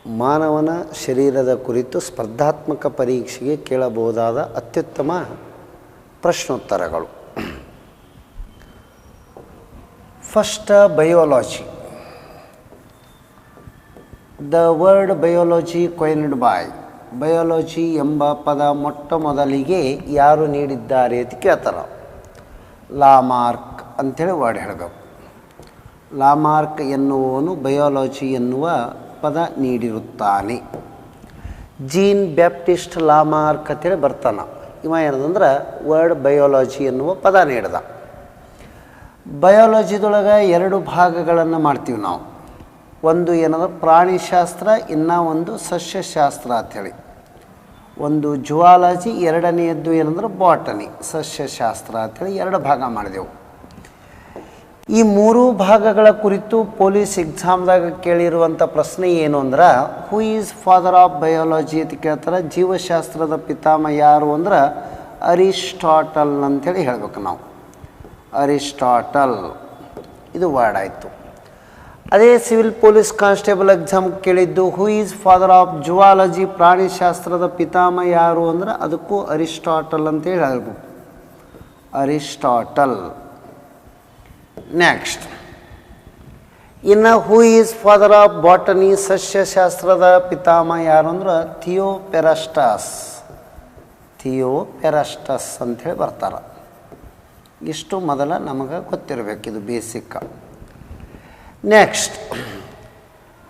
ಮಾನವನ ಶರೀರದ ಕುರಿತು ಸ್ಪರ್ಧಾತ್ಮಕ ಪರೀಕ್ಷೆಗೆ ಕೇಳಬಹುದಾದ ಅತ್ಯುತ್ತಮ ಪ್ರಶ್ನೋತ್ತರಗಳು. First, biology. The word biology coined by. Biology ಎಂಬ ಪದ ಮೊಟ್ಟ ಮೊದಲಿಗೆ ಯಾರು ನೀಡಿದ್ದಾರೆ ಅಂತ ಕೇಳ್ತಾರೆ. ಲಾಮಾರ್ಕ್ ಅಂಥೇಳಿ ವರ್ಡ್ ಹೇಳಬೇಕು. ಲಾಮಾರ್ಕ್ ಎನ್ನುವವನು ಬಯೋಲಾಜಿ ಎನ್ನುವ ಪದ ನೀಡಿರುತ್ತಾನೆ. ಜೀನ್ ಬ್ಯಾಪ್ಟಿಸ್ಟ್ ಲಾಮಾರ್ಕ್ ಅಂತೇಳಿ ಬರ್ತಾನೆ. ಇವ ಏನದಂದ್ರೆ ವರ್ಡ್ ಬಯೋಲಾಜಿ ಎನ್ನುವ ಪದ ನೀಡಿದ. ಬಯೋಲಾಜಿದೊಳಗೆ ಎರಡು ಭಾಗಗಳನ್ನು ಮಾಡ್ತೀವಿ ನಾವು. ಒಂದು ಏನಂದ್ರೆ ಪ್ರಾಣಿಶಾಸ್ತ್ರ, ಇನ್ನೂ ಒಂದು ಸಸ್ಯಶಾಸ್ತ್ರ ಅಂಥೇಳಿ. ಒಂದು ಜುವಾಲಜಿ, ಎರಡನೆಯದ್ದು ಏನಂದ್ರೆ ಬಾಟನಿ, ಸಸ್ಯಶಾಸ್ತ್ರ ಅಂಥೇಳಿ ಎರಡು ಭಾಗ ಮಾಡಿದೆವು. ಈ ಮೂರು ಭಾಗಗಳ ಕುರಿತು ಪೊಲೀಸ್ ಎಕ್ಸಾಮ್ದಾಗ ಕೇಳಿರುವಂಥ ಪ್ರಶ್ನೆ ಏನು ಅಂದ್ರೆ, ಹೂ ಈಸ್ ಫಾದರ್ ಆಫ್ ಬಯೋಲಾಜಿ ಅಂತ ಕೇಳ್ತಾರೆ. ಜೀವಶಾಸ್ತ್ರದ ಪಿತಾಮಹ ಯಾರು ಅಂದ್ರೆ ಅರಿಸ್ಟಾಟಲ್ ಅಂಥೇಳಿ ಹೇಳ್ಬೇಕು ನಾವು. ಅರಿಸ್ಟಾಟಲ್ ಇದು ವರ್ಡ್ ಆಯಿತು. ಅದೇ ಸಿವಿಲ್ ಪೊಲೀಸ್ ಕಾನ್ಸ್ಟೇಬಲ್ ಎಕ್ಸಾಮ್ ಕೇಳಿದ್ದು who is father of zoology, ಪ್ರಾಣಿಶಾಸ್ತ್ರದ ಪಿತಾಮಹ ಯಾರು ಅಂದ್ರೆ ಅದಕ್ಕೂ ಅರಿಸ್ಟಾಟಲ್ ಅಂತೇಳಿ ಹೇಳ್ಬೇಕು. ಅರಿಸ್ಟಾಟಲ್. ನೆಕ್ಸ್ಟ್, ಇನ್ನು who is father of botany, ಸಸ್ಯಶಾಸ್ತ್ರದ ಪಿತಾಮಹ ಯಾರು ಅಂದ್ರೆ ಥಿಯೋಪೆರಸ್ಟಸ್. ಥಿಯೋಪೆರಸ್ಟಸ್ ಅಂಥೇಳಿ ಬರ್ತಾರೆ. ಇಷ್ಟು ಮೊದಲ ನಮಗೆ ಗೊತ್ತಿರಬೇಕು, ಇದು ಬೇಸಿಕ್. ನೆಕ್ಸ್ಟ್,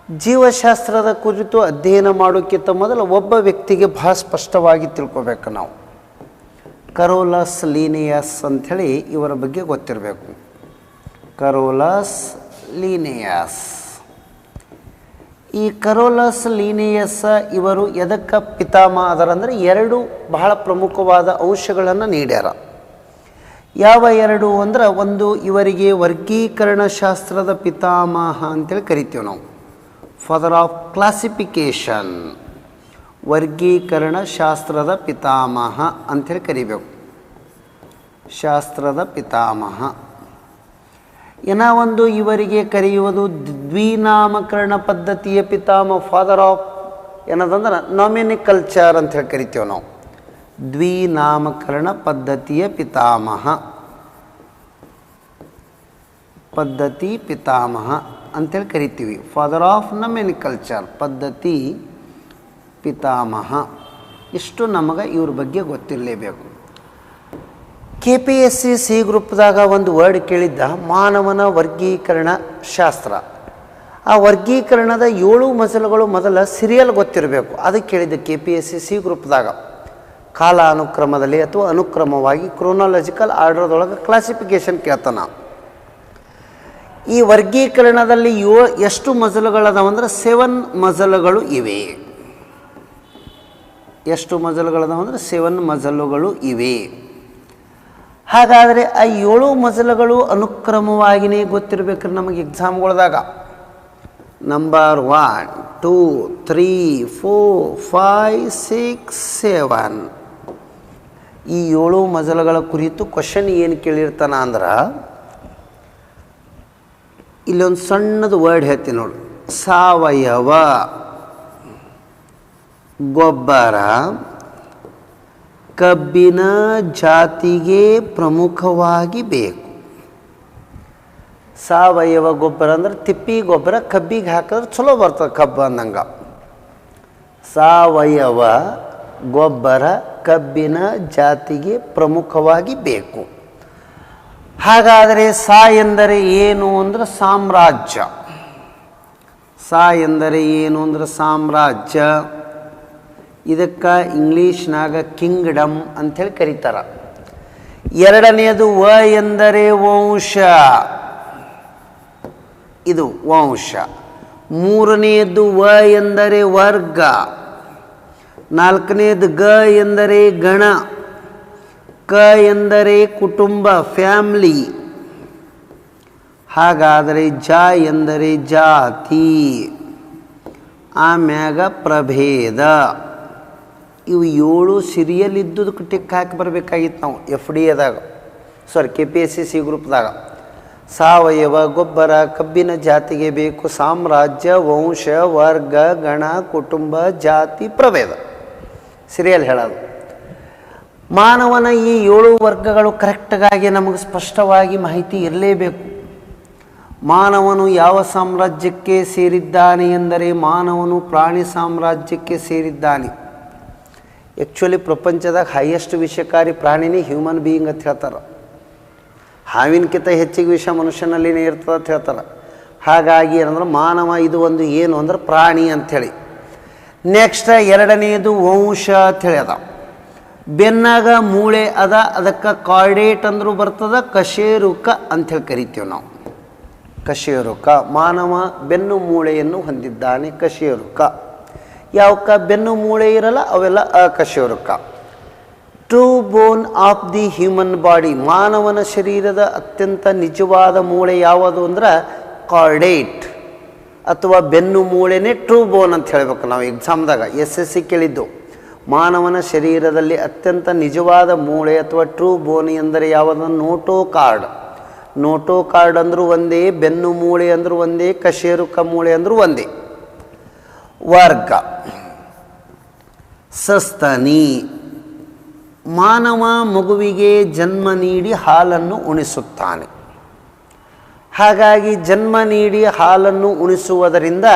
ಜೀವಶಾಸ್ತ್ರದ ಕುರಿತು ಅಧ್ಯಯನ ಮಾಡೋಕ್ಕಿಂತ ಮೊದಲು ಒಬ್ಬ ವ್ಯಕ್ತಿಗೆ ಭಾಳ ಸ್ಪಷ್ಟವಾಗಿ ತಿಳ್ಕೊಬೇಕು ನಾವು. ಕರೋಲಸ್ ಲೀನಿಯಸ್ ಅಂಥೇಳಿ ಇವರ ಬಗ್ಗೆ ಗೊತ್ತಿರಬೇಕು. Carolus Linnaeus. ಈ ಕರೋಲಸ್ ಲೀನಿಯಸ್ ಇವರು ಎದಕ್ಕೆ ಪಿತಾಮಹ ಅದರಂದರೆ ಎರಡು ಬಹಳ ಪ್ರಮುಖವಾದ ಅಂಶಗಳನ್ನು ನೀಡ್ಯಾರ. ಯಾವ ಎರಡು ಅಂದ್ರೆ, ಒಂದು ಇವರಿಗೆ ವರ್ಗೀಕರಣ ಶಾಸ್ತ್ರದ ಪಿತಾಮಹ ಅಂತೇಳಿ ಕರಿತೀವಿ ನಾವು. ಫಾದರ್ ಆಫ್ ಕ್ಲಾಸಿಫಿಕೇಶನ್, ವರ್ಗೀಕರಣ ಶಾಸ್ತ್ರದ ಪಿತಾಮಹ ಅಂಥೇಳಿ ಕರಿಬೇಕು. ಶಾಸ್ತ್ರದ ಪಿತಾಮಹ. ಇನ್ನೂ ಒಂದು ಇವರಿಗೆ ಕರೆಯುವುದು ದ್ವಿನಾಮಕರಣ ಪದ್ಧತಿಯ ಪಿತಾಮಹ, ಫಾದರ್ ಆಫ್ ಏನದಂದ್ರೆ ನಾಮಿನಿಕಲ್ಚರ್ ಅಂಥೇಳಿ ಕರಿತೀವಿ ನಾವು. ದ್ವಿನಾಮಕರಣ ಪದ್ಧತಿಯ ಪಿತಾಮಹ, ಪದ್ಧತಿ ಪಿತಾಮಹ ಅಂಥೇಳಿ ಕರಿತೀವಿ. ಫಾದರ್ ಆಫ್ ನಾಮಿನಿಕಲ್ಚರ್, ಪದ್ಧತಿ ಪಿತಾಮಹ. ಇಷ್ಟು ನಮಗೆ ಇವ್ರ ಬಗ್ಗೆ ಗೊತ್ತಿರಲೇಬೇಕು. KPSC ಸಿ ಗ್ರೂಪ್ದಾಗ ಒಂದು ವರ್ಡ್ ಕೇಳಿದ್ದ, ಮಾನವನ ವರ್ಗೀಕರಣ ಶಾಸ್ತ್ರ. ಆ ವರ್ಗೀಕರಣದ 7 ಮಜಲುಗಳು ಮೊದಲ ಸೀರಿಯಲ್ ಗೊತ್ತಿರಬೇಕು. ಅದಕ್ಕೆ ಕೇಳಿದ್ದೆ KPSC ಸಿ ಗ್ರೂಪ್ದಾಗ. ಕಾಲ ಅನುಕ್ರಮದಲ್ಲಿ ಅಥವಾ ಅನುಕ್ರಮವಾಗಿ ಕ್ರೋನಾಲಜಿಕಲ್ ಆರ್ಡರ್ದೊಳಗೆ ಕ್ಲಾಸಿಫಿಕೇಶನ್ ಕೇಳ್ತಾನ. ಈ ವರ್ಗೀಕರಣದಲ್ಲಿ ಎಷ್ಟು ಮಜಲುಗಳದಾವಂದ್ರೆ 7 ಮಜಲುಗಳು ಇವೆ. ಎಷ್ಟು ಮಜಲುಗಳದಾವಂದ್ರೆ 7 ಮಜಲುಗಳು ಇವೆ. ಹಾಗಾದರೆ ಆ 7 ಮಜಲುಗಳು ಅನುಕ್ರಮವಾಗಿಯೇ ಗೊತ್ತಿರಬೇಕ್ರಿ ನಮಗೆ ಎಕ್ಸಾಮ್ಗಳ್ದಾಗ. ನಂಬರ್ 1, 2, 3, 4, 5, 6, 7. ಈ 7 ಮಜಲುಗಳ ಕುರಿತು ಕ್ವಶನ್ ಏನು ಕೇಳಿರ್ತಾನ ಅಂದ್ರೆ, ಇಲ್ಲೊಂದು ಸಣ್ಣದು ವರ್ಡ್ ಹೇಳ್ತೀನಿ ನೋಡಿ. ಸಾವಯವ ಗೊಬ್ಬರ ಕಬ್ಬಿನ ಜಾತಿಗೆ ಪ್ರಮುಖವಾಗಿ ಬೇಕು. ಸಾವಯವ ಗೊಬ್ಬರ ಅಂದ್ರೆ ತಿಪ್ಪಿ ಗೊಬ್ಬರ, ಕಬ್ಬಿಗೆ ಹಾಕಿದ್ರೆ ಚಲೋ ಬರ್ತದೆ ಕಬ್ಬು ಅಂದಂಗೆ. ಸಾವಯವ ಗೊಬ್ಬರ ಕಬ್ಬಿನ ಜಾತಿಗೆ ಪ್ರಮುಖವಾಗಿ ಬೇಕು. ಹಾಗಾದರೆ ಸಾ ಎಂದರೆ ಏನು ಅಂದ್ರೆ ಸಾಮ್ರಾಜ್ಯ. ಸಾ ಎಂದರೆ ಏನು ಅಂದ್ರೆ ಸಾಮ್ರಾಜ್ಯ. ಇದಕ್ಕೆ ಇಂಗ್ಲೀಷ್ನಾಗ ಕಿಂಗ್ಡಮ್ ಅಂಥೇಳಿ ಕರೀತಾರೆ. ಎರಡನೆಯದು ವ ಎಂದರೆ ವಂಶ, ಇದು ವಂಶ. ಮೂರನೆಯದು ವ ಎಂದರೆ ವರ್ಗ. ನಾಲ್ಕನೆಯದು ಗ ಎಂದರೆ ಗಣ. ಕ ಎಂದರೆ ಕುಟುಂಬ, ಫ್ಯಾಮಿಲಿ. ಹಾಗಾದರೆ ಜ ಎಂದರೆ ಜಾತಿ. ಆಮ್ಯಾಗ ಪ್ರಭೇದ. ಇವು 7 ಸೀರಿಯಲ್ ಇದ್ದುದಕ್ಕೆ ಟಿಕ್ ಹಾಕಿ ಬರಬೇಕಾಗಿತ್ತು ನಾವು KPSC ಸಿ ಗ್ರೂಪ್ದಾಗ. ಸಾವಯವ ಗೊಬ್ಬರ ಕಬ್ಬಿನ ಜಾತಿಗೆ ಬೇಕು. ಸಾಮ್ರಾಜ್ಯ, ವಂಶ, ವರ್ಗ, ಗಣ, ಕುಟುಂಬ, ಜಾತಿ, ಪ್ರಭೇದ ಸೀರಿಯಲ್ ಹೇಳೋದು. ಮಾನವನ ಈ 7 ವರ್ಗಗಳು ಕರೆಕ್ಟಾಗಿ ನಮಗೆ ಸ್ಪಷ್ಟವಾಗಿ ಮಾಹಿತಿ ಇರಲೇಬೇಕು. ಮಾನವನು ಯಾವ ಸಾಮ್ರಾಜ್ಯಕ್ಕೆ ಸೇರಿದ್ದಾನೆ ಎಂದರೆ ಮಾನವನು ಪ್ರಾಣಿ ಸಾಮ್ರಾಜ್ಯಕ್ಕೆ ಸೇರಿದ್ದಾನೆ. ಆ್ಯಕ್ಚುಲಿ ಪ್ರಪಂಚದಾಗ ಹೈಯೆಸ್ಟ್ ವಿಷಕಾರಿ ಪ್ರಾಣಿನೇ ಹ್ಯೂಮನ್ ಬೀಯಿಂಗ್ ಅಂತ ಹೇಳ್ತಾರೆ. ಹಾವಿನಕ್ಕಿಂತ ಹೆಚ್ಚಿಗೆ ವಿಷ ಮನುಷ್ಯನಲ್ಲಿನೇ ಇರ್ತದೆ ಅಂತ ಹೇಳ್ತಾರೆ. ಹಾಗಾಗಿ ಏನಂದ್ರೆ ಮಾನವ ಇದು ಒಂದು ಏನು ಅಂದ್ರೆ ಪ್ರಾಣಿ ಅಂಥೇಳಿ. ನೆಕ್ಸ್ಟ್ ಎರಡನೆಯದು ವಂಶ ಅಂಥೇಳಿ ಅದ. ಬೆನ್ನಾಗ ಮೂಳೆ ಅದ, ಅದಕ್ಕೆ ಕಾರ್ಡೇಟ್ ಅಂದರೂ ಬರ್ತದೆ, ಕಶೇರುಕ ಅಂಥೇಳಿ ಕರಿತೀವಿ ನಾವು. ಕಶೇರುಕ ಮಾನವ ಬೆನ್ನು ಮೂಳೆಯನ್ನು ಹೊಂದಿದ್ದಾನೆ. ಕಶೇರುಕ ಯಾವಕ್ಕ ಬೆನ್ನು ಮೂಳೆ ಇರಲ್ಲ ಅವೆಲ್ಲ ಅಕಶೇರುಕ. True bone of the human body ಮಾನವನ ಶರೀರದ ಅತ್ಯಂತ ನಿಜವಾದ ಮೂಳೆ ಯಾವುದು ಅಂದ್ರೆ ಕಾರ್ಡೇಟ್ ಅಥವಾ ಬೆನ್ನು ಮೂಳೆನೇ ಟ್ರೂ ಬೋನ್ ಅಂತ ಹೇಳಬೇಕು. ನಾವು ಎಕ್ಸಾಮ್ದಾಗ SSC ಕೇಳಿದ್ದು ಮಾನವನ ಶರೀರದಲ್ಲಿ ಅತ್ಯಂತ ನಿಜವಾದ ಮೂಳೆ ಅಥವಾ ಟ್ರೂ ಬೋನ್ ಎಂದರೆ ಯಾವುದು? ನೋಟೋಕಾರ್ಡ್. ನೋಟೋಕಾರ್ಡ್ ಅಂದರೂ ಒಂದೇ, ಬೆನ್ನು ಮೂಳೆ ಅಂದರೂ ಒಂದೇ, ಕಶೇರುಕ ಮೂಳೆ ಅಂದರೂ ಒಂದೇ. ವರ್ಗ ಸಸ್ತನಿ ಮಾನವ ಮಗುವಿಗೆ ಜನ್ಮ ನೀಡಿ ಹಾಲನ್ನು ಉಣಿಸುತ್ತಾನೆ. ಹಾಗಾಗಿ ಜನ್ಮ ನೀಡಿ ಹಾಲನ್ನು ಉಣಿಸುವುದರಿಂದ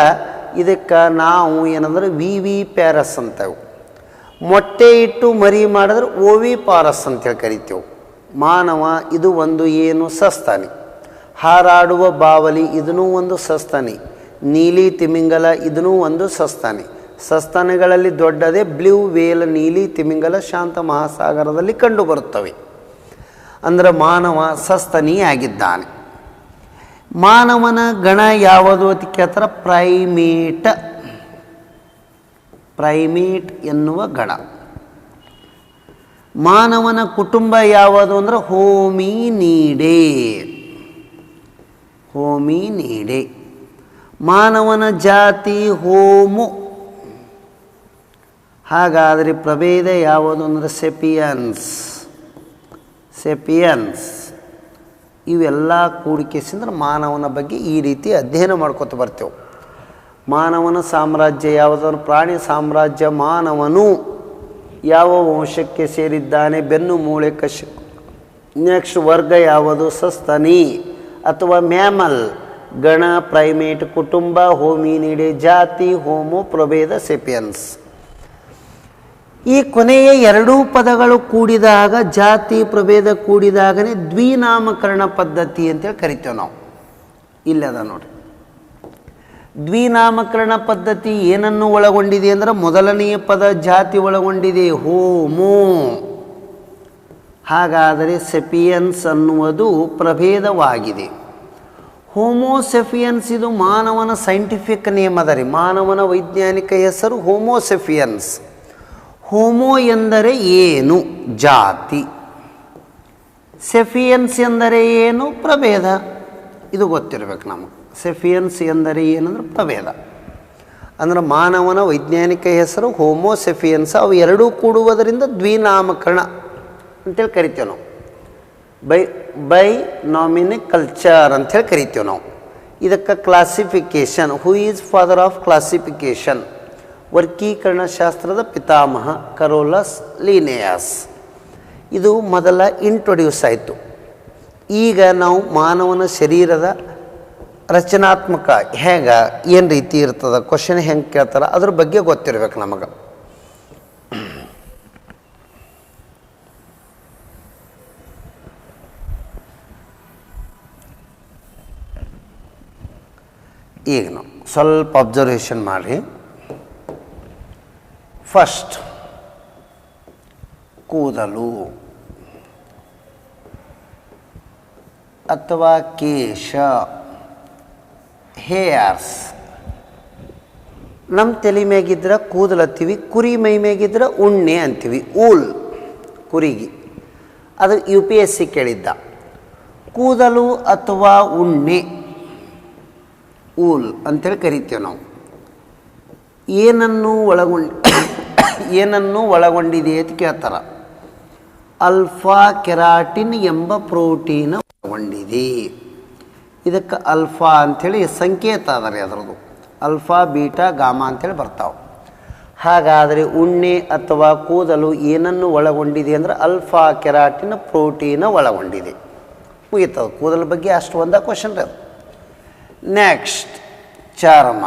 ಇದಕ್ಕೆ ನಾವು ಏನಂದ್ರೆ ವಿ ಪ್ಯಾರಸ್ ಅಂತೇವೆ. ಮೊಟ್ಟೆ ಇಟ್ಟು ಮರಿ ಮಾಡಿದ್ರೆ ಓವಿ ಪಾರಸ್ ಅಂತೇಳಿ ಕರಿತೇವೆ. ಮಾನವ ಇದು ಒಂದು ಏನು ಸಸ್ತನಿ. ಹಾರಾಡುವ ಬಾವಲಿ ಇದನ್ನೂ ಒಂದು ಸಸ್ತನಿ. ನೀಲಿ ತಿಮಿಂಗಲ ಇದನ್ನೂ ಒಂದು ಸಸ್ತನಿ. ಸಸ್ತನಿಗಳಲ್ಲಿ ದೊಡ್ಡದೇ ಬ್ಲೂ ವೇಲ್, ನೀಲಿ ತಿಮಿಂಗಲ ಶಾಂತ ಮಹಾಸಾಗರದಲ್ಲಿ ಕಂಡುಬರುತ್ತವೆ. ಅಂದರೆ ಮಾನವ ಸಸ್ತನಿಯಾಗಿದ್ದಾನೆ. ಮಾನವನ ಗಣ ಯಾವುದು ಅಂತ ಕೇಳ್ತಾರೆ? ಪ್ರೈಮೇಟ್. ಪ್ರೈಮೇಟ್ ಎನ್ನುವ ಗಣ. ಮಾನವನ ಕುಟುಂಬ ಯಾವುದು ಅಂದರೆ ಹೋಮಿನೀಡೆ. ಹೋಮಿನೀಡೆ. ಮಾನವನ ಜಾತಿ ಹೋಮೋ. ಹಾಗಾದರೆ ಪ್ರಭೇದ ಯಾವುದು ಅಂದರೆ ಸೆಪಿಯನ್ಸ್. ಸೆಪಿಯನ್ಸ್. ಇವೆಲ್ಲ ಕೂಡಿಕೆಸಿಂದ್ರೆ ಮಾನವನ ಬಗ್ಗೆ ಈ ರೀತಿ ಅಧ್ಯಯನ ಮಾಡ್ಕೊತ ಬರ್ತೇವೆ. ಮಾನವನ ಸಾಮ್ರಾಜ್ಯ ಯಾವುದಾದ್ರು ಪ್ರಾಣಿ ಸಾಮ್ರಾಜ್ಯ. ಮಾನವನು ಯಾವ ವಂಶಕ್ಕೆ ಸೇರಿದ್ದಾನೆ? ಬೆನ್ನು ಮೂಳೆ ಕಶ. ನೆಕ್ಸ್ಟ್ ವರ್ಗ ಯಾವುದು? ಸಸ್ತನಿ ಅಥವಾ ಮ್ಯಾಮಲ್. ಗಣ ಪ್ರೈಮೇಟ್. ಕುಟುಂಬ ಹೋಮಿನಿಡೆ. ಜಾತಿ ಹೋಮೋ. ಪ್ರಭೇದ ಸೆಪಿಯನ್ಸ್. ಈ ಕೊನೆಯ 2 ಪದಗಳು ಕೂಡಿದಾಗ, ಜಾತಿ ಪ್ರಭೇದ ಕೂಡಿದಾಗನೇ ದ್ವಿನಾಮಕರಣ ಪದ್ಧತಿ ಅಂತೇಳಿ ಕರಿತೇವೆ ನಾವು. ಇಲ್ಲದ ನೋಡಿ, ದ್ವಿನಾಮಕರಣ ಪದ್ಧತಿ ಏನನ್ನು ಒಳಗೊಂಡಿದೆ ಅಂದರೆ ಮೊದಲನೆಯ ಪದ ಜಾತಿ ಒಳಗೊಂಡಿದೆ, ಹೋಮೋ. ಹಾಗಾದರೆ ಸೆಪಿಯನ್ಸ್ ಅನ್ನುವುದು ಪ್ರಭೇದವಾಗಿದೆ. ಹೋಮೋಸೆಫಿಯನ್ಸ್ ಇದು ಮಾನವನ ಸೈಂಟಿಫಿಕ್ ನೇಮ್ ಅದ ರೀ. ಮಾನವನ ವೈಜ್ಞಾನಿಕ ಹೆಸರು ಹೋಮೋಸೆಫಿಯನ್ಸ್. ಹೋಮೋ ಎಂದರೆ ಏನು? ಜಾತಿ. ಸೆಫಿಯನ್ಸ್ ಎಂದರೆ ಏನು? ಪ್ರಭೇದ. ಇದು ಗೊತ್ತಿರಬೇಕು ನಮಗೆ. ಸೆಫಿಯನ್ಸ್ ಎಂದರೆ ಏನಂದ್ರೆ ಪ್ರಭೇದ. ಅಂದರೆ ಮಾನವನ ವೈಜ್ಞಾನಿಕ ಹೆಸರು ಹೋಮೋಸೆಫಿಯನ್ಸ್. ಅವು ಎರಡೂ ಕೂಡುವುದರಿಂದ ದ್ವಿನಾಮಕರಣ ಅಂತೇಳಿ ಕರಿತೇವೆ ನಾವು. ಬೈ ನಾಮಿನಿಕ್ ಕಲ್ಚರ್ ಅಂಥೇಳಿ ಕರಿತೇವೆ ನಾವು. ಇದಕ್ಕೆ classification. Who is father of classification? ವರ್ಗೀಕರಣ ಶಾಸ್ತ್ರದ ಪಿತಾಮಹ ಕರೋಲಸ್ ಲೀನಿಯಸ್. ಇದು ಮೊದಲ ಇಂಟ್ರೊಡ್ಯೂಸ್ ಆಯಿತು. ಈಗ ನಾವು ಮಾನವನ ಶರೀರದ ರಚನಾತ್ಮಕ ಹೇಗೆ ಏನು ರೀತಿ ಇರ್ತದೆ, ಕ್ವಶನ್ ಹೆಂಗೆ ಕೇಳ್ತಾರೆ ಅದ್ರ ಬಗ್ಗೆ ಗೊತ್ತಿರ್ಬೇಕು ನಮಗೆ. ಈಗ ನಾವು ಸ್ವಲ್ಪ ಅಬ್ಸರ್ವೇಷನ್ ಮಾಡಿ. ಫಸ್ಟ್ ಕೂದಲು ಅಥವಾ ಕೇಶ, ಹೇರ್ಸ್. ನಮ್ಮ ತಲೆ ಮ್ಯಾಗಿದ್ರೆ ಕೂದಲು ಅಂತೀವಿ, ಕುರಿ ಮೈ ಮ್ಯಾಗಿದ್ರೆ ಉಣ್ಣೆ ಅಂತೀವಿ, ಊಲ್ ಕುರಿಗೆ. ಅದು UPSC ಕೇಳಿದ್ದ. ಕೂದಲು ಅಥವಾ ಉಣ್ಣೆ, ಊಲ್ ಅಂತೇಳಿ ಕರಿತೇವೆ ನಾವು. ಏನನ್ನು ಒಳಗೊಂಡಿದೆ ಅಂತ ಕೇಳ್ತಾರೆ. ಅಲ್ಫಾ ಕೆರಾಟಿನ್ ಎಂಬ ಪ್ರೋಟೀನ್ ಒಳಗೊಂಡಿದೆ. ಇದಕ್ಕೆ ಅಲ್ಫಾ ಅಂಥೇಳಿ ಸಂಕೇತ ಅದ ರೀ ಅದರದ್ದು. ಅಲ್ಫಾ ಬೀಟಾ ಗಾಮಾ ಅಂಥೇಳಿ ಬರ್ತಾವೆ. ಹಾಗಾದರೆ ಉಣ್ಣೆ ಅಥವಾ ಕೂದಲು ಏನನ್ನು ಒಳಗೊಂಡಿದೆ ಅಂದರೆ ಅಲ್ಫಾ ಕೆರಾಟಿನ್ ಪ್ರೋಟೀನ ಒಳಗೊಂಡಿದೆ. ಮುಗೀತದೆ. ಕೂದಲ ಬಗ್ಗೆ ಅಷ್ಟು ಒಂದ ಕ್ವಶನ್ ರೀ ಅದು. ನೆಕ್ಸ್ಟ್ ಚರ್ಮ.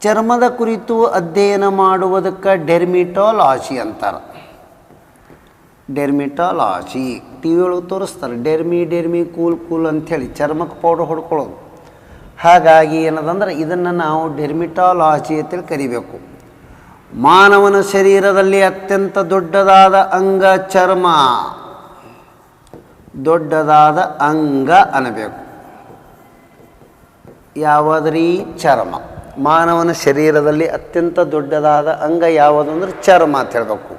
ಚರ್ಮದ ಕುರಿತು ಅಧ್ಯಯನ ಮಾಡುವುದಕ್ಕೆ ಡೆರ್ಮಿಟಾಲಜಿ ಅಂತಾರೆ. ಡೆರ್ಮಿಟಾಲಜಿ ಟಿ ವಿ ಒಳಗೆ ತೋರಿಸ್ತಾರೆ. ಡೆರ್ಮಿ ಕೂಲ್ ಅಂಥೇಳಿ ಚರ್ಮಕ್ಕೆ ಪೌಡರ್ ಹೊಡ್ಕೊಳ್ಳೋದು. ಹಾಗಾಗಿ ಏನದಂದ್ರೆ ಇದನ್ನು ನಾವು ಡೆರ್ಮಿಟಾಲಜಿ ಅಂತೇಳಿ ಕರಿಬೇಕು. ಮಾನವನ ಶರೀರದಲ್ಲಿ ಅತ್ಯಂತ ದೊಡ್ಡದಾದ ಅಂಗ ಚರ್ಮ. ದೊಡ್ಡದಾದ ಅಂಗ ಅನ್ನಬೇಕು. ಯಾವುದ್ರೀ? ಚರ್ಮ. ಮಾನವನ ಶರೀರದಲ್ಲಿ ಅತ್ಯಂತ ದೊಡ್ಡದಾದ ಅಂಗ ಯಾವುದು ಅಂದರೆ ಚರ್ಮ ಅಂತ ಹೇಳಬೇಕು.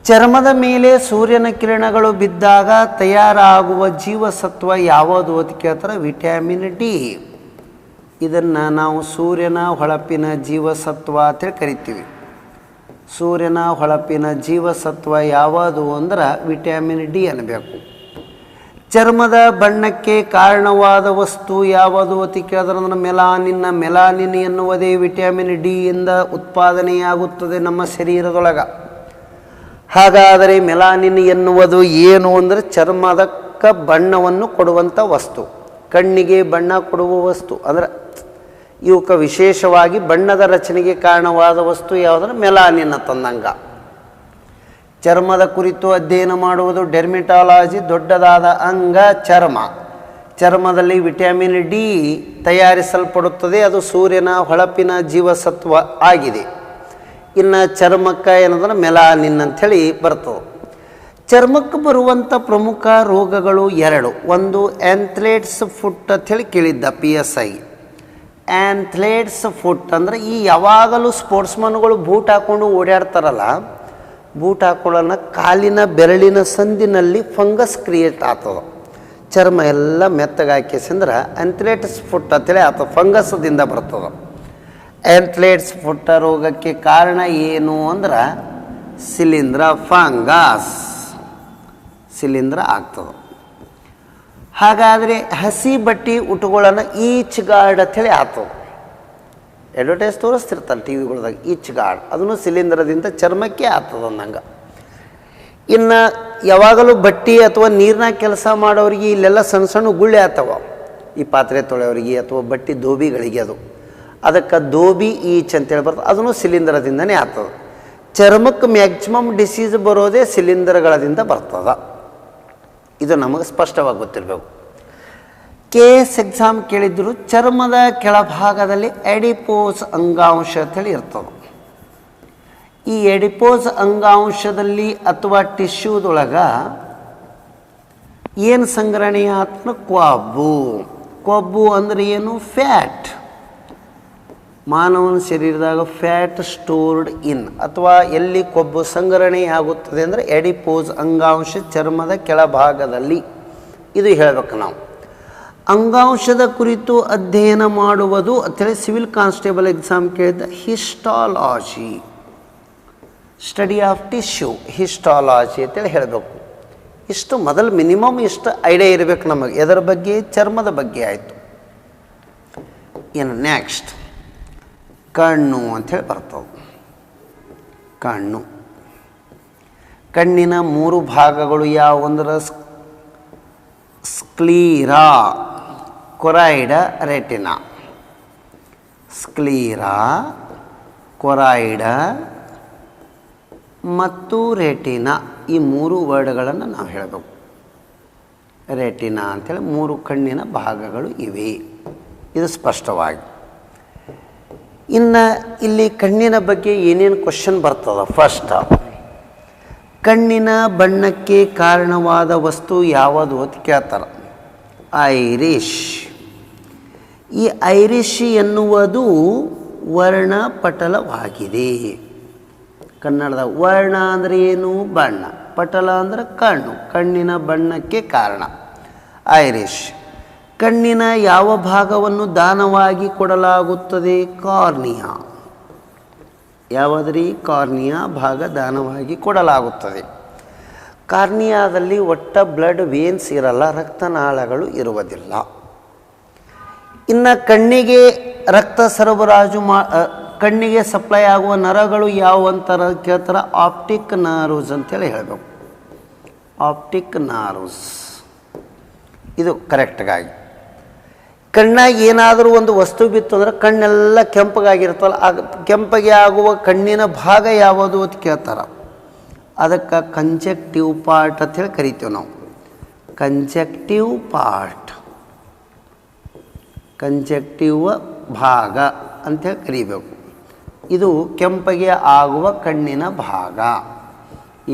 ಚರ್ಮದ ಮೇಲೆ ಸೂರ್ಯನ ಕಿರಣಗಳು ಬಿದ್ದಾಗ ತಯಾರಾಗುವ ಜೀವಸತ್ವ ಯಾವುದು ಅಂತ ಕೇಳ್ತಾರೆ? Vitamin D. ಇದನ್ನು ನಾವು ಸೂರ್ಯನ ಹೊಳಪಿನ ಜೀವಸತ್ವ ಅಂತೇಳಿ ಕರಿತೀವಿ. ಸೂರ್ಯನ ಹೊಳಪಿನ ಜೀವಸತ್ವ ಯಾವುದು ಅಂದ್ರೆ ವಿಟಮಿನ್ ಡಿ ಅನ್ನಬೇಕು. ಚರ್ಮದ ಬಣ್ಣಕ್ಕೆ ಕಾರಣವಾದ ವಸ್ತು ಯಾವುದು ಅಂತ ಕೇಳಿದ್ರೆ ಮೆಲಾನಿನ್ ಎನ್ನುವುದೇ ವಿಟಮಿನ್ ಡಿ ಇಂದ ಉತ್ಪಾದನೆಯಾಗುತ್ತದೆ ನಮ್ಮ ಶರೀರದೊಳಗೆ. ಹಾಗಾದರೆ ಮೆಲಾನಿನ್ ಎನ್ನುವುದು ಏನು ಅಂದರೆ ಚರ್ಮದಕ್ಕೆ ಬಣ್ಣವನ್ನು ಕೊಡುವಂಥ ವಸ್ತು, ಕಣ್ಣಿಗೆ ಬಣ್ಣ ಕೊಡುವ ವಸ್ತು. ಅಂದರೆ ಇವಕ್ಕೆ ವಿಶೇಷವಾಗಿ ಬಣ್ಣದ ರಚನೆಗೆ ಕಾರಣವಾದ ವಸ್ತು ಯಾವುದಂದ್ರೆ ಮೆಲಾನಿನ್ ತಂದಂಗ. ಚರ್ಮದ ಕುರಿತು ಅಧ್ಯಯನ ಮಾಡುವುದು ಡೆರ್ಮಿಟಾಲಜಿ. ದೊಡ್ಡದಾದ ಅಂಗ ಚರ್ಮ. ಚರ್ಮದಲ್ಲಿ ವಿಟಮಿನ್ ಡಿ ತಯಾರಿಸಲ್ಪಡುತ್ತದೆ. ಅದು ಸೂರ್ಯನ ಹೊಳಪಿನ ಜೀವಸತ್ವ ಆಗಿದೆ. ಇನ್ನು ಚರ್ಮಕ್ಕೆ ಏನಂದ್ರೆ ಮೆಲಾನಿನ್ ಅಂಥೇಳಿ ಬರ್ತದೆ. ಚರ್ಮಕ್ಕೆ ಬರುವಂಥ ಪ್ರಮುಖ ರೋಗಗಳು ಎರಡು. ಒಂದು ಆ್ಯಂಥ್ಲೇಟ್ಸ್ ಫುಟ್ ಅಂಥೇಳಿ ಕೇಳಿದ್ದ PSI. ಆ್ಯಂಥ್ಲೇಟ್ಸ್ ಫುಟ್ ಅಂದರೆ ಈ ಯಾವಾಗಲೂ ಸ್ಪೋರ್ಟ್ಸ್ಮನ್ಗಳು ಬೂಟ್ ಹಾಕ್ಕೊಂಡು ಓಡಾಡ್ತಾರಲ್ಲ, ಬೂಟ್ ಹಾಕೊಳ್ಳೋಣ ಕಾಲಿನ ಬೆರಳಿನ ಸಂದಿನಲ್ಲಿ ಫಂಗಸ್ ಕ್ರಿಯೇಟ್ ಆಗ್ತದೆ. ಚರ್ಮ ಎಲ್ಲ ಮೆತ್ತಗಾಕಿಸಂದ್ರೆ ಆ್ಯಂಥ್ಲೇಟ್ಸ್ ಫುಟ್ ಅಂತೇಳಿ ಆತ ಫಂಗಸ್ದಿಂದ ಬರ್ತದೆ. ಆ್ಯಂಥ್ಲೇಟ್ಸ್ ಫುಟ್ ರೋಗಕ್ಕೆ ಕಾರಣ ಏನು ಅಂದ್ರೆ ಶಿಲೀಂಧ್ರ, ಫಂಗಸ್ ಶಿಲೀಂಧ್ರ ಆಗ್ತದೆ. ಹಾಗಾದರೆ ಹಸಿ ಬಟ್ಟೆ ಉಟ್ಕೊಳ್ಳೋಣ ಈಚ್ ಗಾರ್ಡ್ ಅಂಥೇಳಿ ಆಗ್ತದೆ. ಅಡ್ವರ್ಟೈಸ್ ತೋರಿಸ್ತಿರ್ತಾರೆ ಟಿ ವಿಗಳ್ದಾಗ ಈಚ್ ಗಾರ್ಡ್. ಅದನ್ನು ಶಿಲೀಂಧ್ರದಿಂದ ಚರ್ಮಕ್ಕೆ ಆಗ್ತದೆ ಅಂದಂಗೆ. ಇನ್ನು ಯಾವಾಗಲೂ ಬಟ್ಟೆ ಅಥವಾ ನೀರಿನಾಗ ಕೆಲಸ ಮಾಡೋರಿಗೆ ಇಲ್ಲೆಲ್ಲ ಸಣ್ಣ ಸಣ್ಣ ಗುಳ್ಳೆ ಆಗ್ತವೆ. ಈ ಪಾತ್ರೆ ತೊಳೆಯೋರಿಗೆ ಅಥವಾ ಬಟ್ಟೆ ಧೋಬಿಗಳಿಗೆ ಅದಕ್ಕೆ ಧೋಬಿ ಈಚ್ ಅಂತೇಳಿ ಬರ್ತದೆ. ಅದನ್ನು ಶಿಲೀಂಧ್ರದಿಂದನೇ ಆಗ್ತದೆ. ಚರ್ಮಕ್ಕೆ ಮ್ಯಾಕ್ಸಿಮಮ್ ಡಿಸೀಸ್ ಬರೋದೇ ಶಿಲೀಂಧ್ರಗಳಿಂದ ಬರ್ತದೆ. ಇದು ನಮಗೆ ಸ್ಪಷ್ಟವಾಗಿ ಗೊತ್ತಿರಬೇಕು. KS ಎಕ್ಸಾಮ್ ಕೇಳಿದ್ರು. ಚರ್ಮದ ಕೆಳಭಾಗದಲ್ಲಿ ಎಡಿಪೋಸ್ ಅಂಗಾಂಶ ಅಂತೇಳಿ ಇರ್ತದೆ. ಈ ಎಡಿಪೋಸ್ ಅಂಗಾಂಶದಲ್ಲಿ ಅಥವಾ ಟಿಶ್ಯೂದೊಳಗೆ ಏನು ಸಂಗ್ರಹಣೆ ಆತ್ಮ? ಕೊಬ್ಬು. ಕೊಬ್ಬು ಅಂದರೆ ಏನು? ಫ್ಯಾಟ್. ಮಾನವನ ಶರೀರದಾಗ ಫ್ಯಾಟ್ ಸ್ಟೋರ್ಡ್ ಇನ್ ಅಥವಾ ಎಲ್ಲಿ ಕೊಬ್ಬು ಸಂಗ್ರಹಣೆ ಆಗುತ್ತದೆ ಅಂದರೆ ಎಡಿಪೋಸ್ ಅಂಗಾಂಶ ಚರ್ಮದ ಕೆಳಭಾಗದಲ್ಲಿ. ಇದು ಹೇಳಬೇಕು ನಾವು. ಅಂಗಾಂಶದ ಕುರಿತು ಅಧ್ಯಯನ ಮಾಡುವುದು ಅಂತೇಳಿ ಸಿವಿಲ್ ಕಾನ್ಸ್ಟೇಬಲ್ ಎಕ್ಸಾಮ್ ಕೇಳಿದ histology. Study of tissue, histology ಅಂತೇಳಿ ಹೇಳಬೇಕು. ಇಷ್ಟು ಮೊದಲು ಮಿನಿಮಮ್ ಇಷ್ಟು ಐಡಿಯಾ ಇರಬೇಕು ನಮಗೆ. ಎದರ ಬಗ್ಗೆ? ಚರ್ಮದ ಬಗ್ಗೆ ಆಯಿತು. ಏನು ನೆಕ್ಸ್ಟ್? ಕಣ್ಣು ಅಂಥೇಳಿ ಬರ್ತವೆ. ಕಣ್ಣು. ಕಣ್ಣಿನ ಮೂರು ಭಾಗಗಳು ಯಾವುವಂದ್ರೆ ಸ್ಕ್ಲೀರಾ, ಕೊರಾಯ್ಡ, ರೆಟಿನಾ. ಸ್ಕ್ಲೀರಾ, ಕೊರಾಯ್ಡ ಮತ್ತು ರೆಟಿನಾ ಈ ಮೂರು ವರ್ಡ್ಗಳನ್ನು ನಾವು ಹೇಳಬೇಕು. ರೆಟಿನಾ ಅಂಥೇಳಿ ಮೂರು ಕಣ್ಣಿನ ಭಾಗಗಳು ಇವೆ. ಇದು ಸ್ಪಷ್ಟವಾಗಿ. ಇನ್ನು ಇಲ್ಲಿ ಕಣ್ಣಿನ ಬಗ್ಗೆ ಏನೇನು ಕ್ವಶನ್ ಬರ್ತದೆ? ಫಸ್ಟ್, ಕಣ್ಣಿನ ಬಣ್ಣಕ್ಕೆ ಕಾರಣವಾದ ವಸ್ತು ಯಾವುದು ಅಂತ ಕೇಳ್ತಾರೆ. ಐರಿಶ್. ಈ ಐರಿಶ್ ಎನ್ನುವುದು ವರ್ಣಪಟಲವಾಗಿದೆ. ಕನ್ನಡದ ವರ್ಣ ಅಂದರೆ ಏನು? ಬಣ್ಣ. ಪಟಲ ಅಂದರೆ ಕಣ್ಣು. ಕಣ್ಣಿನ ಬಣ್ಣಕ್ಕೆ ಕಾರಣ ಐರಿಶ್. ಕಣ್ಣಿನ ಯಾವ ಭಾಗವನ್ನು ದಾನವಾಗಿ ಕೊಡಲಾಗುತ್ತದೆ? ಕಾರ್ನಿಯಾ. ಯಾವುದ್ರಿ? ಕಾರ್ನಿಯಾ ಭಾಗ ದಾನವಾಗಿ ಕೊಡಲಾಗುತ್ತದೆ. ಕಾರ್ನಿಯಾದಲ್ಲಿ ಒಟ್ಟ ಬ್ಲಡ್ ವೇನ್ಸ್ ಇರಲ್ಲ, ರಕ್ತನಾಳಗಳು ಇರುವುದಿಲ್ಲ. ಇನ್ನು ಕಣ್ಣಿಗೆ ರಕ್ತ ಸರಬರಾಜು ಕಣ್ಣಿಗೆ ಸಪ್ಲೈ ಆಗುವ ನರಗಳು ಯಾವ ಅಂತಾರೆ ಕೇಳ್ತಾರೆ, ಆಪ್ಟಿಕ್ ನರ್ವ್ಸ್ ಅಂತೇಳಿ ಹೇಳಬೇಕು. ಆಪ್ಟಿಕ್ ನರ್ವ್ಸ್ ಇದು ಕರೆಕ್ಟಾಗಿ. ಕಣ್ಣಾಗಿ ಏನಾದರೂ ಒಂದು ವಸ್ತು ಬಿತ್ತು ಅಂದರೆ ಕಣ್ಣೆಲ್ಲ ಕೆಂಪಗಾಗಿರ್ತಲ್ಲ, ಕೆಂಪಗೆ ಆಗುವ ಕಣ್ಣಿನ ಭಾಗ ಯಾವುದು ಅಂತ ಕೇಳ್ತಾರೆ. ಅದಕ್ಕೆ ಕಂಜಕ್ಟಿವ್ ಪಾರ್ಟ್ ಅಂತೇಳಿ ಕರಿತೀವಿ ನಾವು. ಕಂಜಕ್ಟಿವ್ ಪಾರ್ಟ್, ಕಂಜಕ್ಟಿವ್ ಭಾಗ ಅಂಥೇಳಿ ಕರಿಬೇಕು. ಇದು ಕೆಂಪಗೆ ಆಗುವ ಕಣ್ಣಿನ ಭಾಗ.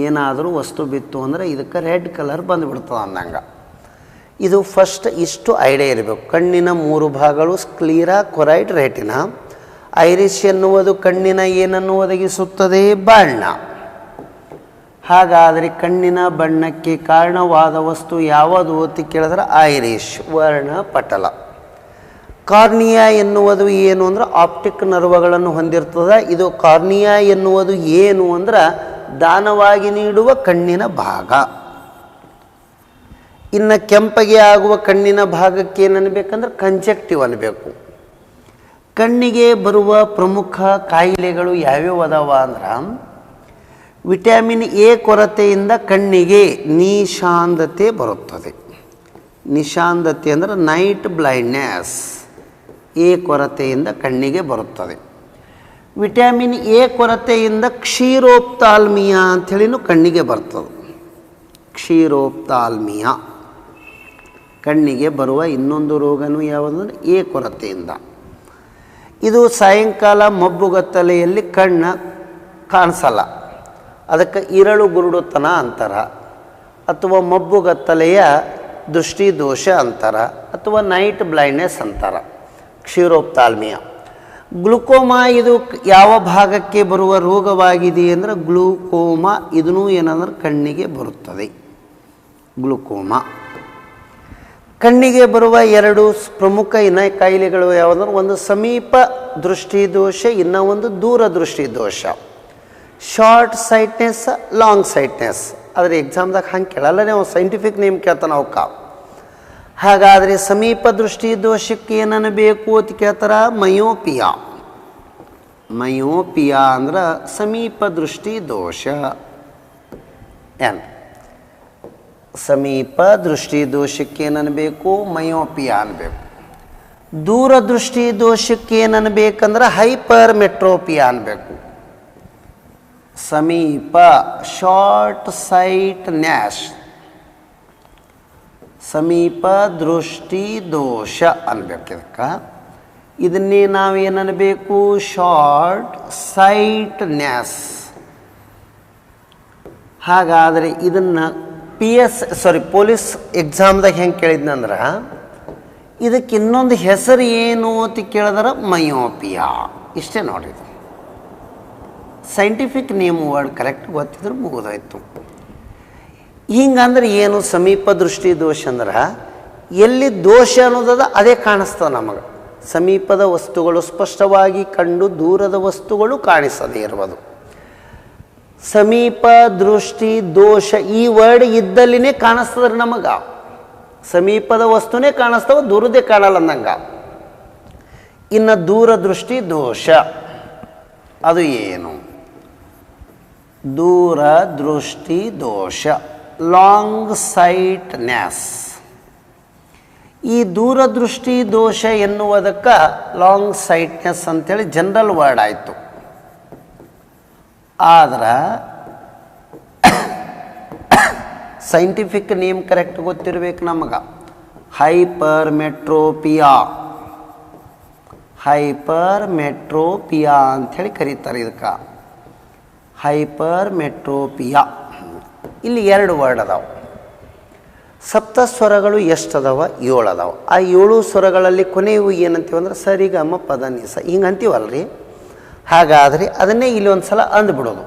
ಏನಾದರೂ ವಸ್ತು ಬಿತ್ತು ಅಂದರೆ ಇದಕ್ಕೆ ರೆಡ್ ಕಲರ್ ಬಂದುಬಿಡ್ತದೆ ಅಂದಂಗೆ. ಇದು ಫಸ್ಟ್ ಇಷ್ಟು ಐಡಿಯಾ ಇರಬೇಕು. ಕಣ್ಣಿನ 3 ಭಾಗಗಳು ಸ್ಕ್ಲೀರಾ, ಕೊರೈಡ್, ರೆಟಿನಾ. ಐರಿಶ್ ಎನ್ನುವುದು ಕಣ್ಣಿನ ಏನನ್ನು ಒದಗಿಸುತ್ತದೆ, ಬಣ್ಣ. ಹಾಗಾದರೆ ಕಣ್ಣಿನ ಬಣ್ಣಕ್ಕೆ ಕಾರಣವಾದ ವಸ್ತು ಯಾವುದು ಅಂತ ಕೇಳಿದ್ರೆ ಐರಿಶ್, ವರ್ಣಪಟಲ. ಕಾರ್ನಿಯಾ ಎನ್ನುವುದು ಏನು ಅಂದ್ರೆ ಆಪ್ಟಿಕ್ ನರ್ವಗಳನ್ನು ಹೊಂದಿರ್ತದೆ. ಇದು ಕಾರ್ನಿಯಾ ಎನ್ನುವುದು ಏನು ಅಂದ್ರೆ ದಾನವಾಗಿ ನೀಡುವ ಕಣ್ಣಿನ ಭಾಗ. ಇನ್ನು ಕೆಂಪಗೆ ಆಗುವ ಕಣ್ಣಿನ ಭಾಗಕ್ಕೆ ಏನು ಅನ್ಬೇಕಂದ್ರೆ ಕಂಜಕ್ಟಿವ್ ಅನ್ಬೇಕು. ಕಣ್ಣಿಗೆ ಬರುವ ಪ್ರಮುಖ ಕಾಯಿಲೆಗಳು ಯಾವ್ಯಾವ ಅದಾವ ಅಂದ್ರೆ, ವಿಟಮಿನ್ ಎ ಕೊರತೆಯಿಂದ ಕಣ್ಣಿಗೆ ನಿಶಾಂಧತೆ ಬರುತ್ತದೆ. ನಿಶಾಂಧತೆ ಅಂದರೆ ನೈಟ್ ಬ್ಲೈಂಡ್ನೆಸ್, ಎ ಕೊರತೆಯಿಂದ ಕಣ್ಣಿಗೆ ಬರುತ್ತದೆ. ವಿಟಮಿನ್ ಎ ಕೊರತೆಯಿಂದ ಕ್ಷೀರೋಪ್ತಾಲ್ಮಿಯಾ ಅಂಥೇಳಿನೂ ಕಣ್ಣಿಗೆ ಬರ್ತದೆ. ಕ್ಷೀರೋಪ್ತಾಲ್ಮಿಯಾ ಕಣ್ಣಿಗೆ ಬರುವ ಇನ್ನೊಂದು ರೋಗನೂ ಯಾವುದಂದ್ರೆ ಎ ಕೊರತೆಯಿಂದ. ಇದು ಸಾಯಂಕಾಲ ಮಬ್ಬುಗತ್ತಲೆಯಲ್ಲಿ ಕಣ್ಣು ಕಾಣಿಸಲ್ಲ, ಅದಕ್ಕೆ ಇರಳು ಗುರುಡುತನ ಅಂತಾರ, ಅಥವಾ ಮಬ್ಬುಗತ್ತಲೆಯ ದೃಷ್ಟಿದೋಷ ಅಂತಾರ, ಅಥವಾ ನೈಟ್ ಬ್ಲೈಂಡ್ನೆಸ್ ಅಂತಾರ. ಕ್ಷೀರೋಪ್ತಾಲ್ಮಿಯಾ. ಗ್ಲುಕೋಮಾ ಇದು ಯಾವ ಭಾಗಕ್ಕೆ ಬರುವ ರೋಗವಾಗಿದೆ ಅಂದರೆ ಗ್ಲೂಕೋಮಾ. ಇದೂ ಏನಂದ್ರೆ ಕಣ್ಣಿಗೆ ಬರುತ್ತದೆ. ಗ್ಲುಕೋಮಾ ಕಣ್ಣಿಗೆ ಬರುವ 2 ಪ್ರಮುಖ ಕಾಯಿಲೆಗಳು ಯಾವುದಂದ್ರೆ, ಒಂದು ಸಮೀಪ ದೃಷ್ಟಿದೋಷ, ಇನ್ನೂ ಒಂದು ದೂರ ದೃಷ್ಟಿದೋಷ. Short ಸೈಟ್ನೆಸ್, long ಸೈಟ್ನೆಸ್. ಆದರೆ ಎಕ್ಸಾಮ್ದಾಗ ಹಂಗೆ ಕೇಳಲ್ಲ, ನಾವು ಸೈಂಟಿಫಿಕ್ ನೇಮ್ ಕೇಳ್ತಾನೆ ಅವಕ್ಕ. ಹಾಗಾದರೆ ಸಮೀಪ ದೃಷ್ಟಿ ದೋಷಕ್ಕೆ ಏನನ್ನಬೇಕು ಅಂತ ಕೇಳ್ತಾರೆ, ಮಯೋಪಿಯಾ. ಮಯೋಪಿಯಾ ಅಂದ್ರೆ ಸಮೀಪ ದೃಷ್ಟಿ ದೋಷ. ಏನು ಸಮೀಪ ದೃಷ್ಟಿ ದೋಷಕ್ಕೆ ಏನನ್ನಬೇಕು, ಮಯೋಪಿಯಾ ಅನ್ಬೇಕು. ದೂರದೃಷ್ಟಿ ದೋಷಕ್ಕೆ ಏನನ್ಬೇಕಂದ್ರೆ ಹೈಪರ್ ಮೆಟ್ರೋಪಿಯಾ ಅನ್ಬೇಕು. ಸಮೀಪ ಶಾರ್ಟ್ ಸೈಟ್ನೆಸ್, ಸಮೀಪ ದೃಷ್ಟಿ ದೋಷ ಅನ್ಬೇಕು. ಇದಕ್ಕೆ ಇದನ್ನೇ ನಾವೇನಬೇಕು, ಶಾರ್ಟ್ ಸೈಟ್ನೆಸ್. ಹಾಗಾದರೆ ಇದನ್ನು ಪೊಲೀಸ್ ಎಕ್ಸಾಮ್ದಾಗ ಹೆಂಗೆ ಕೇಳಿದ್ನಂದ್ರೆ, ಇದಕ್ಕೆ ಇನ್ನೊಂದು ಹೆಸರು ಏನು ಅಂತ ಕೇಳಿದ್ರೆ ಮಯೋಪಿಯಾ. ಇಷ್ಟೇ ನೋಡಿದ್ದು. ಸೈಂಟಿಫಿಕ್ ನೇಮ್ ವರ್ಡ್ ಕರೆಕ್ಟ್ ಗೊತ್ತಿದ್ರೆ ಮುಗಿದೋಯ್ತು. ಹಿಂಗಂದ್ರೆ ಏನು ಸಮೀಪ ದೃಷ್ಟಿ ದೋಷ ಅಂದ್ರೆ, ಎಲ್ಲಿ ದೋಷ ಅನ್ನೋದದ ಅದೇ ಕಾಣಿಸ್ತದೆ ನಮಗೆ. ಸಮೀಪದ ವಸ್ತುಗಳು ಸ್ಪಷ್ಟವಾಗಿ ಕಂಡು ದೂರದ ವಸ್ತುಗಳು ಕಾಣಿಸದೇ ಇರುವುದು. ಸಮೀಪ ದೃಷ್ಟಿ ದೋಷ ಈ ವರ್ಡ್ ಇದ್ದಲ್ಲಿನೇ ಕಾಣಿಸ್ತದ್ರಿ ನಮಗೆ. ಸಮೀಪದ ವಸ್ತುನೇ ಕಾಣಿಸ್ತವ, ದೂರದೇ ಕಾಣಲ್ಲ ಅಂದಂಗ. ಇನ್ನು ದೂರದೃಷ್ಟಿ ದೋಷ ಅದು ಏನು? ದೂರದೃಷ್ಟಿ ದೋಷ, ಲಾಂಗ್ ಸೈಟ್ನೆಸ್. ಈ ದೂರದೃಷ್ಟಿ ದೋಷ ಎನ್ನುವುದಕ್ಕೆ ಲಾಂಗ್ ಸೈಟ್ನೆಸ್ ಅಂತೇಳಿ ಜನರಲ್ ವರ್ಡ್ ಆಯಿತು. ಆದ್ರೆ ಸೈಂಟಿಫಿಕ್ ನೇಮ್ ಕರೆಕ್ಟ್ ಗೊತ್ತಿರಬೇಕು ನಮಗೆ. ಹೈಪರ್ ಮೆಟ್ರೋಪಿಯಾ, ಹೈಪರ್ ಮೆಟ್ರೋಪಿಯಾ ಅಂಥೇಳಿ ಕರೀತಾರೆ ಇದಕ್ಕೆ. ಹೈಪರ್ ಮೆಟ್ರೋಪಿಯಾ. ಇಲ್ಲಿ 2 ವರ್ಡ್ ಅದಾವೆ. ಸಪ್ತ ಸ್ವರಗಳು ಎಷ್ಟು ಅದಾವ? 7 ಅದಾವೆ. ಆ 7 ಸ್ವರಗಳಲ್ಲಿ ಕೊನೆಯವು ಏನಂತೀವಿ ಅಂದ್ರೆ ಸರಿಗಮ ಪದ ನಿಸ ಹಿಂಗೆ ಅಂತೀವಲ್ರಿ. ಹಾಗಾದರೆ ಅದನ್ನೇ ಇಲ್ಲಿ ಒಂದು ಸಲ ಅಂದ್ಬಿಡೋದು.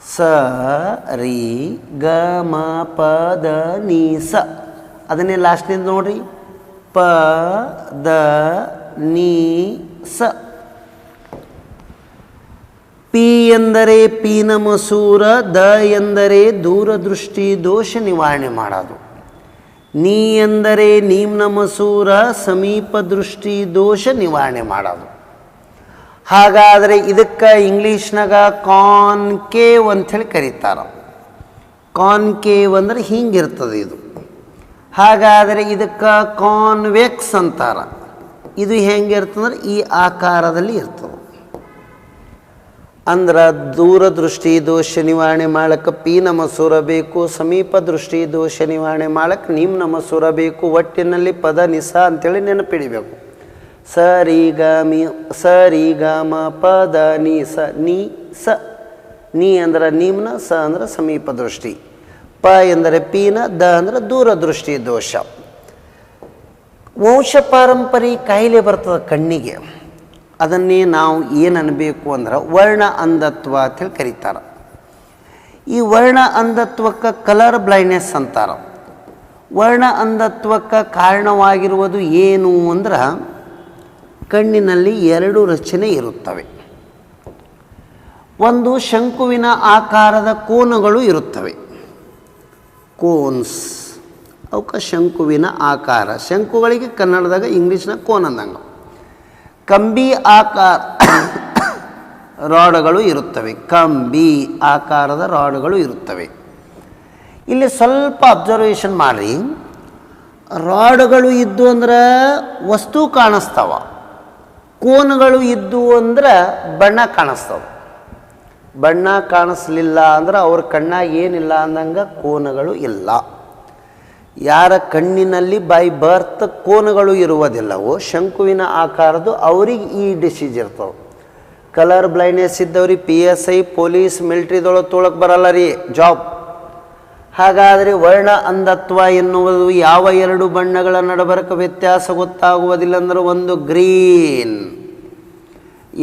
ಸ ರಿ ಗ ಮ ಪ ದ ನಿ ಸ. ಅದನ್ನೇ ಲಾಸ್ಟ್ನಿಂದ ನೋಡ್ರಿ, ಪ ದ ನಿ ಸ. ಪ ಪಿ ಎಂದರೆ ಪೀನ ಮಸೂರ, ದ ಎಂದರೆ ದೂರದೃಷ್ಟಿ ದೋಷ ನಿವಾರಣೆ ಮಾಡೋದು. ನೀ ಎಂದರೆ ನೀಮ್ನ ಮಸೂರ, ಸಮೀಪ ದೃಷ್ಟಿ ದೋಷ ನಿವಾರಣೆ ಮಾಡೋದು. ಹಾಗಾದರೆ ಇದಕ್ಕೆ ಇಂಗ್ಲೀಷ್ನಾಗ ಕಾನ್ಕೇವ್ ಅಂಥೇಳಿ ಕರೀತಾರೆ. ಕಾನ್ಕೇವ್ ಅಂದರೆ ಹಿಂಗಿರ್ತದೆ ಇದು. ಹಾಗಾದರೆ ಇದಕ್ಕೆ ಕಾನ್ವೆಕ್ಸ್ ಅಂತಾರೆ. ಇದು ಹೆಂಗಿರ್ತಂದ್ರೆ ಈ ಆಕಾರದಲ್ಲಿ ಇರ್ತದೆ. ಅಂದ್ರೆ ದೂರದೃಷ್ಟಿ ದೋಷ ನಿವಾರಣೆ ಮಾಡಕ್ಕೆ ಪೀನ ಮಸೂರ ಬೇಕು, ಸಮೀಪ ದೃಷ್ಟಿ ದೋಷ ನಿವಾರಣೆ ಮಾಡಕ್ಕೆ ನಿಮ್ನ ಮಸೂರ ಬೇಕು. ಒಟ್ಟಿನಲ್ಲಿ ಪದ ನಿಸ ಅಂತೇಳಿ ನೆನಪಿಡಿಬೇಕು. ಸರಿ ಗ ಮ ಪದ ನಿ ಸ ನೀ ಸ. ನೀ ಅಂದ್ರೆ ನಿಮ್ನ, ಸ ಅಂದ್ರೆ ಸಮೀಪ ದೃಷ್ಟಿ, ಪ ಎಂದರೆ ಪೀನ, ದ ಅಂದರೆ ದೂರದೃಷ್ಟಿ ದೋಷ. ವಂಶ ಪಾರಂಪರಿ ಕಾಯಿಲೆ ಬರ್ತದೆ ಕಣ್ಣಿಗೆ. ಅದನ್ನೇ ನಾವು ಏನು ಅನ್ನಬೇಕು ಅಂದ್ರೆ ವರ್ಣ ಅಂಧತ್ವ ಅಂತೇಳಿ ಕರೀತಾರೆ. ಈ ವರ್ಣ ಅಂಧತ್ವಕ್ಕೆ ಕಲರ್ ಬ್ಲೈಂಡ್ನೆಸ್ ಅಂತಾರೆ. ವರ್ಣ ಅಂಧತ್ವಕ್ಕೆ ಕಾರಣವಾಗಿರುವುದು ಏನು ಅಂದ್ರೆ ಕಣ್ಣಿನಲ್ಲಿ ಎರಡು ರಚನೆ ಇರುತ್ತವೆ. ಒಂದು ಶಂಕುವಿನ ಆಕಾರದ ಕೋನಗಳು ಇರುತ್ತವೆ, ಕೋನ್ಸ್. ಅವಕ್ಕೆ ಶಂಕುವಿನ ಆಕಾರ. ಶಂಕುಗಳಿಗೆ ಕನ್ನಡದಾಗ ಇಂಗ್ಲೀಷ್ನ ಕೋನ್ ಅಂದಂಗೆ. ಕಂಬಿ ಆಕಾರ ರಾಡ್ಗಳು ಇರುತ್ತವೆ, ಕಂಬಿ ಆಕಾರದ ರಾಡ್ಗಳು ಇರುತ್ತವೆ. ಇಲ್ಲಿ ಸ್ವಲ್ಪ ಅಬ್ಸರ್ವೇಷನ್ ಮಾಡಿರಿ. ರಾಡ್ಗಳು ಇದ್ದು ಅಂದ್ರೆ ವಸ್ತು ಕಾಣಿಸ್ತಾವ, ಕೋನ್ಗಳು ಇದ್ದು ಅಂದ್ರೆ ಬಣ್ಣ ಕಾಣಿಸ್ತಾವ. ಬಣ್ಣ ಕಾಣಿಸ್ಲಿಲ್ಲ ಅಂದ್ರೆ ಅವ್ರ ಕಣ್ಣಾಗ ಏನಿಲ್ಲ ಅಂದಂಗೆ ಕೋನಗಳು ಇಲ್ಲ. ಯಾರ ಕಣ್ಣಿನಲ್ಲಿ ಬೈ ಬರ್ತ್ ಕೋನಗಳು ಇರುವುದಿಲ್ಲವೋ ಶಂಕುವಿನ ಆಕಾರದ್ದು ಅವ್ರಿಗೆ ಈ ಡಿಸೀಸ್ ಇರ್ತವೆ. ಕಲರ್ ಬ್ಲೈಂಡ್ನೆಸ್ ಇದ್ದವ್ರಿಗೆ PSI ಪೊಲೀಸ್ ಮಿಲ್ಟ್ರಿದೊಳಗೆ ತೊಳಕ್ಕೆ ಬರಲ್ಲ ರೀ ಜಾಬ್. ಹಾಗಾದರೆ ವರ್ಣ ಅಂಧತ್ವ ಎನ್ನುವುದು ಯಾವ ಎರಡು ಬಣ್ಣಗಳ ನಡಬರಕ ವ್ಯತ್ಯಾಸ ಗೊತ್ತಾಗುವುದಿಲ್ಲ ಅಂದ್ರೆ ಒಂದು ಗ್ರೀನ್,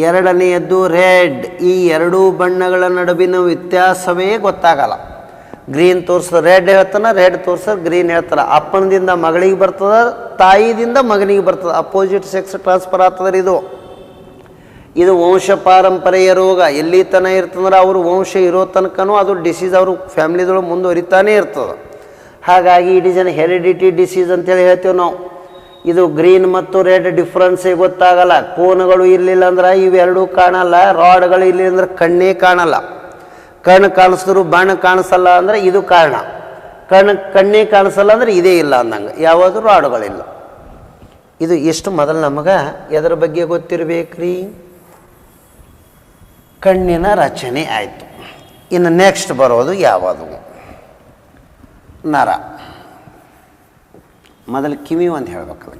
ಎರಡನೆಯದ್ದು ರೆಡ್. ಈ ಎರಡೂ ಬಣ್ಣಗಳ ನಡುವಿನ ವ್ಯತ್ಯಾಸವೇ ಗೊತ್ತಾಗಲ್ಲ. ಗ್ರೀನ್ ತೋರಿಸಿದ್ರೆ ರೆಡ್ ಹೇಳ್ತಾನೆ, ರೆಡ್ ತೋರಿಸಿದ್ರೆ ಗ್ರೀನ್ ಹೇಳ್ತಾರೆ. ಅಪ್ಪನದಿಂದ ಮಗಳಿಗೆ ಬರ್ತದೆ, ತಾಯಿದಿಂದ ಮಗನಿಗೆ ಬರ್ತದೆ. ಅಪೋಸಿಟ್ ಸೆಕ್ಸ್ ಟ್ರಾನ್ಸ್ಫರ್ ಆಗ್ತದೆ. ಇದು ವಂಶ ಪಾರಂಪರೆಯ ರೋಗ. ಎಲ್ಲಿ ತನಕ ಇರ್ತಂದ್ರೆ ಅವರು ವಂಶ ಇರೋ ತನಕನೂ ಅದು ಡಿಸೀಸ್ ಅವರು ಫ್ಯಾಮ್ಲಿದೊಳಗೆ ಮುಂದುವರಿತಾನೇ ಇರ್ತದೆ. ಹಾಗಾಗಿ it is an heredity disease ಅಂತೇಳಿ ಹೇಳ್ತೇವೆ ನಾವು. ಇದು ಗ್ರೀನ್ ಮತ್ತು ರೆಡ್ ಡಿಫ್ರೆನ್ಸೇ ಗೊತ್ತಾಗಲ್ಲ. ಕೋನಗಳು ಇರಲಿಲ್ಲ ಅಂದ್ರೆ ಇವೆರಡೂ ಕಾಣಲ್ಲ, ರಾಡ್ಗಳು ಇರಲಿಲ್ಲ ಅಂದ್ರೆ ಕಣ್ಣೇ ಕಾಣಲ್ಲ. ಕಣ್ಣು ಕಾಣಿಸಿದ್ರು ಬಣ್ಣ ಕಾಣಿಸಲ್ಲ ಅಂದರೆ ಇದು ಕಾರಣ. ಕಣ್ಣೇ ಕಾಣಿಸಲ್ಲ ಅಂದರೆ ಇದೇ ಇಲ್ಲ ಅಂದಂಗೆ, ಯಾವುದು ರಾಡುಗಳಿಲ್ಲ. ಇದು ಎಷ್ಟು ಮೊದಲು ನಮಗೆ ಎದರ ಬಗ್ಗೆ ಗೊತ್ತಿರಬೇಕ್ರಿ? ಕಣ್ಣಿನ ರಚನೆ ಆಯಿತು. ಇನ್ನು ನೆಕ್ಸ್ಟ್ ಬರೋದು ಯಾವುದು? ನರ. ಮೊದಲು ಕಿವಿ ಒಂದು ಹೇಳಬೇಕಲ್ಲ.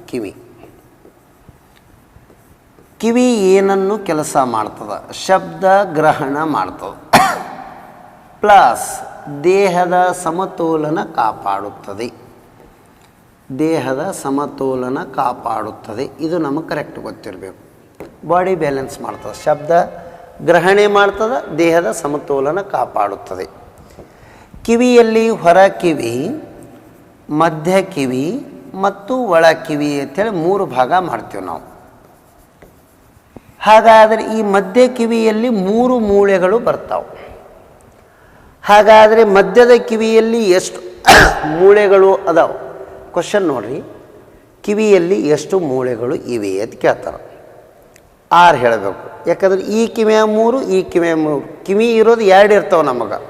ಕಿವಿ ಏನನ್ನು ಕೆಲಸ ಮಾಡ್ತದೆ? ಶಬ್ದ ಗ್ರಹಣ ಮಾಡ್ತದೆ, ಪ್ಲಸ್ ದೇಹದ ಸಮತೋಲನ ಕಾಪಾಡುತ್ತದೆ. ಇದು ನಮಗೆ ಕರೆಕ್ಟ್ ಗೊತ್ತಿರಬೇಕು. ಬಾಡಿ ಬ್ಯಾಲೆನ್ಸ್ ಮಾಡ್ತದೆ, ಶಬ್ದ ಗ್ರಹಣೆ ಮಾಡ್ತದೆ, ದೇಹದ ಸಮತೋಲನ ಕಾಪಾಡುತ್ತದೆ. ಕಿವಿಯಲ್ಲಿ ಹೊರ ಕಿವಿ, ಮಧ್ಯ ಕಿವಿ ಮತ್ತು ಒಳ ಕಿವಿ ಅಂತೇಳಿ 3 ಭಾಗ ಮಾಡ್ತೀವಿ ನಾವು. ಹಾಗಾದರೆ ಈ ಮಧ್ಯ ಕಿವಿಯಲ್ಲಿ 3 ಮೂಳೆಗಳು ಬರ್ತಾವೆ. ಹಾಗಾದರೆ ಮಧ್ಯದ ಕಿವಿಯಲ್ಲಿ ಎಷ್ಟು ಮೂಳೆಗಳು ಅದಾವೆ? ಕ್ವಶನ್ ನೋಡ್ರಿ, ಕಿವಿಯಲ್ಲಿ ಎಷ್ಟು ಮೂಳೆಗಳು ಇವೆ ಅಂತ ಕೇಳ್ತಾರೆ. 6 ಹೇಳಬೇಕು. ಯಾಕಂದ್ರೆ ಈ ಕಿವಿಯ 3, ಈ ಕಿವಿಯ 3. ಕಿವಿ ಇರೋದು 2 ಇರ್ತಾವೆ ನಮಗೆ.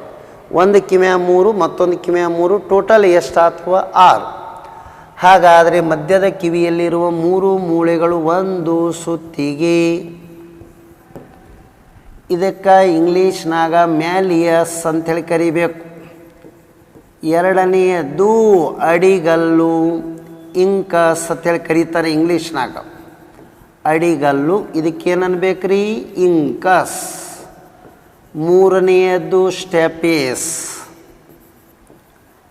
ಒಂದು ಕಿವಿಯ 3, ಮತ್ತೊಂದು ಕಿವಿಯ 3, ಟೋಟಲ್ ಎಷ್ಟು ಅಥವಾ 6. ಹಾಗಾದರೆ ಮಧ್ಯದ ಕಿವಿಯಲ್ಲಿರುವ 3 ಮೂಳೆಗಳು ಒಂದು ಸುತ್ತಿಗೆ. ಇದಕ್ಕೆ ಇಂಗ್ಲೀಷ್ನಾಗ ಮ್ಯಾಲಿಯಸ್ ಅಂಥೇಳಿ ಕರಿಬೇಕು. ಎರಡನೆಯದು ಅಡಿಗಲ್ಲು, ಇಂಕಸ್ ಅಂತೇಳಿ ಕರೀತಾರೆ ಇಂಗ್ಲೀಷ್ನಾಗ. ಅಡಿಗಲ್ಲು ಇದಕ್ಕೇನನ್ಬೇಕು ರೀ? ಇಂಕಸ್. ಮೂರನೆಯದ್ದು ಸ್ಟೆಪೇಸ್.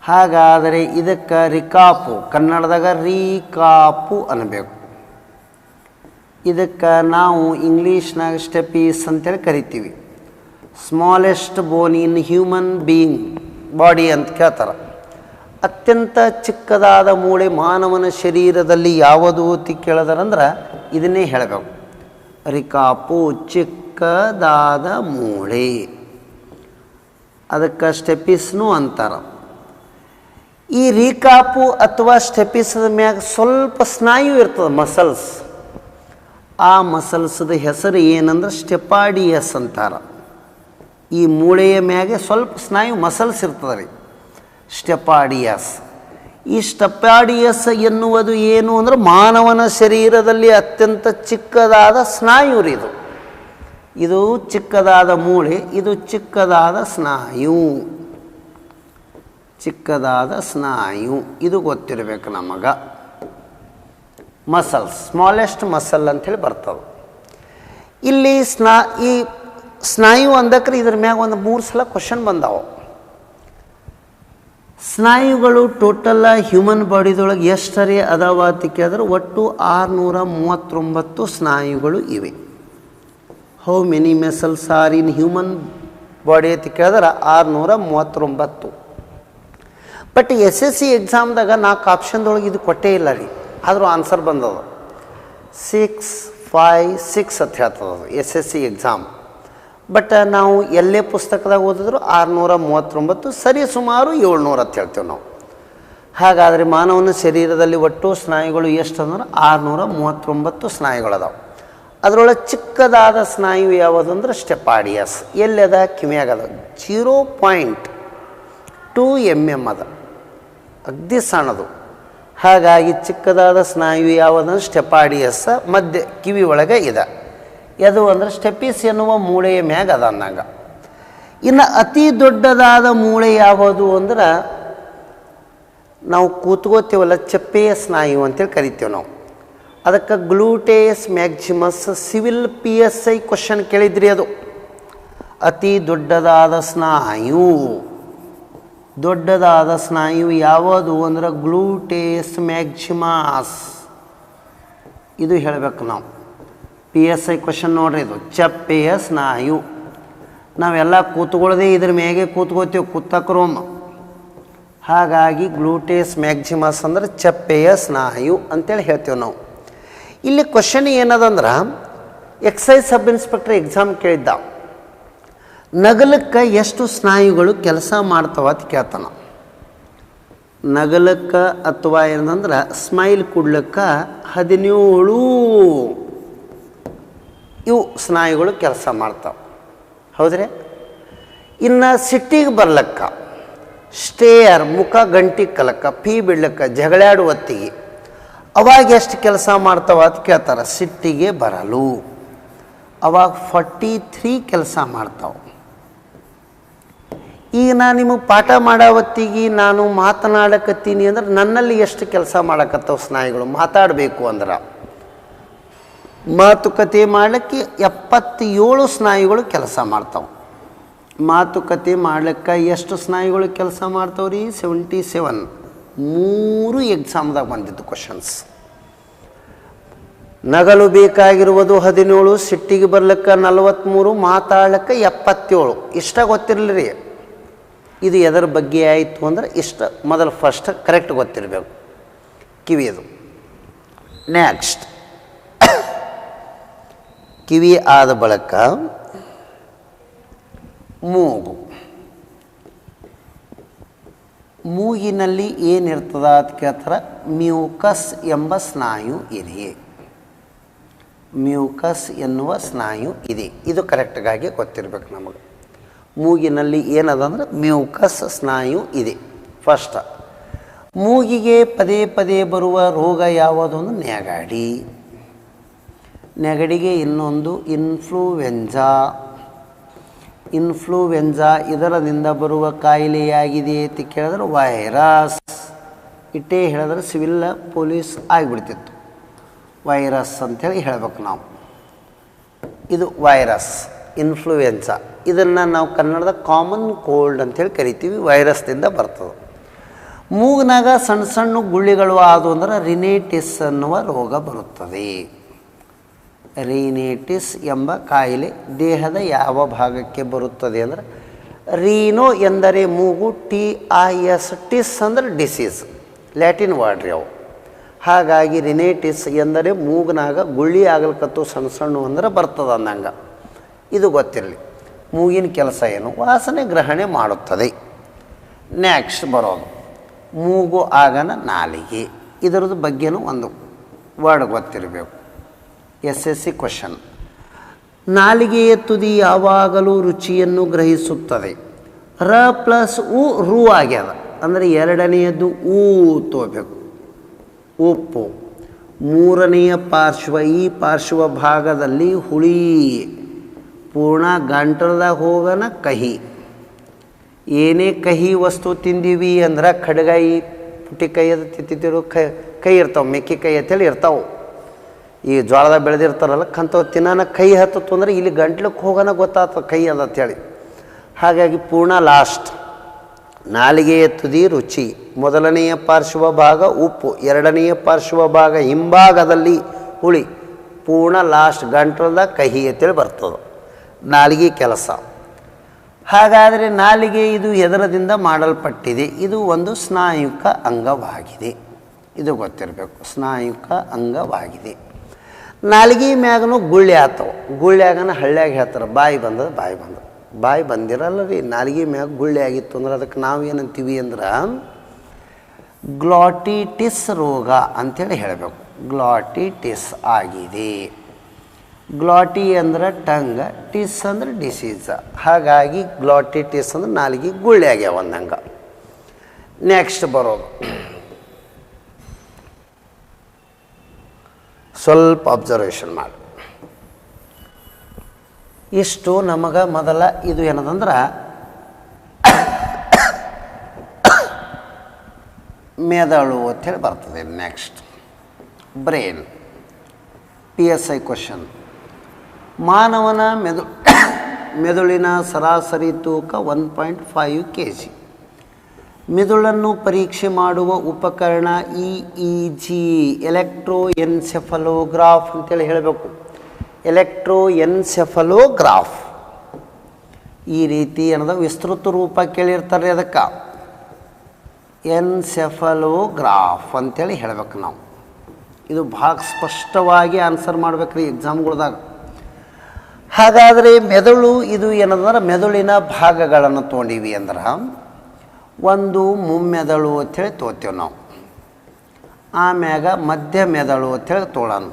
ಹಾಗಾದರೆ ಇದಕ್ಕೆ ರಿಕಾಪು, ಕನ್ನಡದಾಗ ರೀಕಾಪು ಅನ್ನಬೇಕು. ಇದಕ್ಕೆ ನಾವು ಇಂಗ್ಲೀಷ್ನಾಗ ಸ್ಟೆಪೀಸ್ ಅಂತೇಳಿ ಕರಿತೀವಿ. Smallest bone in human being body ಅಂತ ಕೇಳ್ತಾರೆ. ಅತ್ಯಂತ ಚಿಕ್ಕದಾದ ಮೂಳೆ ಮಾನವನ ಶರೀರದಲ್ಲಿ ಯಾವುದು ಅಂತ ಕೇಳಿದಾರಂದ್ರೆ ಇದನ್ನೇ ಹೇಳಬೇಕು. ರಿಕಾಪು ಚಿಕ್ಕದಾದ ಮೂಳೆ, ಅದಕ್ಕೆ ಸ್ಟೆಪಿಸ್ನು ಅಂತಾರೆ. ಈ ರಿಕಾಪು ಅಥವಾ ಸ್ಟೆಪಿಸದ ಮ್ಯಾಗ ಸ್ವಲ್ಪ ಸ್ನಾಯು ಇರ್ತದೆ, ಮಸಲ್ಸ್. ಆ ಮಸಲ್ಸದ ಹೆಸರು ಏನಂದ್ರೆ ಸ್ಟೆಪಾಡಿಯಸ್ ಅಂತಾರೆ. ಈ ಮೂಳೆಯ ಮ್ಯಾಗೆ ಸ್ವಲ್ಪ ಸ್ನಾಯು ಮಸಲ್ಸ್ ಇರ್ತದೆ ರೀ, ಸ್ಟೆಪಾಡಿಯಸ್. ಈ ಸ್ಟೆಪಾಡಿಯಸ್ ಎನ್ನುವುದು ಏನು ಅಂದ್ರೆ ಮಾನವನ ಶರೀರದಲ್ಲಿ ಅತ್ಯಂತ ಚಿಕ್ಕದಾದ ಸ್ನಾಯು ರೀ ಇದು. ಇದು ಚಿಕ್ಕದಾದ ಮೂಳೆ, ಇದು ಚಿಕ್ಕದಾದ ಸ್ನಾಯು. ಚಿಕ್ಕದಾದ ಸ್ನಾಯು ಇದು ಗೊತ್ತಿರಬೇಕು ನಮಗೆ. ಮಸಲ್ಸ್, ಸ್ಮಾಲೆಸ್ಟ್ ಮಸಲ್ ಅಂಥೇಳಿ ಬರ್ತವೆ. ಇಲ್ಲಿ ಈ ಸ್ನಾಯು ಅಂದಕ್ರೆ ಇದ್ರ ಮ್ಯಾಗ ಒಂದು 3 ಸಲ ಕ್ವಶನ್ ಬಂದಾವೆ. ಸ್ನಾಯುಗಳು ಟೋಟಲ್ ಹ್ಯೂಮನ್ ಬಾಡಿದೊಳಗೆ ಎಷ್ಟರೇ ಅದಾವ ಅಂತ ಕೇಳಿದ್ರೆ ಒಟ್ಟು 639 ಸ್ನಾಯುಗಳು ಇವೆ. How many muscles R in human body ಅಂತ ಕೇಳಿದ್ರೆ 639. ಬಟ್ SSC ಎಕ್ಸಾಮ್ದಾಗ 4 ಆಪ್ಷನ್ದೊಳಗೆ ಇದು ಕೊಟ್ಟೇ ಇಲ್ಲ ರೀ, ಆದರೂ ಆನ್ಸರ್ ಬಂದದ 6, 5, 6 ಅಂತ ಹೇಳ್ತದೆ SSC ಎಕ್ಸಾಮ್. ಬಟ್ ನಾವು ಎಲ್ಲೇ ಪುಸ್ತಕದಾಗ ಓದಿದ್ರು 639, ಸರಿ ಸುಮಾರು 700 ಅಂತ ಹೇಳ್ತೇವೆ ನಾವು. ಹಾಗಾದರೆ ಮಾನವನ ಶರೀರದಲ್ಲಿ ಒಟ್ಟು ಸ್ನಾಯುಗಳು ಎಷ್ಟು ಅಂದ್ರೆ 639 ಸ್ನಾಯುಗಳದಾವೆ. ಅದರೊಳಗೆ ಚಿಕ್ಕದಾದ ಸ್ನಾಯು ಯಾವುದು ಅಂದ್ರೆ ಸ್ಟೆಪಾಡಿಯಸ್. ಎಲ್ಲದ ಕಿವಿಯಾಗದ 0.2 mm ಅದ, ಅಗ್ದಿ ಸಣ್ಣದು. ಹಾಗಾಗಿ ಚಿಕ್ಕದಾದ ಸ್ನಾಯು ಯಾವುದಂದ್ರೆ ಸ್ಟೆಪಾಡಿಯಸ್ ಮಧ್ಯೆ ಕಿವಿ ಒಳಗೆ ಇದೆ. ಅದು ಅಂದರೆ ಸ್ಟೆಪಿಸ್ ಎನ್ನುವ ಮೂಳೆಯ ಮ್ಯಾಗ ಅದ ಅನ್ನಂಗ. ಇನ್ನು ಅತಿ ದೊಡ್ಡದಾದ ಮೂಳೆ ಯಾವುದು ಅಂದ್ರೆ ನಾವು ಕೂತ್ಕೋತೀವಲ್ಲ, ಚಪ್ಪೆಯ ಸ್ನಾಯು ಅಂತೇಳಿ ಕರಿತೀವಿ ನಾವು. ಅದಕ್ಕೆ ಗ್ಲೂಟೇಸ್ ಮ್ಯಾಕ್ಸಿಮಸ್ ಸಿವಿಲ್ PSI ಕ್ವಶನ್ ಕೇಳಿದ್ರಿ. ಅದು ಅತಿ ದೊಡ್ಡದಾದ ಸ್ನಾಯು. ದೊಡ್ಡದಾದ ಸ್ನಾಯು ಯಾವುದು ಅಂದ್ರೆ ಗ್ಲೂಟೇಸ್ ಮ್ಯಾಕ್ಸಿಮಸ್. ಇದು ಹೇಳಬೇಕು ನಾವು. PSI ಕ್ವಶನ್ ನೋಡ್ರಿ, ಇದು ಚಪ್ಪೆಯ ಸ್ನಾಯು. ನಾವೆಲ್ಲ ಕೂತ್ಕೊಳ್ಳದೆ ಇದ್ರ ಮ್ಯಾಗೆ ಕೂತ್ಕೋತೀವಿ, ಕೂತಕ್ರೋಮ. ಹಾಗಾಗಿ ಗ್ಲೂಟೇಸ್ ಮ್ಯಾಕ್ಸಿಮಸ್ ಅಂದ್ರೆ ಚಪ್ಪೆಯ ಸ್ನಾಯು ಅಂತೇಳಿ ಹೇಳ್ತೀವಿ ನಾವು. ಇಲ್ಲಿ ಕ್ವಶನ್ ಏನದಂದ್ರೆ ಎಕ್ಸೈಸ್ ಸಬ್ ಇನ್ಸ್ಪೆಕ್ಟರ್ ಎಕ್ಸಾಮ್ ಕೇಳಿದ್ದ, ನಗಲಕ್ಕೆ ಎಷ್ಟು ಸ್ನಾಯುಗಳು ಕೆಲಸ ಮಾಡ್ತಾವ ಅಂತ ಕೇಳ್ತಾನ. ನಗಲಕ್ಕೆ ಅಥವಾ ಏನಂದ್ರೆ ಸ್ಮೈಲ್ ಕೊಡ್ಲಿಕ್ಕೆ 17 ಇವು ಸ್ನಾಯುಗಳು ಕೆಲಸ ಮಾಡ್ತಾವೆ, ಹೌದ್ರಿ. ಇನ್ನು ಸಿಟ್ಟಿಗೆ ಬರ್ಲಕ್ಕ, ಸ್ಟೇಯರ್ ಮುಖ ಗಂಟಿ ಕಲಕ್ಕ, ಪೀ ಬಿಡ್ಲಕ್ಕ, ಜಗಳಾಡುವ ಹೊತ್ತಿಗೆ ಅವಾಗ ಎಷ್ಟು ಕೆಲಸ ಮಾಡ್ತಾವ ಅಂತ ಕೇಳ್ತಾರೆ. ಸಿಟ್ಟಿಗೆ ಬರಲು ಅವಾಗ 43 ಕೆಲಸ ಮಾಡ್ತಾವೆ. ಈಗ ನಾನು ನಿಮಗೆ ಪಾಠ ಮಾಡೋ ಹೊತ್ತಿಗೆ ನಾನು ಮಾತನಾಡಕತ್ತೀನಿ ಅಂದ್ರೆ ನನ್ನಲ್ಲಿ ಎಷ್ಟು ಕೆಲಸ ಮಾಡಕತ್ತವ ಸ್ನಾಯುಗಳು. ಮಾತಾಡಬೇಕು ಅಂದ್ರೆ ಮಾತುಕತೆ ಮಾಡಲಿಕ್ಕೆ 77 ಸ್ನಾಯುಗಳು ಕೆಲಸ ಮಾಡ್ತಾವೆ. ಮಾತುಕತೆ ಮಾಡ್ಲಿಕ್ಕೆ ಎಷ್ಟು ಸ್ನಾಯುಗಳು ಕೆಲಸ ಮಾಡ್ತಾವ್ರಿ? 77. 3 ಎಕ್ಸಾಮ್ದಾಗ ಬಂದಿದ್ದು ಕ್ವಶನ್ಸ್. ನಗಲು ಬೇಕಾಗಿರುವುದು 17, ಸಿಟ್ಟಿಗೆ ಬರ್ಲಿಕ್ಕೆ 43, ಮಾತಾಡ್ಲಿಕ್ಕೆ 77. ಇಷ್ಟ ಗೊತ್ತಿರಲಿ ರೀ. ಇದು ಎದರ ಬಗ್ಗೆ ಆಯಿತು ಅಂದ್ರೆ ಇಷ್ಟ ಮೊದಲು ಫಸ್ಟ್ ಕರೆಕ್ಟ್ ಗೊತ್ತಿರಬೇಕು, ಕಿವಿಯದು. ನೆಕ್ಸ್ಟ್ ಕಿವಿ ಆದ ಬಳಿಕ ಮೂಗು. ಮೂಗಿನಲ್ಲಿ ಏನಿರ್ತದ ಅಂತ ಕೇಳ್ತಾರೆ, ಮ್ಯೂಕಸ್ ಎಂಬ ಸ್ನಾಯು ಇದೆ. ಮ್ಯೂಕಸ್ ಎನ್ನುವ ಸ್ನಾಯು ಇದೆ. ಇದು ಕರೆಕ್ಟಾಗಿ ಗೊತ್ತಿರಬೇಕು ನಮಗೆ. ಮೂಗಿನಲ್ಲಿ ಏನದಂದ್ರೆ ಮ್ಯೂಕಸ್ ಸ್ನಾಯು ಇದೆ. ಫಸ್ಟ್ ಮೂಗಿಗೆ ಪದೇ ಪದೇ ಬರುವ ರೋಗ ಯಾವುದು ಅಂದ್ರೆ ನೆಗಡಿ. ನೆಗಡಿಗೆ ಇನ್ನೊಂದು ಇನ್ಫ್ಲೂಯೆಂಜಾ. ಇನ್ಫ್ಲೂಯೆಂಜಾ ಇದರದಿಂದ ಬರುವ ಕಾಯಿಲೆಯಾಗಿದೆ ಅಂತ ಕೇಳಿದ್ರೆ ವೈರಸ್. ಇಟ್ಟೇ ಹೇಳಿದ್ರೆ ಸಿವಿಲ್ ಪೊಲೀಸ್ ಆಗಿಬಿಡ್ತಿತ್ತು. ವೈರಸ್ ಅಂಥೇಳಿ ಹೇಳಬೇಕು ನಾವು. ಇದು ವೈರಸ್, ಇನ್ಫ್ಲೂಯೆನ್ಸಾ. ಇದನ್ನು ನಾವು ಕನ್ನಡದ ಕಾಮನ್ ಕೋಲ್ಡ್ ಅಂಥೇಳಿ ಕರಿತೀವಿ. ವೈರಸ್ದಿಂದ ಬರ್ತದೆ. ಮೂಗಿನಾಗ ಸಣ್ಣ ಸಣ್ಣ ಗುಳ್ಳಿಗಳು ಆದವು ಅಂದ್ರೆ ರಿನೇಟಿಸ್ ಅನ್ನುವ ರೋಗ ಬರುತ್ತದೆ. ರಿನೇಟಿಸ್ ಎಂಬ ಕಾಯಿಲೆ ದೇಹದ ಯಾವ ಭಾಗಕ್ಕೆ ಬರುತ್ತದೆ ಅಂದರೆ, ರೀನೋ ಎಂದರೆ ಮೂಗು, TIS ಟಿಸ್ ಅಂದರೆ ಡಿಸೀಸ್, ಲ್ಯಾಟಿನ್ ವರ್ಡ್ ರೀ ಅವು. ಹಾಗಾಗಿ ರಿನೇಟಿಸ್ ಎಂದರೆ ಮೂಗಿನಾಗ ಗುಳ್ಳಿ ಆಗಲ್ಕತ್ತು ಸಣ್ಣ ಸಣ್ಣ ಅಂದ್ರೆ ಬರ್ತದೆ ಅಂದಂಗೆ. ಇದು ಗೊತ್ತಿರಲಿ. ಮೂಗಿನ ಕೆಲಸ ಏನು? ವಾಸನೆ ಗ್ರಹಣೆ ಮಾಡುತ್ತದೆ. ನೆಕ್ಸ್ಟ್ ಬರೋದು ಮೂಗು ಆಗನ ನಾಲಿಗೆ. ಇದರದ್ದು ಬಗ್ಗೆನೂ ಒಂದು ವರ್ಡ್ ಗೊತ್ತಿರಬೇಕು. SSC question. ನಾಲಿಗೆಯ ತುದಿ ಯಾವಾಗಲೂ ರುಚಿಯನ್ನು ಗ್ರಹಿಸುತ್ತದೆ. ರ ಪ್ಲಸ್ ಉ ರು ಆಗ್ಯದ ಅಂದರೆ ಎರಡನೆಯದು ಊ ತೋಬೇಕು. ಉಪ್ಪು. ಮೂರನೆಯ ಪಾರ್ಶ್ವ, ಈ ಪಾರ್ಶ್ವ ಭಾಗದಲ್ಲಿ ಹುಳಿ. ಪೂರ್ಣ ಗಂಟಲದಾಗ ಹೋಗನ ಕಹಿ. ಏನೇ ಕಹಿ ವಸ್ತು ತಿಂದೀವಿ ಅಂದ್ರೆ ಕಡ್ಗಾಯಿ ಪುಟಿಕಾಯಿ ಅದು ತಿಂತಿರೋ ಕೈ ಇರ್ತಾವೆ, ಮೆಕ್ಕೆಕಾಯಿ ಅಂತೇಳಿ ಇರ್ತಾವೆ. ಈ ಜೋಳದಾಗ ಬೆಳೆದಿರ್ತಾರಲ್ಲ ಕಂಥವು ತಿನ್ನಾನ ಕೈ ಹತ್ತತ್ತು ಅಂದರೆ ಇಲ್ಲಿ ಗಂಟ್ಲಕ್ಕೆ ಹೋಗೋಣ ಗೊತ್ತಾಗ್ತದೆ ಕೈ ಅದ ಅಂತೇಳಿ. ಹಾಗಾಗಿ ಪೂರ್ಣ ಲಾಸ್ಟ್. ನಾಲಿಗೆಯ ತುದಿ ರುಚಿ, ಮೊದಲನೆಯ ಪಾರ್ಶ್ವ ಭಾಗ ಉಪ್ಪು, ಎರಡನೆಯ ಪಾರ್ಶ್ವ ಭಾಗ ಹಿಂಭಾಗದಲ್ಲಿ ಹುಳಿ, ಪೂರ್ಣ ಲಾಸ್ಟ್ ಗಂಟಲದಾಗ ಕಹಿ ಅಂತೇಳಿ ಬರ್ತದೆ ನಾಲಿಗೆ ಕೆಲಸ. ಹಾಗಾದರೆ ನಾಲಿಗೆ ಇದು ಎದರದಿಂದ ಮಾಡಲ್ಪಟ್ಟಿದೆ? ಇದು ಒಂದು ಸ್ನಾಯುಕ ಅಂಗವಾಗಿದೆ. ಇದು ಗೊತ್ತಿರಬೇಕು. ಸ್ನಾಯುಕ ಅಂಗವಾಗಿದೆ. ನಾಲಿಗೆ ಮ್ಯಾಗನೂ ಗುಳ್ಳೆ ಆತವೆ. ಗುಳ್ಳೆಯಾಗನ ಹಳ್ಳ್ಯಾಗ ಹೇಳ್ತಾರೆ ಬಾಯಿ ಬಂದದ, ಬಾಯಿ ಬಂದದ. ಬಾಯಿ ಬಂದಿರಲ್ಲ ರೀ, ನಾಲಿಗೆ ಮ್ಯಾಗ ಗುಳ್ಳೆ ಆಗಿತ್ತು ಅಂದ್ರೆ ಅದಕ್ಕೆ ನಾವು ಏನಂತೀವಿ ಅಂದ್ರೆ ಗ್ಲಾಟಿಟಿಸ್ ರೋಗ ಅಂಥೇಳಿ ಹೇಳಬೇಕು. ಗ್ಲಾಟಿಟಿಸ್ ಆಗಿದೆ. ಗ್ಲಾಟಿ ಅಂದ್ರೆ ಟಂಗ್, ಟಿಸ್ ಅಂದ್ರೆ ಡಿಸೀಸ್. ಹಾಗಾಗಿ ಗ್ಲಾಟಿಟಿಸ್ ಅಂದ್ರೆ ನಾಲಿಗೆ ಗುಳ್ಳೆ ಆಗ್ಯಾವ ಅಂದಂಗೆ. ನೆಕ್ಸ್ಟ್ ಬರೋದು ಸ್ವಲ್ಪ ಅಬ್ಸರ್ವೇಷನ್ ಮಾಡಿ. ಇಷ್ಟು ನಮಗೆ ಮೊದಲ ಇದು ಏನದಂದ್ರೆ ಮೆದುಳು ಅಂಥೇಳಿ ಬರ್ತದೆ. Next brain. PSI question. ಮಾನವನ ಮೆದುಳಿನ ಸರಾಸರಿ ತೂಕ 1.5 kg. ಮೆದುಳನ್ನು ಪರೀಕ್ಷೆ ಮಾಡುವ ಉಪಕರಣ EEG, ಎಲೆಕ್ಟ್ರೋಎನ್ಸೆಫಲೋಗ್ರಾಫ್ ಅಂತೇಳಿ ಹೇಳಬೇಕು. ಎಲೆಕ್ಟ್ರೋಎನ್ಸೆಫಲೋಗ್ರಾಫ್ ಈ ರೀತಿ ಅನ್ನೋದು ವಿಸ್ತೃತ ರೂಪ ಕೇಳಿರ್ತಾರೆ. ಅದಕ್ಕೆ ಎನ್ಸೆಫಲೋಗ್ರಾಫ್ ಅಂಥೇಳಿ ಹೇಳಬೇಕು ನಾವು. ಇದು ಭಾಳ ಸ್ಪಷ್ಟವಾಗಿ ಆನ್ಸರ್ ಮಾಡ್ಬೇಕ್ರಿ ಎಕ್ಸಾಮ್ಗಳ್ದಾಗ. ಹಾಗಾದರೆ ಮೆದುಳು ಇದು ಏನಂದ್ರೆ ಮೆದುಳಿನ ಭಾಗಗಳನ್ನು ತೊಗೊಂಡಿವಿ ಅಂದ್ರೆ ಒಂದು ಮುಮ್ಮೆದುಳು ಅಂಥೇಳಿ ತೊಗೋತೇವೆ ನಾವು. ಆಮ್ಯಾಗ ಮಧ್ಯ ಮೆದುಳು ಅಂಥೇಳಿ ತೊಗೊಳ್ಳೋಣ.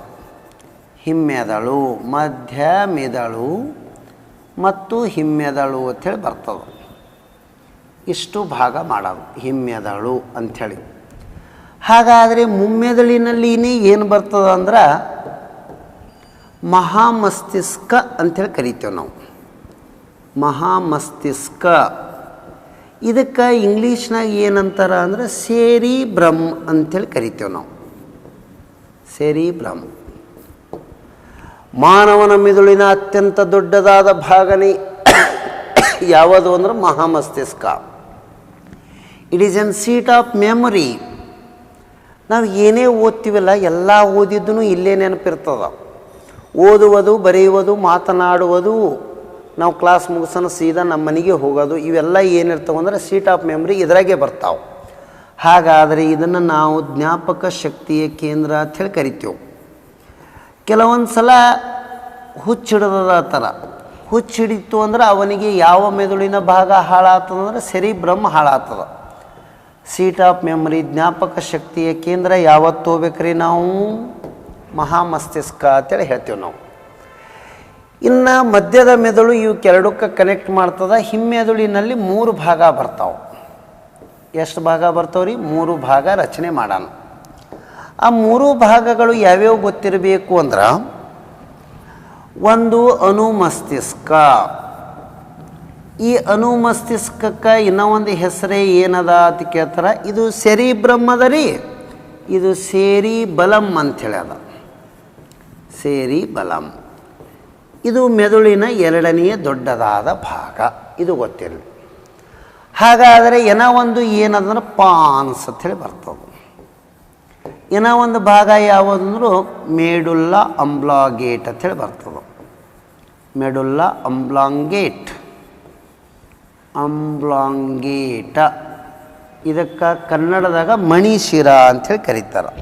ಹಿಮ್ಮೆದುಳು, ಮಧ್ಯ ಮೆದುಳು ಮತ್ತು ಹಿಮ್ಮೆದುಳು ಅಂಥೇಳಿ ಬರ್ತದೆ. ಇಷ್ಟು ಭಾಗ ಮಾಡೋದು ಹಿಮ್ಮೆದುಳು ಅಂಥೇಳಿ. ಹಾಗಾದರೆ ಮುಮ್ಮೆದುಳಿನಲ್ಲಿ ಏನು ಬರ್ತದೆ ಅಂದ್ರೆ ಮಹಾಮಸ್ತಿಷ್ಕ ಅಂಥೇಳಿ ಕರಿತೇವೆ ನಾವು. ಮಹಾಮಸ್ತಿಷ್ಕ. ಇದಕ್ಕೆ ಇಂಗ್ಲೀಷ್ನಾಗ ಏನಂತಾರ ಅಂದ್ರೆ ಸೆರಿಬ್ರಮ್ ಅಂಥೇಳಿ ಕರಿತೇವೆ ನಾವು. ಸೆರಿಬ್ರಮ್. ಮಾನವನ ಮೆದುಳಿನ ಅತ್ಯಂತ ದೊಡ್ಡದಾದ ಭಾಗನೇ ಯಾವುದು ಅಂದ್ರೆ ಮಹಾಮಸ್ತಿಷ್ಕ. It is an seat of memory. ನಾವು ಏನೇ ಓದ್ತೀವಲ್ಲ ಎಲ್ಲ ಓದಿದ್ದೂ ಇಲ್ಲೇ ನೆನಪಿರ್ತದೆ. ಓದುವುದು, ಬರೆಯುವುದು, ಮಾತನಾಡುವುದು, ನಾವು ಕ್ಲಾಸ್ ಮುಗಿಸೋಣ ಸೀದಾ ನಮ್ಮ ಮನೆಗೆ ಹೋಗೋದು, ಇವೆಲ್ಲ ಏನಿರ್ತಾವೆ ಅಂದರೆ ಸೀಟ್ ಆಫ್ ಮೆಮ್ರಿ ಇದರಾಗೆ ಬರ್ತಾವೆ. ಹಾಗಾದರೆ ಇದನ್ನು ನಾವು ಜ್ಞಾಪಕ ಶಕ್ತಿಯ ಕೇಂದ್ರ ಅಂಥೇಳಿ ಕರಿತೇವೆ. ಕೆಲವೊಂದು ಸಲ ಹುಚ್ಚಿಡದ ಥರ ಹುಚ್ಚಿಡಿತು ಅಂದ್ರೆ ಅವನಿಗೆ ಯಾವ ಮೆದುಳಿನ ಭಾಗ ಹಾಳಾಗ್ತದಂದ್ರೆ ಸೆರಿಬ್ರಮ್ ಹಾಳಾಗ್ತದೆ. ಸೀಟ್ ಆಫ್ ಮೆಮ್ರಿ ಜ್ಞಾಪಕ ಶಕ್ತಿಯ ಕೇಂದ್ರ ಯಾವತ್ತು ಹೋಗ್ಬೇಕ್ರಿ ನಾವು? ಮಹಾಮಸ್ತಿಷ್ಕ ಅಂತೇಳಿ ಹೇಳ್ತೇವೆ ನಾವು. ಇನ್ನು ಮಧ್ಯದ ಮೆದುಳು ಇವಕ್ಕೆರಡಕ್ಕೆ ಕನೆಕ್ಟ್ ಮಾಡ್ತದೆ. ಹಿಮ್ಮೆದುಳಿನಲ್ಲಿ 3 ಭಾಗ ಬರ್ತಾವೆ. ಎಷ್ಟು ಭಾಗ ಬರ್ತಾವ್ರಿ? 3 ಭಾಗ ರಚನೆ ಮಾಡೋಣ. ಆ 3 ಭಾಗಗಳು ಯಾವ್ಯಾವ ಗೊತ್ತಿರಬೇಕು ಅಂದ್ರೆ ಒಂದು ಅನುಮಸ್ತಿಷ್ಕ. ಈ ಅನುಮಸ್ತಿಷ್ಕಕ್ಕೆ ಇನ್ನೂ ಒಂದು ಹೆಸರೇ ಏನದ ಅಂತ ಕೇಳ್ತಾರೆ. ಇದು ಸೆರಿಬ್ರಮ್ ಅದ ರೀ, ಇದು ಸೆರಿಬಲಮ್ ಅಂಥೇಳಿ ಅದ. ಸೆರಿಬಲಮ್ ಇದು ಮೆದುಳಿನ 2ನೇ ದೊಡ್ಡದಾದ ಭಾಗ. ಇದು ಗೊತ್ತಿರಲಿ. ಹಾಗಾದರೆ ಏನೋ ಒಂದು ಏನದಂದ್ರೆ ಪಾನ್ಸ್ ಅಂಥೇಳಿ ಬರ್ತದೆ. ಏನೋ ಒಂದು ಭಾಗ ಯಾವುದಂದ್ರೂ ಮೆಡುಲ್ಲಾ ಆಂಬ್ಲಿಂಗೇಟ್ ಅಂಥೇಳಿ ಬರ್ತದೆ. ಮೆಡುಲ್ಲಾ ಆಂಬ್ಲಿಂಗೇಟ್. ಆಂಬ್ಲಿಂಗೇಟ ಇದಕ್ಕೆ ಕನ್ನಡದಾಗ ಮಣಿಶಿರ ಅಂಥೇಳಿ ಕರೀತಾರೆ.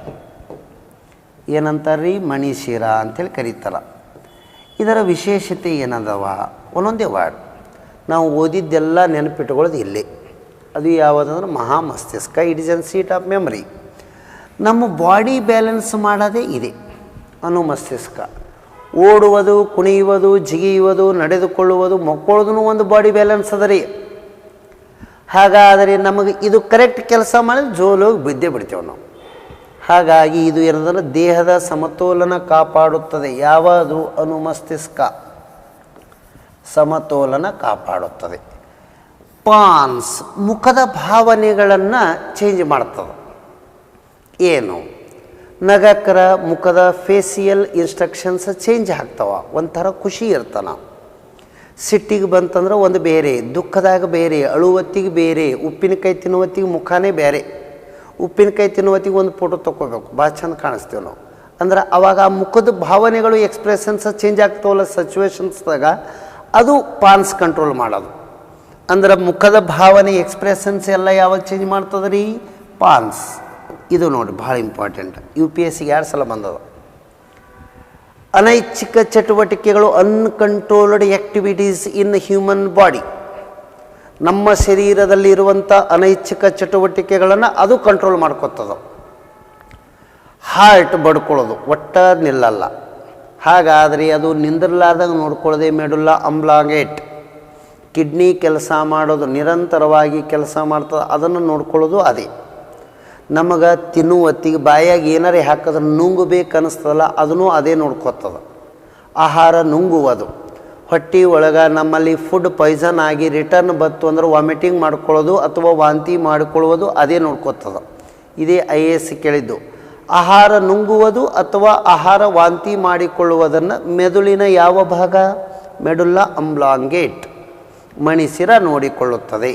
ಏನಂತಾರೆ ರೀ, ಮಣಿಶಿರ ಅಂಥೇಳಿ ಕರೀತಾರೆ. ಇದರ ವಿಶೇಷತೆ ಏನದವ, ಒಂದೊಂದೇ ವರ್ಡ್ ನಾವು ಓದಿದ್ದೆಲ್ಲ ನೆನಪಿಟ್ಕೊಳ್ಳೋದು ಇಲ್ಲಿ. ಅದು ಯಾವುದಂದ್ರೆ ಮಹಾಮಸ್ತಿಷ್ಕ. It is an seat of memory. ನಮ್ಮ ಬಾಡಿ ಬ್ಯಾಲೆನ್ಸ್ ಮಾಡೋದೇ ಇದೆ ಅನುಮಸ್ತಿಷ್ಕ. ಓಡುವುದು, ಕುಣಿಯುವುದು, ಜಿಗಿಯುವುದು, ನಡೆದುಕೊಳ್ಳುವುದು, ಮಕ್ಕಳೋದು ಒಂದು ಬಾಡಿ ಬ್ಯಾಲೆನ್ಸ್ ಅದ ರೀ. ಹಾಗಾದರೆ ನಮಗೆ ಇದು ಕರೆಕ್ಟ್ ಕೆಲಸ ಮಾಡಿದ್ರೆ ಜೋಲೋಗಿ ಬಿದ್ದೇ ಬಿಡ್ತೇವೆ ನಾವು. ಹಾಗಾಗಿ ಇದು ಏನಂದ್ರೆ ದೇಹದ ಸಮತೋಲನ ಕಾಪಾಡುತ್ತದೆ. ಯಾವುದು ಅನುಮಸ್ತಿಷ್ಕ ಸಮತೋಲನ ಕಾಪಾಡುತ್ತದೆ. ಪಾನ್ಸ್ ಮುಖದ ಭಾವನೆಗಳನ್ನು ಚೇಂಜ್ ಮಾಡ್ತದೆ. ಏನು, ನಗಕರ ಮುಖದ ಫೇಸಿಯಲ್ ಇನ್ಸ್ಟ್ರಕ್ಷನ್ಸ್ ಚೇಂಜ್ ಆಗ್ತಾವ. ಒಂಥರ ಖುಷಿ ಇರ್ತಾನ. ಸಿಟ್ಟಿಗೆ ಬಂತಂದ್ರೆ ಒಂದು ಬೇರೆ, ದುಃಖದಾಗ ಬೇರೆ, ಅಳುವತ್ತಿಗೆ ಬೇರೆ, ಉಪ್ಪಿನಕಾಯಿ ತಿನ್ನುವತ್ತಿಗೆ ಮುಖಾನೇ ಬೇರೆ. ಉಪ್ಪಿನಕಾಯಿ ತಿನ್ನುವತ್ತಿಗೆ ಒಂದು ಫೋಟೋ ತೊಗೋಬೇಕು, ಭಾಳ ಚಂದ ಕಾಣಿಸ್ತೀವಿ ನಾವು. ಅಂದ್ರೆ ಅವಾಗ ಆ ಮುಖದ ಭಾವನೆಗಳು ಎಕ್ಸ್ಪ್ರೆಷನ್ಸ್ ಚೇಂಜ್ ಆಗ್ತಾವಲ್ಲ ಸಿಚುವೇಶನ್ಸ್ದಾಗ, ಅದು ಪಾನ್ಸ್ ಕಂಟ್ರೋಲ್ ಮಾಡೋದು. ಅಂದ್ರೆ ಮುಖದ ಭಾವನೆ ಎಕ್ಸ್ಪ್ರೆಷನ್ಸ್ ಎಲ್ಲ ಯಾವಾಗ ಚೇಂಜ್ ಮಾಡ್ತದೆ ರೀ, ಪಾನ್ಸ್. ಇದು ನೋಡಿ ಭಾಳ ಇಂಪಾರ್ಟೆಂಟ್. UPSCಗೆ 2 ಸಲ ಬಂದದ. ಅನೈಚ್ಛಿಕ ಚಟುವಟಿಕೆಗಳು, uncontrolled activities in human body. ನಮ್ಮ ಶರೀರದಲ್ಲಿರುವಂಥ ಅನೈಚ್ಛಿಕ ಚಟುವಟಿಕೆಗಳನ್ನು ಅದು ಕಂಟ್ರೋಲ್ ಮಾಡ್ಕೊತದ. ಹಾರ್ಟ್ ಬಡ್ಕೊಳ್ಳೋದು ಒಟ್ಟ ನಿಲ್ಲಲ್ಲ. ಹಾಗಾದರೆ ಅದು ನಿಂದಿರಲಾರ್ದಾಗ ನೋಡ್ಕೊಳ್ಳೋದೇ ಮೆಡುಲ್ಲಾ ಆಂಬ್ಲಾಂಗೇಟ್. ಕಿಡ್ನಿ ಕೆಲಸ ಮಾಡೋದು, ನಿರಂತರವಾಗಿ ಕೆಲಸ ಮಾಡ್ತದೆ, ಅದನ್ನು ನೋಡ್ಕೊಳ್ಳೋದು ಅದೇ. ನಮಗೆ ತಿನ್ನುವತ್ತಿಗೆ ಬಾಯಾಗಿ ಏನಾರೇ ಹಾಕಿದ್ರೆ ನುಂಗಬೇಕು ಅನ್ನಿಸ್ತದಲ್ಲ, ಅದನ್ನು ಅದೇ ನೋಡ್ಕೊತದ. ಆಹಾರ ನುಂಗುವುದು, ಹೊಟ್ಟೆ ಒಳಗೆ ನಮ್ಮಲ್ಲಿ ಫುಡ್ ಪಾಯ್ಸನ್ ಆಗಿ ರಿಟರ್ನ್ ಬತ್ತು ಅಂದ್ರೆ ವಾಮಿಟಿಂಗ್ ಮಾಡ್ಕೊಳ್ಳೋದು ಅಥವಾ ವಾಂತಿ ಮಾಡಿಕೊಳ್ಳುವುದು ಅದೇ ನೋಡ್ಕೊತದ. ಇದೇ IAS ಕೇಳಿದ್ದು. ಆಹಾರ ನುಂಗುವುದು ಅಥವಾ ಆಹಾರ ವಾಂತಿ ಮಾಡಿಕೊಳ್ಳುವುದನ್ನು ಮೆದುಳಿನ ಯಾವ ಭಾಗ, ಮೆಡುಲ್ಲಾ ಆಂಬ್ಲಾಂಗೇಟ್ ಮಣಿಸಿರ ನೋಡಿಕೊಳ್ಳುತ್ತದೆ.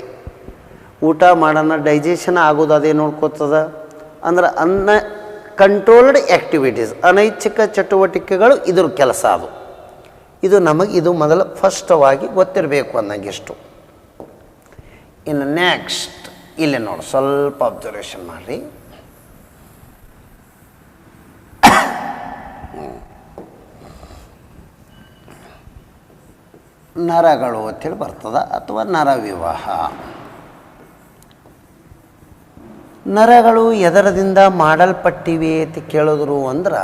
ಊಟ ಮಾಡೋಣ ಡೈಜೆಷನ್ ಆಗೋದು ಅದೇ ನೋಡ್ಕೋತದ. ಅಂದ್ರೆ ಕಂಟ್ರೋಲ್ಡ್ ಆ್ಯಕ್ಟಿವಿಟೀಸ್, ಅನೈಚ್ಛಿಕ ಚಟುವಟಿಕೆಗಳು ಇದ್ರ ಕೆಲಸ. ಅದು ಇದು ನಮಗೆ ಇದು ಮೊದಲು ಫಸ್ಟವಾಗಿ ಗೊತ್ತಿರಬೇಕು ಅನ್ನಂಗಿಷ್ಟು. ಇನ್ನು ನೆಕ್ಸ್ಟ್ ಇಲ್ಲಿ ನೋಡಿ, ಸ್ವಲ್ಪ ಅಬ್ಸರ್ವೇಷನ್ ಮಾಡಿರಿ. ನರಗಳು ಅಂತೇಳಿ ಬರ್ತದ, ಅಥವಾ ನರವಿವಾಹ. ನರಗಳು ಎದರದಿಂದ ಮಾಡಲ್ಪಟ್ಟಿವೆ ಅಂತ ಕೇಳಿದ್ರು ಅಂದ್ರೆ,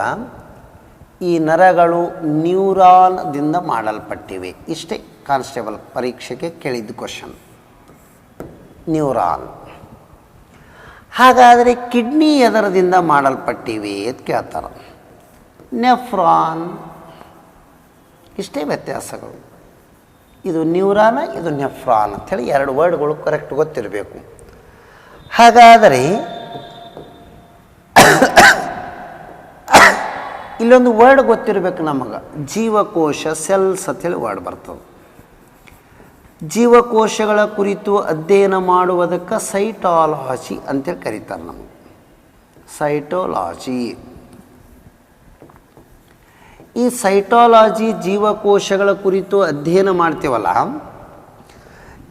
ಈ ನರಗಳು ನ್ಯೂರಾನ್ದಿಂದ ಮಾಡಲ್ಪಟ್ಟಿವೆ. ಇಷ್ಟೇ ಕಾನ್ಸ್ಟೇಬಲ್ ಪರೀಕ್ಷೆಗೆ ಕೇಳಿದ್ದು ಕ್ವಶನ್, ನ್ಯೂರಾನ್. ಹಾಗಾದರೆ ಕಿಡ್ನಿ ಎದರದಿಂದ ಮಾಡಲ್ಪಟ್ಟಿವೆ ಅಂತ ಕೇಳ್ತಾರೆ, ನೆಫ್ರಾನ್. ಇಷ್ಟೇ ವ್ಯತ್ಯಾಸಗಳು. ಇದು ನ್ಯೂರಾನ್, ಇದು ನೆಫ್ರಾನ್ ಅಂಥೇಳಿ 2 ವರ್ಡ್ಗಳು ಕರೆಕ್ಟ್ ಗೊತ್ತಿರಬೇಕು. ಹಾಗಾದರೆ ಇಲ್ಲೊಂದು ವರ್ಡ್ ಗೊತ್ತಿರಬೇಕು ನಮಗೆ, ಜೀವಕೋಶ, ಸೆಲ್ಸ್ ಅಂಥೇಳಿ ವರ್ಡ್ ಬರ್ತದೆ. ಜೀವಕೋಶಗಳ ಕುರಿತು ಅಧ್ಯಯನ ಮಾಡುವುದಕ್ಕೆ ಸೈಟಾಲಜಿ ಅಂತೇಳಿ ಕರೀತಾರೆ ನಮಗೆ, ಸೈಟೋಲಾಜಿ. ಈ ಸೈಟಾಲಜಿ ಜೀವಕೋಶಗಳ ಕುರಿತು ಅಧ್ಯಯನ ಮಾಡ್ತೀವಲ್ಲ,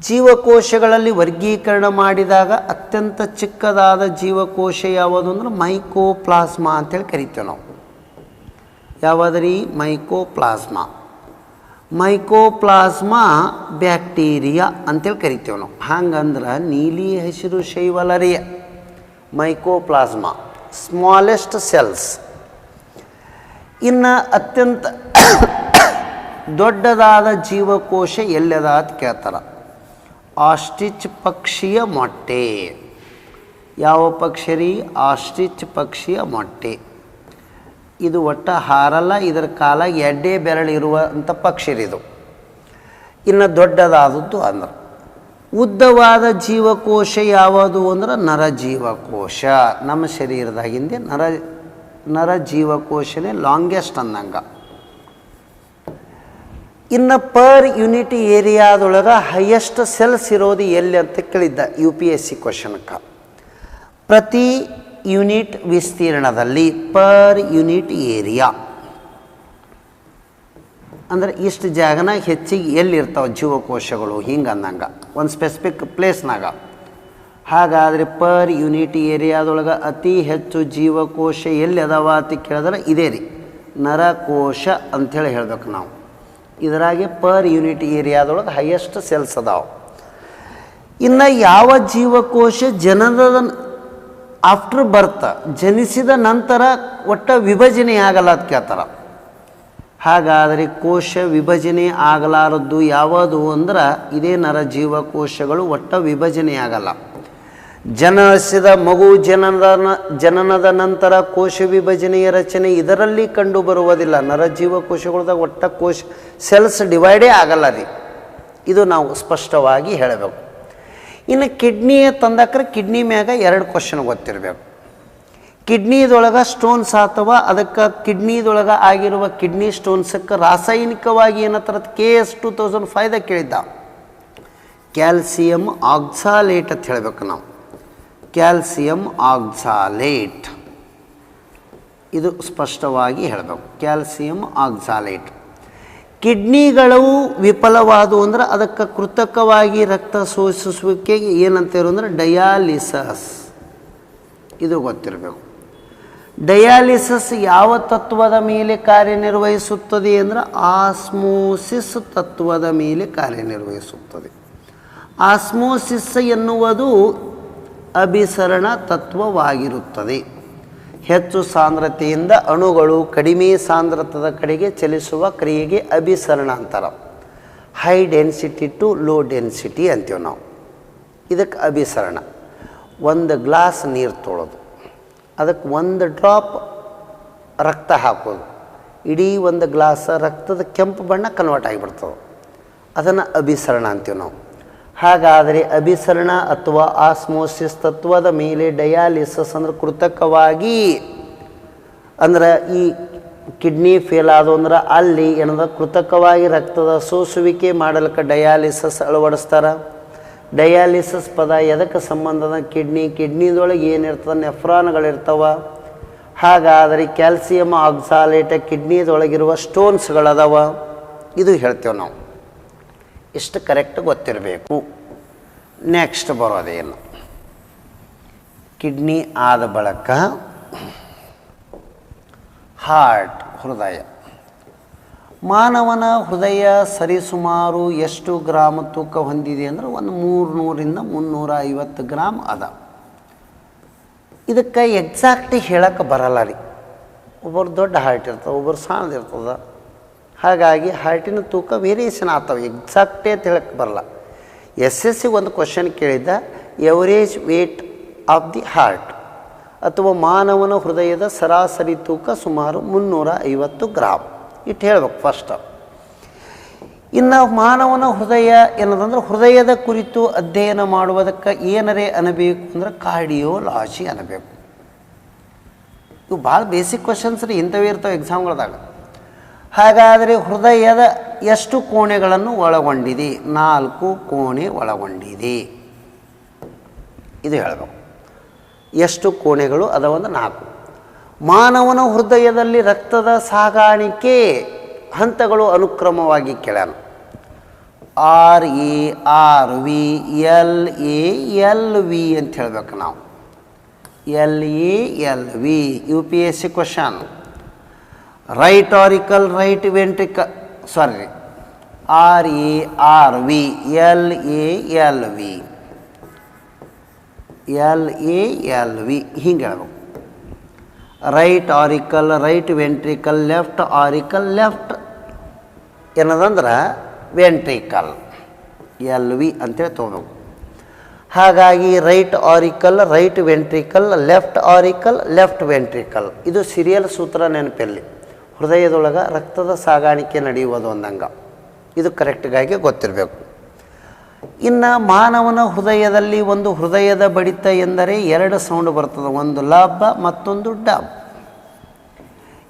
ಜೀವಕೋಶಗಳಲ್ಲಿ ವರ್ಗೀಕರಣ ಮಾಡಿದಾಗ ಅತ್ಯಂತ ಚಿಕ್ಕದಾದ ಜೀವಕೋಶ ಯಾವುದು ಅಂದ್ರೆ ಮೈಕೋಪ್ಲಾಸ್ಮಾ ಅಂತೇಳಿ ಕರಿತೇವೆ ನಾವು. ಯಾವುದ್ರಿ, ಮೈಕೋಪ್ಲಾಸ್ಮಾ. ಮೈಕೋಪ್ಲಾಸ್ಮಾ ಬ್ಯಾಕ್ಟೀರಿಯಾ ಅಂತೇಳಿ ಕರಿತೇವೆ ನಾವು. ಹಂಗಂದ್ರೆ ನೀಲಿ ಹಸಿರು ಶೈವಲರಿಯ ಮೈಕೋಪ್ಲಾಸ್ಮಾ, ಸ್ಮಾಲೆಸ್ಟ್ ಸೆಲ್ಸ್. ಇನ್ನು ಅತ್ಯಂತ ದೊಡ್ಡದಾದ ಜೀವಕೋಶ ಎಲ್ಲದ ಅಂತ ಕೇಳ್ತಾರೆ, ಆಸ್ಟ್ರಿಚ್ ಪಕ್ಷಿಯ ಮೊಟ್ಟೆ. ಯಾವ ಪಕ್ಷಿ ರೀ, ಆಸ್ಟ್ರಿಚ್ ಪಕ್ಷಿಯ ಮೊಟ್ಟೆ. ಇದು ಒಟ್ಟ ಹಾರಲ್ಲ, ಇದರ ಕಾಲಾಗಿ 2 ಬೆರಳು ಇರುವಂಥ ಪಕ್ಷಿ ಇದು. ಇನ್ನು ದೊಡ್ಡದಾದದ್ದು ಅಂದ್ರೆ ಉದ್ದವಾದ ಜೀವಕೋಶ ಯಾವುದು ಅಂದ್ರೆ ನರಜೀವಕೋಶ. ನಮ್ಮ ಶರೀರದಾಗಿಂದೆ ನರಜೀವಕೋಶನೇ ಲಾಂಗೆಸ್ಟ್ ಅಂದಂಗ. ಇನ್ನು ಪರ್ ಯೂನಿಟ್ ಏರಿಯಾದೊಳಗೆ ಹೈಯೆಸ್ಟ್ ಸೆಲ್ಸ್ ಇರೋದು ಎಲ್ಲಿ ಅಂತ ಕೇಳಿದ್ದ UPSC ಕ್ವಶನ್ಕ. ಪ್ರತಿ ಯೂನಿಟ್ ವಿಸ್ತೀರ್ಣದಲ್ಲಿ, ಪರ್ ಯೂನಿಟ್ ಏರಿಯಾ ಅಂದರೆ ಇಷ್ಟು ಜಾಗನಾಗ ಹೆಚ್ಚಿಗೆ ಎಲ್ಲಿರ್ತಾವೆ ಜೀವಕೋಶಗಳು ಹಿಂಗೆ ಅಂದಂಗೆ, ಒಂದು ಸ್ಪೆಸಿಫಿಕ್ ಪ್ಲೇಸ್ನಾಗ. ಹಾಗಾದರೆ ಪರ್ ಯೂನಿಟ್ ಏರಿಯಾದೊಳಗೆ ಅತಿ ಹೆಚ್ಚು ಜೀವಕೋಶ ಎಲ್ಲಿ ಅದಾವ ಅಂತ ಕೇಳಿದ್ರೆ ಇದೇ ರೀ ನರಕೋಶ ಅಂಥೇಳಿ ಹೇಳ್ಬೇಕು ನಾವು. ಇದರಾಗೆ ಪರ್ ಯೂನಿಟ್ ಏರಿಯಾದೊಳಗೆ ಹೈಯೆಸ್ಟ್ ಸೆಲ್ಸ್ ಅದಾವೆ. ಇನ್ನು ಯಾವ ಜೀವಕೋಶ ಜನನದ ಆಫ್ಟರ್ ಬರ್ತ್ ಜನಿಸಿದ ನಂತರ ಒಟ್ಟ ವಿಭಜನೆ ಆಗಲ್ಲ ಅಂತ ಕೇಳ್ತಾರೆ. ಹಾಗಾದರೆ ಕೋಶ ವಿಭಜನೆ ಆಗಲಾರದ್ದು ಯಾವುದು ಅಂದ್ರೆ ಇದೇ ನರ ಜೀವಕೋಶಗಳು ಒಟ್ಟ ವಿಭಜನೆ ಆಗಲ್ಲ. ಜನಿಸಿದ ಮಗು ಜನನದ ನಂತರ ಕೋಶ ವಿಭಜನೆಯ ರಚನೆ ಇದರಲ್ಲಿ ಕಂಡು ಬರುವುದಿಲ್ಲ. ನರ ಜೀವಕೋಶಗಳದಾಗ ಒಟ್ಟ ಕೋಶ ಸೆಲ್ಸ್ ಡಿವೈಡೇ ಆಗಲ್ಲ ರೀ. ಇದು ನಾವು ಸ್ಪಷ್ಟವಾಗಿ ಹೇಳಬೇಕು. ಇನ್ನು ಕಿಡ್ನಿಯ ತಂದಾಕ್ರೆ ಕಿಡ್ನಿ ಮ್ಯಾಗ 2 ಕ್ವಶನ್ ಗೊತ್ತಿರಬೇಕು. ಕಿಡ್ನಿದೊಳಗೆ ಸ್ಟೋನ್ಸ್ ಅಥವಾ ಅದಕ್ಕೆ ಕಿಡ್ನಿದೊಳಗೆ ಆಗಿರುವ ಕಿಡ್ನಿ ಸ್ಟೋನ್ಸಕ್ಕೆ ರಾಸಾಯನಿಕವಾಗಿ ಏನತ್ತರ KS 2005ದಾಗ ಕೇಳಿದ್ದ ಕ್ಯಾಲ್ಸಿಯಂ ಆಕ್ಸಾಲೇಟ್ ಅಂತ ಹೇಳಬೇಕು ನಾವು. ಕ್ಯಾಲ್ಸಿಯಂ ಆಕ್ಸಾಲೇಟ್ ಇದು ಸ್ಪಷ್ಟವಾಗಿ ಹೇಳಬೇಕು. Calcium oxalate. ಕಿಡ್ನಿಗಳು ವಿಫಲವಾದವು ಅಂದ್ರೆ ಅದಕ್ಕೆ ಕೃತಕವಾಗಿ ರಕ್ತ ಶೋಷಿಸುವಿಕೆಗೆ ಏನಂತೇರು ಅಂದರೆ ಡಯಾಲಿಸಸ್. ಇದು ಗೊತ್ತಿರಬೇಕು. ಡಯಾಲಿಸಸ್ ಯಾವ ತತ್ವದ ಮೇಲೆ ಕಾರ್ಯನಿರ್ವಹಿಸುತ್ತದೆ ಅಂದರೆ ಆಸ್ಮೋಸಿಸ್ ತತ್ವದ ಮೇಲೆ ಕಾರ್ಯನಿರ್ವಹಿಸುತ್ತದೆ. ಆಸ್ಮೋಸಿಸ್ ಎನ್ನುವುದು ಅಭಿಸರಣ ತತ್ವವಾಗಿರುತ್ತದೆ. ಹೆಚ್ಚು ಸಾಂದ್ರತೆಯಿಂದ ಅಣುಗಳು ಕಡಿಮೆ ಸಾಂದ್ರತದ ಕಡೆಗೆ ಚಲಿಸುವ ಕ್ರಿಯೆಗೆ ಅಭಿಸರಣ ಅಂತಾರೆ. High density to low density ಅಂತೀವಿ ನಾವು. ಇದಕ್ಕೆ ಅಭಿಸರಣ. 1 ಗ್ಲಾಸ್ ನೀರು ತೊಳೋದು, ಅದಕ್ಕೆ 1 ಡ್ರಾಪ್ ರಕ್ತ ಹಾಕೋದು, ಇಡೀ 1 ಗ್ಲಾಸ್ ರಕ್ತದ ಕೆಂಪು ಬಣ್ಣ ಕನ್ವರ್ಟ್ ಆಗಿಬಿಡ್ತದೆ. ಅದನ್ನು ಅಭಿಸರಣ ಅಂತೀವಿ ನಾವು. ಹಾಗಾದರೆ ಅಭಿಸರಣ ಅಥವಾ ಆಸ್ಮೋಸಿಸ್ ತತ್ವದ ಮೇಲೆ ಡಯಾಲಿಸಸ್ ಅಂದ್ರೆ ಕೃತಕವಾಗಿ ಅಂದ್ರೆ ಈ ಕಿಡ್ನಿ ಫೇಲ್ ಆದವು ಅಂದ್ರೆ ಅಲ್ಲಿ ಏನಂದ್ರೆ ಕೃತಕವಾಗಿ ರಕ್ತದ ಸೋಸುವಿಕೆ ಮಾಡಲಿಕ್ಕೆ ಡಯಾಲಿಸಸ್ ಅಳವಡಿಸ್ತಾರೆ. ಡಯಾಲಿಸಸ್ ಪದ ಎದಕ್ಕೆ ಸಂಬಂಧದ ಕಿಡ್ನಿದೊಳಗೆ ಏನಿರ್ತದೆ ನೆಫ್ರಾನ್ಗಳಿರ್ತಾವ. ಹಾಗಾದರೆ ಕ್ಯಾಲ್ಸಿಯಂ ಆಕ್ಸಾಲೇಟ್ ಕಿಡ್ನಿದೊಳಗಿರುವ ಸ್ಟೋನ್ಸ್ಗಳದಾವ. ಇದು ಹೇಳ್ತೇವೆ ನಾವು. ಇಷ್ಟು ಕರೆಕ್ಟ್ ಗೊತ್ತಿರಬೇಕು. ನೆಕ್ಸ್ಟ್ ಬರೋದೇನು, ಕಿಡ್ನಿ ಆದ ಬಳಿಕ ಹಾರ್ಟ್, ಹೃದಯ. ಮಾನವನ ಹೃದಯ ಸರಿಸುಮಾರು ಎಷ್ಟು ಗ್ರಾಮ್ ತೂಕ ಹೊಂದಿದೆ ಅಂದರೆ ಒಂದು 300ರಿಂದ 350 ಗ್ರಾಮ್ ಅದ. ಇದಕ್ಕೆ ಎಕ್ಸಾಕ್ಟ್ ಹೇಳಕ್ಕೆ ಬರಲ್ಲ ರೀ. ಒಬ್ಬರು ದೊಡ್ಡ ಹಾರ್ಟ್ ಇರ್ತದೆ, ಒಬ್ಬರು ಸಣ್ಣದಿರ್ತದೆ. ಹಾಗಾಗಿ ಹಾರ್ಟಿನ ತೂಕ ವೇರಿಯೇಷನ್ ಆಗ್ತವೆ. ಎಕ್ಸಾಕ್ಟೇ ಅಂತ ಹೇಳಕ್ಕೆ ಬರಲ್ಲ. SSC ಒಂದು ಕ್ವಶನ್ ಕೇಳಿದ್ದ average weight of the heart ಅಥವಾ ಮಾನವನ ಹೃದಯದ ಸರಾಸರಿ ತೂಕ ಸುಮಾರು 350 ಗ್ರಾಮ್. ಇಟ್ಟು ಹೇಳ್ಬೇಕು ಫಸ್ಟ್. ಇನ್ನು ಮಾನವನ ಹೃದಯ ಏನದಂದ್ರೆ ಹೃದಯದ ಕುರಿತು ಅಧ್ಯಯನ ಮಾಡುವುದಕ್ಕೆ ಏನರೇ ಅನ್ನಬೇಕು ಅಂದ್ರೆ ಕಾರ್ಡಿಯೋಲಾಜಿ ಅನ್ನಬೇಕು. ಇವು ಭಾಳ ಬೇಸಿಕ್ ಕ್ವಶನ್ಸ್ ರೀ, ಇಂಥವೇ ಇರ್ತವೆ ಎಕ್ಸಾಮ್ಗಳದಾಗ. ಹಾಗಾದರೆ ಹೃದಯದ ಎಷ್ಟು ಕೋಣೆಗಳನ್ನು ಒಳಗೊಂಡಿದೆ? 4 ಕೋಣೆ ಒಳಗೊಂಡಿದೆ. ಇದು ಹೇಳಬೇಕು. ಎಷ್ಟು ಕೋಣೆಗಳು ಅದೊಂದು 4. ಮಾನವನ ಹೃದಯದಲ್ಲಿ ರಕ್ತದ ಸಾಗಾಣಿಕೆ ಹಂತಗಳು ಅನುಕ್ರಮವಾಗಿ ಕೆಳನು RA RV LA LV ಅಂತ ಹೇಳಬೇಕು ನಾವು. LA LV UPSC question. Right auricle, right ventricle, sorry RA RV LA LV LA LV ಹಿಂಗೆ ಹೇಳ್ಬೇಕು. Right auricle, right ventricle, left auricle, left ಏನದಂದ್ರೆ ವೆಂಟ್ರಿಕಲ್ LV ಅಂತೇಳಿ ತೊಗೋಬೇಕು. ಹಾಗಾಗಿ right auricle, right ventricle, left auricle, left ventricle. ಇದು serial ಸೂತ್ರ ನೆನಪಲ್ಲಿ. ಹೃದಯದೊಳಗೆ ರಕ್ತದ ಸಾಗಾಣಿಕೆ ನಡೆಯುವುದು ಒಂದಂಗ. ಇದು ಕರೆಕ್ಟ್ಗಾಗಿ ಗೊತ್ತಿರಬೇಕು. ಇನ್ನು ಮಾನವನ ಹೃದಯದಲ್ಲಿ ಒಂದು ಹೃದಯದ ಬಡಿತ ಎಂದರೆ 2 ಸೌಂಡ್ ಬರ್ತದೆ. ಒಂದು ಲಬ್ ಮತ್ತೊಂದು ಡಬ್.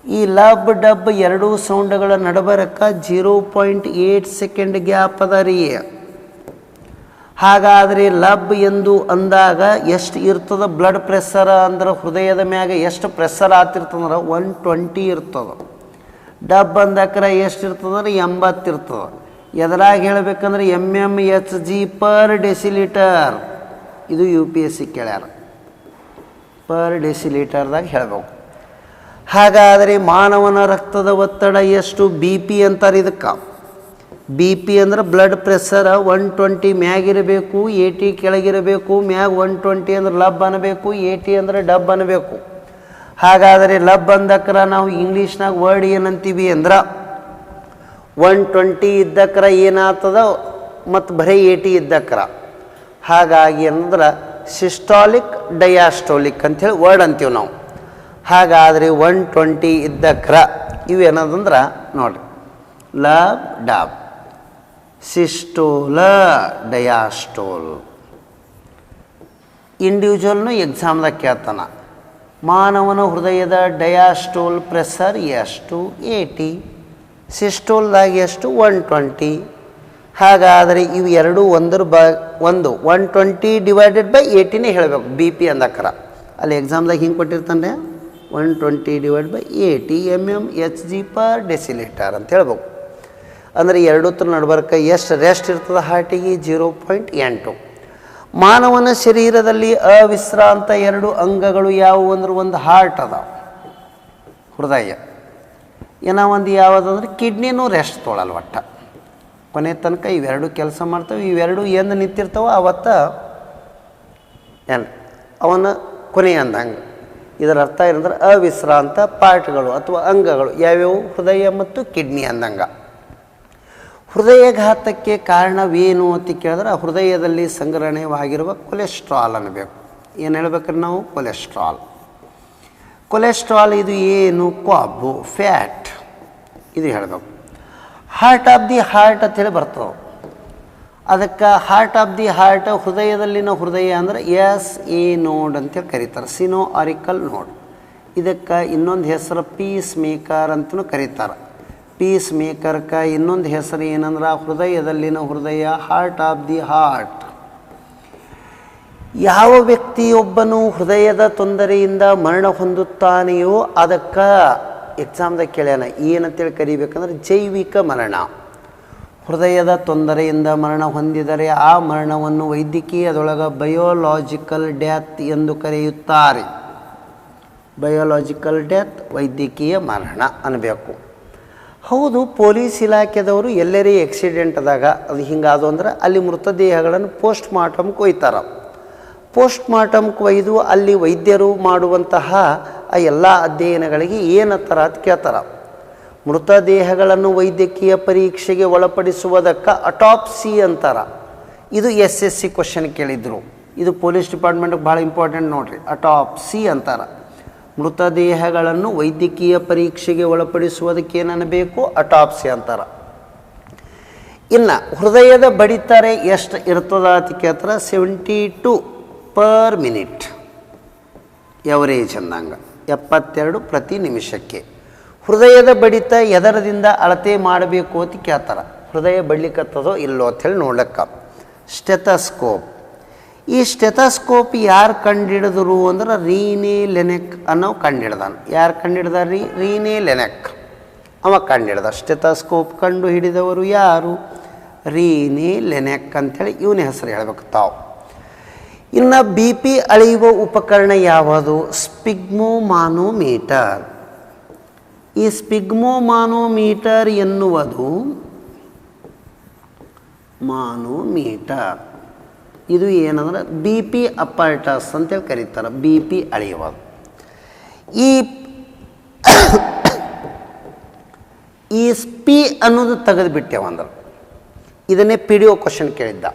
ಈ ಲಬ್ ಡಬ್ 2 ಸೌಂಡ್ಗಳ ನಡಬರಕ್ಕೆ 0.8 ಸೆಕೆಂಡ್ ಗ್ಯಾಪ್ ಅದ ರೀ. ಹಾಗಾದರೆ ಲಬ್ ಎಂದು ಅಂದಾಗ ಎಷ್ಟು ಇರ್ತದೆ ಬ್ಲಡ್ ಪ್ರೆಷರ್ ಅಂದ್ರೆ ಹೃದಯದ ಮ್ಯಾಗ ಎಷ್ಟು ಪ್ರೆಷರ್ ಆಗ್ತಿರ್ತಂದ್ರೆ 120 ಇರ್ತದೆ. ಡಬ್ ಅಂದಾಕ್ರೆ ಎಷ್ಟು ಇರ್ತದಂದ್ರೆ 80 ಇರ್ತದೆ. ಎದ್ರಾಗ ಹೇಳಬೇಕಂದ್ರೆ mmHg ಪರ್ ಡೆಸಿಲೀಟರ್. ಇದು UPSC ಕೇಳ್ಯಾರ. ಪರ್ ಡೆಸಿಲೀಟರ್ದಾಗ ಹೇಳಬೇಕು. ಹಾಗಾದರೆ ಮಾನವನ ರಕ್ತದ ಒತ್ತಡ ಎಷ್ಟು? BP ಅಂತಾರೆ ಇದಕ್ಕೆ. BP ಅಂದ್ರೆ ಬ್ಲಡ್ ಪ್ರೆಷರ್ 120 ಮ್ಯಾಗಿರಬೇಕು, 80 ಕೆಳಗಿರಬೇಕು. ಮ್ಯಾಗ 120 ಅಂದ್ರೆ ಲಬ್ ಅನ್ನಬೇಕು, 80 ಅಂದರೆ ಡಬ್ ಅನ್ನಬೇಕು. ಹಾಗಾದರೆ ಲಬ್ ಅಂದಕ್ರ ನಾವು ಇಂಗ್ಲೀಷ್ನಾಗ ವರ್ಡ್ ಏನಂತೀವಿ ಅಂದ್ರೆ 120 ಇದ್ದಕ್ರ ಏನಾಗ್ತದ ಮತ್ತು ಬರೀ 80 ಇದ್ದಕ್ರ. ಹಾಗಾಗಿ ಅಂದ್ರೆ ಸಿಸ್ಟಾಲಿಕ್ ಡಯಾಸ್ಟೋಲಿಕ್ ಅಂಥೇಳಿ ವರ್ಡ್ ಅಂತೀವಿ ನಾವು. ಹಾಗಾದರೆ 120 ಇದ್ದಕ್ರ ಇವು ಏನದಂದ್ರೆ ನೋಡಿರಿ, ಲಬ್ ಡಬ್, ಸಿಸ್ಟೋಲ, ಡಯಾಸ್ಟೋಲ್. ಇಂಡಿವಿಜುವಲ್ನು ಎಕ್ಸಾಮ್ದಾಗ ಕೇಳ್ತಾನೆ. ಮಾನವನ ಹೃದಯದ ಡಯಾಸ್ಟೋಲ್ ಪ್ರೆಷರ್ ಎಷ್ಟು? 80. ಸಿಸ್ಟೋಲ್ದಾಗ ಎಷ್ಟು? 120. ಹಾಗಾದರೆ ಇವು ಎರಡು ಒಂದು 120 ಡಿವೈಡೆಡ್ ಬೈ 80ನೇ ಹೇಳಬೇಕು. BP ಅಂದಕ್ರ ಅಲ್ಲಿ ಎಕ್ಸಾಮ್ದಾಗ ಹಿಂಗೆ ಕೊಟ್ಟಿರ್ತಾನೆ, 120 divide by 80 mmHg per decilitre ಅಂತ ಹೇಳ್ಬೇಕು. ಅಂದರೆ ಎರಡು ನಡ್ಬರ್ಕ ಎಷ್ಟು ರೆಸ್ಟ್ ಇರ್ತದೆ ಹಾರ್ಟಿಗೆ? 0.8. ಮಾನವನ ಶರೀರದಲ್ಲಿ ಅವಿಶ್ರಾಂತ 2 ಅಂಗಗಳು ಯಾವುವು ಅಂದ್ರೆ ಒಂದು ಹಾರ್ಟ್ ಅದ, ಹೃದಯ. ಏನೋ ಒಂದು ಯಾವುದಂದ್ರೆ ಕಿಡ್ನಿನೂ ರೆಸ್ಟ್ ತೊಗೊಳಲ್ಲ ಒಟ್ಟ. ಕೊನೆ ತನಕ ಇವೆರಡು ಕೆಲಸ ಮಾಡ್ತವೆ. ಇವೆರಡು ಎಂದು ನಿಂತಿರ್ತಾವೆ ಅವತ್ತು ಏನು ಅವನ ಕೊನೆ ಅಂದಂಗೆ. ಇದರ ಅರ್ಥ ಏನಂದ್ರೆ ಅವಿಶ್ರಾಂತ ಪಾರ್ಟ್ಗಳು ಅಥವಾ ಅಂಗಗಳು ಯಾವ್ಯಾವು? ಹೃದಯ ಮತ್ತು ಕಿಡ್ನಿ ಅಂದಂಗೆ. ಹೃದಯಘಾತಕ್ಕೆ ಕಾರಣವೇನು ಅಂತ ಕೇಳಿದ್ರೆ ಹೃದಯದಲ್ಲಿ ಸಂಗ್ರಹಣೆವಾಗಿರುವ ಕೊಲೆಸ್ಟ್ರಾಲ್ ಅನ್ನಬೇಕು. ಏನು ಹೇಳ್ಬೇಕ್ರಿ ನಾವು? ಕೊಲೆಸ್ಟ್ರಾಲ್ ಇದು ಏನು? ಕೊಬ್ಬು, ಫ್ಯಾಟ್, ಇದು ಹೇಳಬೇಕು. ಹಾರ್ಟ್ ಆಫ್ ದಿ ಹಾರ್ಟ್ ಅಂತೇಳಿ ಬರ್ತವೆ. ಅದಕ್ಕೆ ಹಾರ್ಟ್ ಆಫ್ ದಿ ಹಾರ್ಟ್ ಹೃದಯದಲ್ಲಿನ ಹೃದಯ ಅಂದರೆ SA ನೋಡ್ ಅಂತೇಳಿ ಕರೀತಾರೆ, ಸಿನೋ ಆರಿಕಲ್ ನೋಡ್. ಇದಕ್ಕೆ ಇನ್ನೊಂದು ಹೆಸರು ಪೀಸ್ ಮೇಕರ್ ಅಂತಲೂ ಕರೀತಾರೆ. ಪೀಸ್ ಮೇಕರ್ಗೆ ಇನ್ನೊಂದು ಹೆಸರು ಏನಂದ್ರೆ ಹೃದಯದಲ್ಲಿನ ಹೃದಯ, ಹಾರ್ಟ್ ಆಫ್ ದಿ ಹಾರ್ಟ್. ಯಾವ ವ್ಯಕ್ತಿಯೊಬ್ಬನು ಹೃದಯದ ತೊಂದರೆಯಿಂದ ಮರಣ ಹೊಂದುತ್ತಾನೆಯೋ ಅದಕ್ಕೆ ಎಕ್ಸಾಮ್ದಾಗ ಕೇಳ್ಯಾನ ಏನಂತೇಳಿ ಕರಿಬೇಕಂದ್ರೆ ಜೈವಿಕ ಮರಣ. ಹೃದಯದ ತೊಂದರೆಯಿಂದ ಮರಣ ಹೊಂದಿದರೆ ಆ ಮರಣವನ್ನು ವೈದ್ಯಕೀಯದೊಳಗೆ ಬಯೋಲಾಜಿಕಲ್ ಡೆತ್ ಎಂದು ಕರೆಯುತ್ತಾರೆ. ಬಯೋಲಾಜಿಕಲ್ ಡೆತ್, ವೈದ್ಯಕೀಯ ಮರಣ ಅನ್ನಬೇಕು. ಹೌದು, ಪೊಲೀಸ್ ಇಲಾಖೆದವರು ಎಲ್ಲರೇ ಆಕ್ಸಿಡೆಂಟ್ ಆದಾಗ ಅದು ಹಿಂಗಾದು ಅಂದ್ರೆ ಅಲ್ಲಿ ಮೃತದೇಹಗಳನ್ನು ಪೋಸ್ಟ್ ಮಾರ್ಟಮ್ಗೆ ಒಯ್ತಾರೆ. ಪೋಸ್ಟ್ ಮಾರ್ಟಮ್ಗೆ ಒಯ್ದು ಅಲ್ಲಿ ವೈದ್ಯರು ಮಾಡುವಂತಹ ಆ ಎಲ್ಲ ಅಧ್ಯಯನಗಳಿಗೆ ಏನತ್ತರ ಅಂತ ಕೇಳ್ತಾರೆ. ಮೃತದೇಹಗಳನ್ನು ವೈದ್ಯಕೀಯ ಪರೀಕ್ಷೆಗೆ ಒಳಪಡಿಸುವುದಕ್ಕೆ ಅಟಾಪ್ಸಿ ಅಂತಾರೆ. ಇದು SSC ಕ್ವಶನ್ ಕೇಳಿದ್ರು. ಇದು ಪೊಲೀಸ್ ಡಿಪಾರ್ಟ್ಮೆಂಟ್ಗೆ ಭಾಳ ಇಂಪಾರ್ಟೆಂಟ್ ನೋಡಿರಿ. ಅಟಾಪ್ಸಿ ಅಂತಾರೆ. ಮೃತದೇಹಗಳನ್ನು ವೈದ್ಯಕೀಯ ಪರೀಕ್ಷೆಗೆ ಒಳಪಡಿಸುವುದಕ್ಕೆ ಏನನ್ನಬೇಕು? ಅಟಾಪ್ಸಿ ಅಂತಾರೆ. ಇನ್ನು ಹೃದಯದ ಬಡಿತ ಎಷ್ಟು ಇರ್ತದ ಅಂತ ಕೇಳ್ತಾರೆ? 72 ಪರ್ ಮಿನಿಟ್ ಎವರೇಜ್ ಅಂದಂಗೆ, 72 ಪ್ರತಿ ನಿಮಿಷಕ್ಕೆ. ಹೃದಯದ ಬಡಿತ ಎದರದಿಂದ ಅಳತೆ ಮಾಡಬೇಕು ಅಂತ ಕೇಳ್ತಾರೆ. ಹೃದಯ ಬಡ್ಲಿಕ್ಕತ್ತದೋ ಇಲ್ಲೋ ಅಂಥೇಳಿ ನೋಡ್ಲಿಕ್ಕೆ ಸ್ಟೆಥೋಸ್ಕೋಪ್. ಈ ಸ್ಟೆಥೋಸ್ಕೋಪ್ ಯಾರು ಕಂಡುಹಿಡಿದ್ರು ಅಂದ್ರೆ ರೀನೇ ಲೆನೆಕ್ ಅನ್ನೋ ಕಂಡುಹಿಡ್ದಾನ. ಯಾರು ಕಂಡುಹಿಡ್ದಾರ್ರಿ? ರೀನೇ ಲೆನೆಕ್ ಅವ ಕಂಡುಹಿಡ್ದ. ಸ್ಟೆಥೋಸ್ಕೋಪ್ ಕಂಡು ಹಿಡಿದವರು ಯಾರು? ರೀನೇ ಲೆನೆಕ್ ಅಂಥೇಳಿ ಇವನ ಹೆಸರು ಹೇಳ್ಬೇಕು ತಾವು. ಇನ್ನು BP ಅಳೆಯುವ ಉಪಕರಣ ಯಾವುದು? ಸ್ಪಿಗ್ಮೋಮಾನೋಮೀಟರ್. ಈ ಸ್ಪಿಗ್ಮೋಮಾನೋಮೀಟರ್ ಎನ್ನುವುದು ಮಾನೋಮೀಟರ್. ಇದು ಏನಂದ್ರೆ BP ಅಪಾರ್ಟಸ್ ಅಂತೇಳಿ ಕರೀತಾರೆ. BP ಅಳೆಯುವುದು. ಈ ಸ್ಪಿ ಅನ್ನೋದು ತೆಗೆದುಬಿಟ್ಟೆವಂದ್ರೆ ಇದನ್ನೇ PDO ಕ್ವಶನ್ ಕೇಳಿದ್ದ.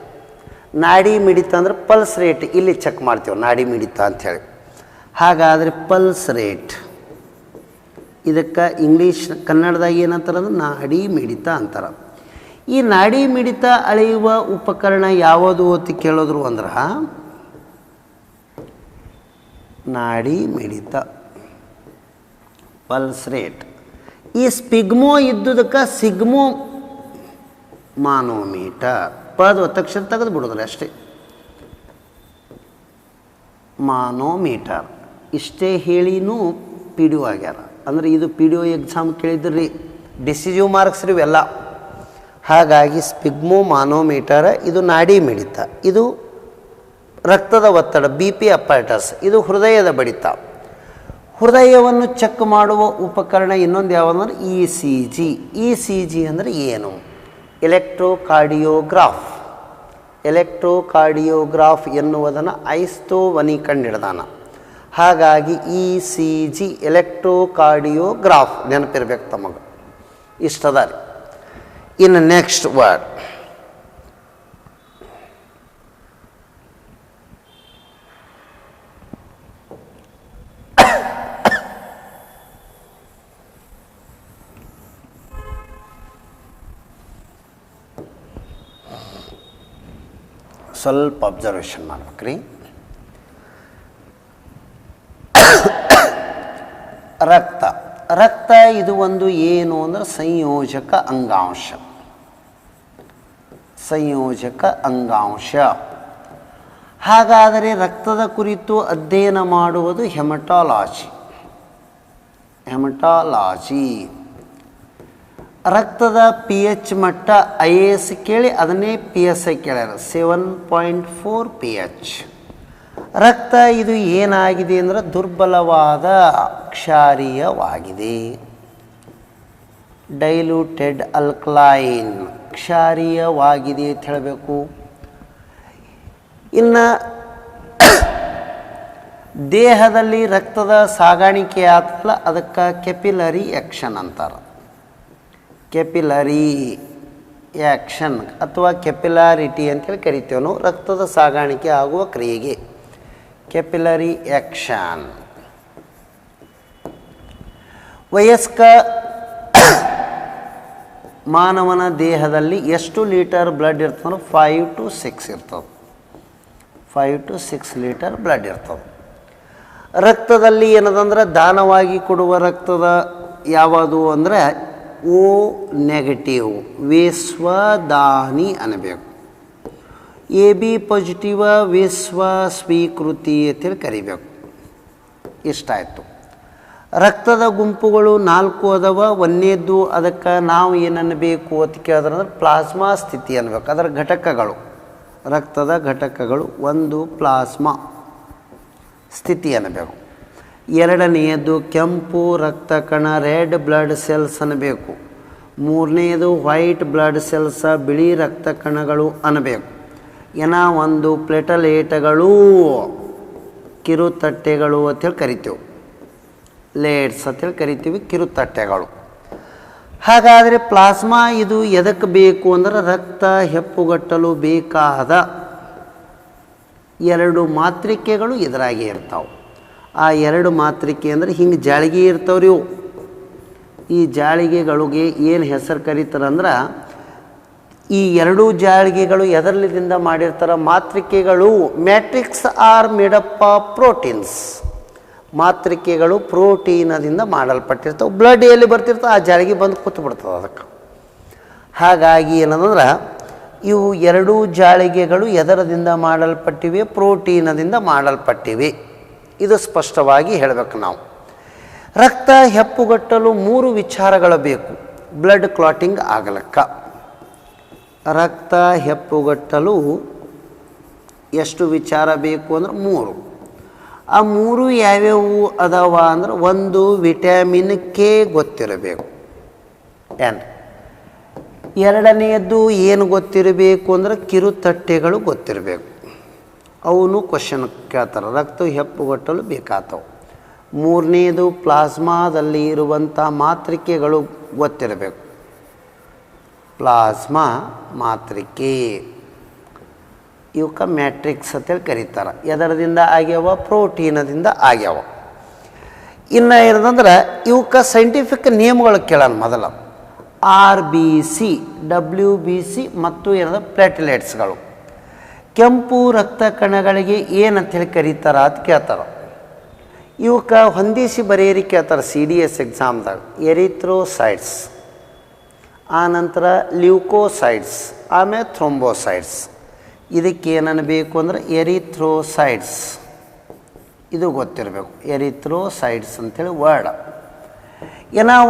ನಾಡಿ ಮಿಡಿತ ಅಂದ್ರೆ ಪಲ್ಸ್ ರೇಟ್ ಇಲ್ಲಿ ಚೆಕ್ ಮಾಡ್ತೇವೆ, ನಾಡಿ ಮಿಡಿತ ಅಂಥೇಳಿ. ಹಾಗಾದರೆ ಪಲ್ಸ್ ರೇಟ್ ಇದಕ್ಕೆ ಇಂಗ್ಲೀಷ್ ಕನ್ನಡದಾಗ ಏನಂತಾರೆ ಅಂದ್ರೆ ನಾಡಿ ಮಿಡಿತ ಅಂತಾರೆ. ಈ ನಾಡಿ ಮಿಡಿತ ಅಳೆಯುವ ಉಪಕರಣ ಯಾವುದು ಅಂತ ಕೇಳಿದ್ರು ಅಂದ್ರೆ ನಾಡಿ ಮಿಡಿತ, ಪಲ್ಸ್ ರೇಟ್. ಈ ಸ್ಪಿಗ್ಮೋ ಇದ್ದುದಕ್ಕೆ ಸಿಗ್ಮೋ ಮಾನೋಮೀಟರ್. ಪದ ಒತ್ತಕ್ಷರ ತೆಗೆದು ಬಿಡೋದ್ರಿ ಅಷ್ಟೇ. ಮಾನೋಮೀಟರ್ ಇಷ್ಟೇ ಹೇಳಿನೂ PDO ಆಗ್ಯಾರ. ಅಂದರೆ ಇದು PDO ಎಕ್ಸಾಮ್ ಕೇಳಿದ್ರಿ, ಡಿಸಿಸಿವ್ ಮಾರ್ಕ್ಸ್ ರೀ ಇವೆಲ್ಲ. ಹಾಗಾಗಿ ಸ್ಪಿಗ್ಮೋ ಮಾನೋಮೀಟರ್ ಇದು ನಾಡಿ ಮಿಡಿತ, ಇದು ರಕ್ತದ ಒತ್ತಡ ಬಿ ಪಿ ಅಪಾರ್ಟಸ್, ಇದು ಹೃದಯದ ಬಡಿತ. ಹೃದಯವನ್ನು ಚೆಕ್ ಮಾಡುವ ಉಪಕರಣ ಇನ್ನೊಂದು ಯಾವುದಂದ್ರೆ E C G. E C G ಅಂದರೆ ಏನು? ಎಲೆಕ್ಟ್ರೋಕಾರ್ಡಿಯೋಗ್ರಾಫ್. ಎಲೆಕ್ಟ್ರೋಕಾರ್ಡಿಯೋಗ್ರಾಫ್ ಎನ್ನುವುದನ್ನು ಐಸ್ತೋವನಿ ಕಂಡಿಡ್ದಾನ. ಹಾಗಾಗಿ ಇ ಸಿ ಜಿ ಎಲೆಕ್ಟ್ರೋಕಾರ್ಡಿಯೋಗ್ರಾಫ್ ನೆನಪಿರ್ಬೇಕು ತಮಗೆ. ಇಷ್ಟದ ರೀ. ಇನ್ನು ನೆಕ್ಸ್ಟ್ ವರ್ಡ್ ಸ್ವಲ್ಪ ಅಬ್ಸರ್ವೇಷನ್ ಮಾಡ್ಬೇಕ್ರಿ. ರಕ್ತ. ರಕ್ತ ಇದು ಒಂದು ಏನು ಅಂದರೆ ಸಂಯೋಜಕ ಅಂಗಾಂಶ. ಸಂಯೋಜಕ ಅಂಗಾಂಶ. ಹಾಗಾದರೆ ರಕ್ತದ ಕುರಿತು ಅಧ್ಯಯನ ಮಾಡುವುದು ಹೆಮಟಾಲಜಿ. ಹೆಮಟಾಲಜಿ. ರಕ್ತದ ಪಿ ಎಚ್ ಮಟ್ಟ IAS ಕೇಳಿ ಅದನ್ನೇ PSI ಕೇಳ್ಯಾರ 7.4 pH. ರಕ್ತ ಇದು ಏನಾಗಿದೆ ಅಂದರೆ ದುರ್ಬಲವಾದ ಕ್ಷಾರೀಯವಾಗಿದೆ. ಡೈಲ್ಯೂಟೆಡ್ ಅಲ್ಕಲೈನ್, ಕ್ಷಾರೀಯವಾಗಿದೆ ಅಂತ ಹೇಳಬೇಕು. ಇನ್ನು ದೇಹದಲ್ಲಿ ರಕ್ತದ ಸಾಗಾಣಿಕೆ ಆತಲ್ಲ ಅದಕ್ಕೆ ಕೆಪಿಲರಿ ಆ್ಯಕ್ಷನ್ ಅಂತಾರೆ. ಕೆಪಿಲರಿ ಆ್ಯಕ್ಷನ್ ಅಥವಾ ಕೆಪಿಲಾರಿಟಿ ಅಂತೇಳಿ ಕರಿತೇವೆ ನಾವು ರಕ್ತದ ಸಾಗಾಣಿಕೆ ಆಗುವ ಕ್ರಿಯೆಗೆ ಕೆಪಿಲರಿ ಆ್ಯಕ್ಷನ್. ವಯಸ್ಕ ಮಾನವನ ದೇಹದಲ್ಲಿ ಎಷ್ಟು ಲೀಟರ್ ಬ್ಲಡ್ ಇರ್ತದೆ? 5 to 6 ಇರ್ತದೆ. 5 to 6 ಲೀಟರ್ ಬ್ಲಡ್ ಇರ್ತದೆ. ರಕ್ತದಲ್ಲಿ ಏನದಂದ್ರೆ ದಾನವಾಗಿ ಕೊಡುವ ರಕ್ತದ ಯಾವುದು ಅಂದರೆ O ನೆಗೆಟಿವ್, ವಿಶ್ವದಾನಿ ಅನ್ನಬೇಕು. AB ಪಾಸಿಟಿವ್, ವಿಶ್ವ ಸ್ವೀಕೃತಿ ಅಂತೇಳಿ ಕರಿಬೇಕು. ಇಷ್ಟಾಯಿತು. ರಕ್ತದ ಗುಂಪುಗಳು 4 ಅದಾವ. ಒಂದನೇದ್ದು ಅದಕ್ಕೆ ನಾವು ಏನನ್ನಬೇಕು ಅಂತ ಕೇಳಿದ್ರೆ ಪ್ಲಾಸ್ಮಾ ಸ್ಥಿತಿ ಅನ್ನಬೇಕು. ಅದರ ಘಟಕಗಳು, ರಕ್ತದ ಘಟಕಗಳು. 1 ಪ್ಲಾಸ್ಮಾ ಸ್ಥಿತಿ ಅನ್ನಬೇಕು. ಎರಡನೆಯದು ಕೆಂಪು ರಕ್ತ ಕಣ, ರೆಡ್ ಬ್ಲಡ್ ಸೆಲ್ಸ್ ಅನ್ನಬೇಕು. ಮೂರನೆಯದು ವೈಟ್ ಬ್ಲಡ್ ಸೆಲ್ಸ್, ಬಿಳಿ ರಕ್ತ ಕಣಗಳು ಅನ್ನಬೇಕು. ಒಂದು ಪ್ಲೇಟಲೇಟ್ಗಳು, ಕಿರುತಟ್ಟೆಗಳು ಅಂತೇಳಿ ಕರಿತೀವಿ. ಲೇಟ್ಸ್ ಅಂತೇಳಿ ಕರಿತೀವಿ, ಕಿರುತಟ್ಟೆಗಳು. ಹಾಗಾದರೆ ಪ್ಲಾಸ್ಮಾ ಇದು ಎದಕ್ಕೆ ಬೇಕು ಅಂದ್ರೆ ರಕ್ತ ಹೆಪ್ಪುಗಟ್ಟಲು ಬೇಕಾದ 2 ಮಾತ್ರಿಕೆಗಳು ಇದರಾಗೆ ಇರ್ತಾವೆ. ಆ 2 ಮಾತ್ರಿಕೆ ಅಂದರೆ ಹಿಂಗೆ ಜಾಳಿಗೆ ಇರ್ತಾವ್ರಿ ಇವು. ಈ ಜಾಳಿಗೆಗಳಿಗೆ ಏನು ಹೆಸರು ಕರೀತಾರಂದ್ರೆ ಈ 2 ಜಾಳಿಗೆಗಳು ಎದರ್ಲಿದಿಂದ ಮಾಡಿರ್ತಾರೆ? ಮಾತ್ರಿಕೆಗಳು. Matrix are made up of proteins. ಮಾತ್ರಿಕೆಗಳು ಪ್ರೋಟೀನದಿಂದ ಮಾಡಲ್ಪಟ್ಟಿರ್ತಾವೆ. ಬ್ಲಡ್ ಎಲ್ಲಿ ಬರ್ತಿರ್ತವೆ ಆ ಜಾಳಿಗೆ ಬಂದು ಕೂತ್ಬಿಡ್ತದೆ ಅದಕ್ಕೆ. ಹಾಗಾಗಿ ಏನಂದ್ರೆ ಇವು 2 ಜಾಳಿಗೆಗಳು ಎದರದಿಂದ ಮಾಡಲ್ಪಟ್ಟಿವೆ? ಪ್ರೋಟೀನದಿಂದ ಮಾಡಲ್ಪಟ್ಟಿವೆ. ಇದು ಸ್ಪಷ್ಟವಾಗಿ ಹೇಳಬೇಕು ನಾವು. ರಕ್ತ ಹೆಪ್ಪುಗಟ್ಟಲು 3 ವಿಚಾರಗಳು ಬೇಕು ಬ್ಲಡ್ ಕ್ಲಾಟಿಂಗ್ ಆಗಲಕ್ಕ. ರಕ್ತ ಹೆಪ್ಪುಗಟ್ಟಲು ಎಷ್ಟು ವಿಚಾರ ಬೇಕು ಅಂದ್ರೆ 3. ಆ 3 ಯಾವ್ಯಾವು ಅದಾವ ಅಂದ್ರೆ 1 ವಿಟಮಿನ್ ಕೆ ಗೊತ್ತಿರಬೇಕು. ಎರಡನೆಯದ್ದು ಏನು ಗೊತ್ತಿರಬೇಕು ಅಂದ್ರೆ ಕಿರುತಟ್ಟೆಗಳು ಗೊತ್ತಿರಬೇಕು. ಅವನು ಕ್ವಶನ್ ಕೇಳ್ತಾರೆ, ರಕ್ತ ಹೆಪ್ಪುಗಟ್ಟಲು ಬೇಕಾಗ್ತವೆ. ಮೂರನೇದು ಪ್ಲಾಸ್ಮಾದಲ್ಲಿ ಇರುವಂಥ ಮಾತ್ರಿಕೆಗಳು ಗೊತ್ತಿರಬೇಕು. ಪ್ಲಾಸ್ಮಾ ಮಾತ್ರಿಕೆ ಇವಕ್ಕೆ ಮ್ಯಾಟ್ರಿಕ್ಸ್ ಅಂತೇಳಿ ಕರೀತಾರೆ. ಎದರದಿಂದ ಆಗ್ಯಾವ? ಪ್ರೋಟೀನದಿಂದ ಆಗ್ಯಾವ. ಇನ್ನು ಏನಂದ್ರೆ ಇವಕ್ಕೆ ಸೈಂಟಿಫಿಕ್ ನೇಮ್ಗಳು ಕೇಳೋಣ ಮೊದಲ. RBC, WBC ಮತ್ತು ಏನಂದ್ರೆ ಪ್ಲೇಟ್ಲೆಟ್ಸ್ಗಳು. ಕೆಂಪು ರಕ್ತ ಕಣಗಳಿಗೆ ಏನಂತೇಳಿ ಕರೀತಾರ ಅಂತ ಕೇಳ್ತಾರೆ. ಇವಕ್ಕೆ ಹೊಂದಿಸಿ ಬರೆಯರಿ ಕೇಳ್ತಾರೆ CDS ಎಕ್ಸಾಮ್ದಾಗ. ಎರಿಥ್ರೋಸೈಡ್ಸ್, ಆನಂತರ ಲ್ಯೂಕೋಸೈಡ್ಸ್, ಆಮೇಲೆ ಥ್ರೋಂಬೋಸೈಡ್ಸ್. ಇದಕ್ಕೆ ಏನನ್ನಬೇಕು ಅಂದ್ರೆ ಎರಿಥ್ರೋಸೈಡ್ಸ್. ಇದು ಗೊತ್ತಿರಬೇಕು, ಎರಿಥ್ರೋಸೈಡ್ಸ್ ಅಂಥೇಳಿ ವರ್ಡ್.